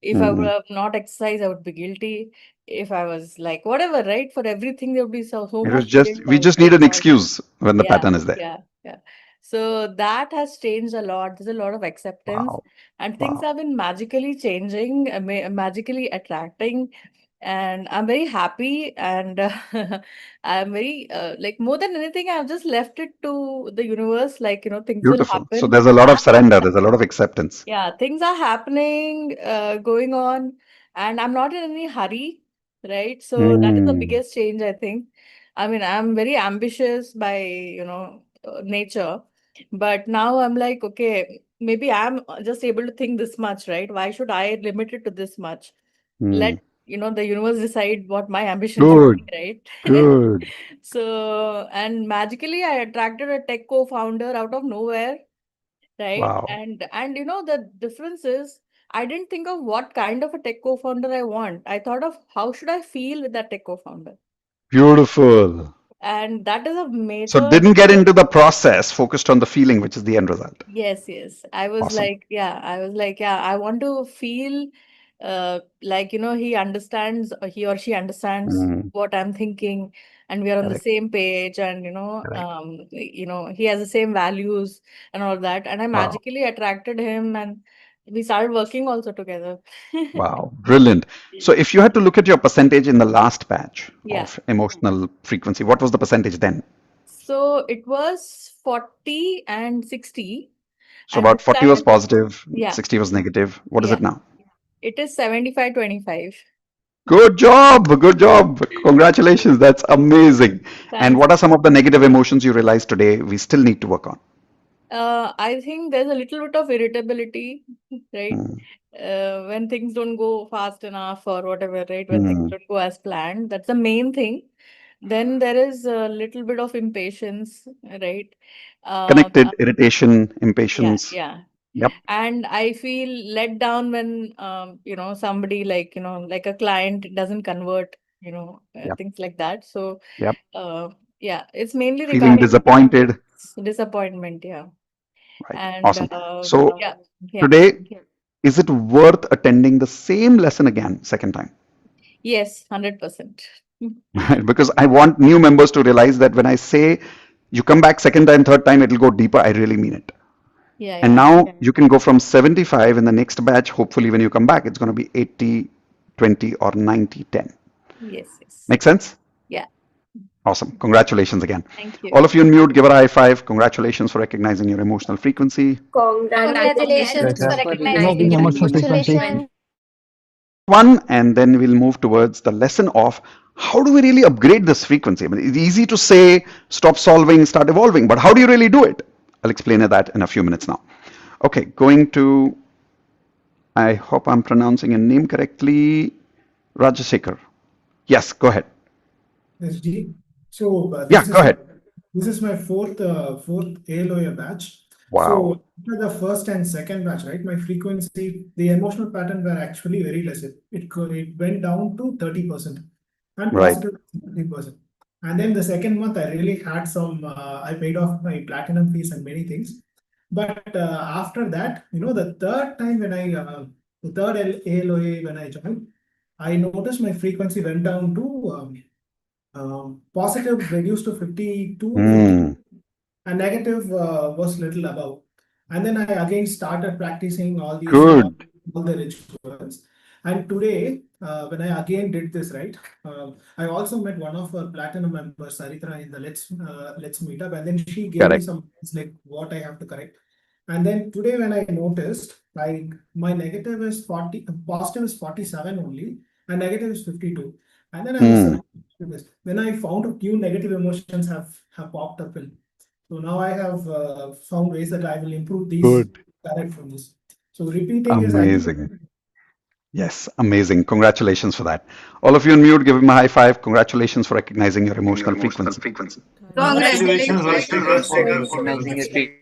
If I would have not exercised, I would be guilty. If I was like whatever, right? For everything, there would be so It was much just, guilt we just outside need an all that. excuse when the Yeah, pattern is there. yeah. So that has changed a lot. There's a lot of acceptance, Wow. and things Wow. have been magically changing, magically attracting. and I'm very happy, and I'm very like, more than anything, I've just left it to the universe. Like, things will Beautiful. So happen. there's a lot of surrender. There's a lot of acceptance. Yeah, things are happening, going on, and I'm not in any hurry, right? So that is the Hmm. biggest change, I think. I mean, I'm very ambitious by, nature, but now I'm like, okay, maybe I'm just able to think this much, right? Why should I limit it to this much? Hmm. Let, the universe decide what my ambition should Good. be, right? Good. So, and magically, I attracted a tech co-founder out of nowhere, right? Wow. And the difference is, I didn't think of what kind of a tech co-founder I want. I thought of how should I feel with that tech co-founder, Beautiful. and that is a So major didn't get difference. into the process, focused on the feeling, which is the end result. Yes, yes. I was Awesome. like, yeah, I want to feel like, he understands, or he or she understands Hmm. what I'm thinking, and we are on the Correct. same page, and Correct. he has the same values and all that. And I Wow. magically attracted him, and we started working also together. Wow. Brilliant. So if you had to look at your percentage in the last batch Yeah. of emotional frequency, what was the percentage then? So it was 40 and 60. So And about this 40 was time, positive, yeah, 60 was negative. What is yeah, it now? it is 75-25. Good job. Good job. Congratulations. That's amazing. And Thanks. what are some of the negative emotions you realize today we still need to work on? I think there's a little bit of irritability, right? Hmm. When things don't go fast enough or whatever, right? When things Hmm. don't go as planned, that's the main thing. Then there is a little bit of impatience, right? Um, Connected, irritation, yeah, impatience. yeah. Yep. And I feel let down when, somebody like, like a client doesn't convert, Yep. things like that. So, Yep. yeah, it's mainly Feeling regarding disappointed. disappointment. Yeah. Right. And Awesome. So yeah, yeah. today, is it worth attending the same lesson again, second time? Yes, 100%. Right? Because I want new members to realize that when I say you come back second time, third time, it'll go deeper, I really mean it. Yeah, And yeah. now you can go from 75 in the next batch. Hopefully, when you come back, it's going to be 80, 20, or 90, 10. Yes, yes. Make sense? Yeah. Awesome. Congratulations again. Thank you. All of you on mute, give her a high five. Congratulations for recognizing your emotional frequency. Congratulations for Congratulations for recognizing recognizing your your emotional emotional frequency. frequency. One, and then we'll move towards the lesson of how do we really upgrade this frequency? I mean, it's easy to say stop solving, start evolving, but how do you really do it? I'll explain that in a few minutes now. Okay, going to, I hope I'm pronouncing your name correctly, Rajasekhar. Yes, go ahead. SD. So Yeah, go ahead. this is my fourth ALOA batch. Wow. So after the first and second batch, right, my frequency, the emotional pattern were actually very less. It went down to 30% and Right. positive 30%. And then the second month, I really had some. I paid off my platinum fees and many things. But after that, the third time when the third ALOA when I joined, I noticed my frequency went down to positive reduced to 52, 50, Hmm. and negative was little above. And then I again started practicing all Good. the rituals. And today, when I again did this, right, I also met one of our platinum members, Saritra, in the Let's Meet Up, and then she gave me Correct. some like what I have to correct. And then today, when I noticed, like my negative is 40, positive is 47 only, and negative is 52. And then I was Hmm. surprised with this. Then I found a few negative emotions have popped up in. So now I have found ways that I will improve these Good. correct from this. So repeating is, I think, Amazing. Yes, amazing. Congratulations for that. All of you on mute, give him a high five. Congratulations for recognizing your emotional frequency. Congratulations, Rajshekar, for Recognizing recognizing your your frequency.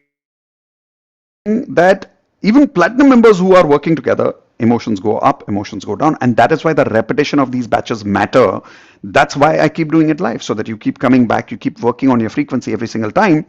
That even platinum members who are working together, emotions go up, emotions go down, and that is why the repetition of these batches matter. That's why I keep doing it live, so that you keep coming back, you keep working on your frequency every single time.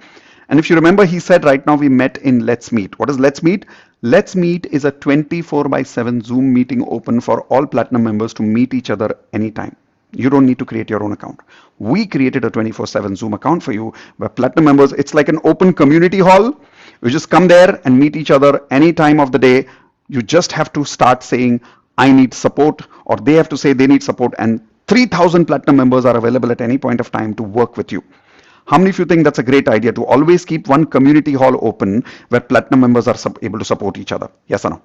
And if you remember, he said right now we met in Let's Meet. What is Let's Meet? Let's Meet is a 24/7 Zoom meeting open for all platinum members to meet each other anytime. You don't need to create your own account. We created a 24/7 Zoom account for you where platinum members, it's like an open community hall. You just come there and meet each other any time of the day. You just have to start saying, I need support, or they have to say they need support, and 3,000 platinum members are available at any point of time to work with you. How many of you think that's a great idea to always keep one community hall open where platinum members are able to support each other? Yes or no?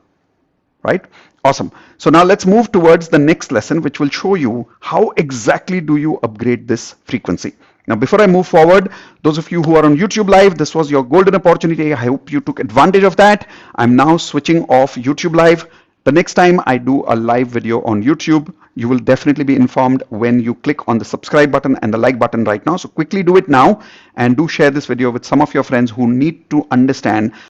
Right? Awesome. So now let's move towards the next lesson, which will show you how exactly do you upgrade this frequency. Now, before I move forward, those of you who are on YouTube Live, this was your golden opportunity. I hope you took advantage of that. I'm now switching off YouTube Live. The next time I do a live video on YouTube, you will definitely be informed when you click on the subscribe button and the like button right now. So quickly do it now, and do share this video with some of your friends who need to understand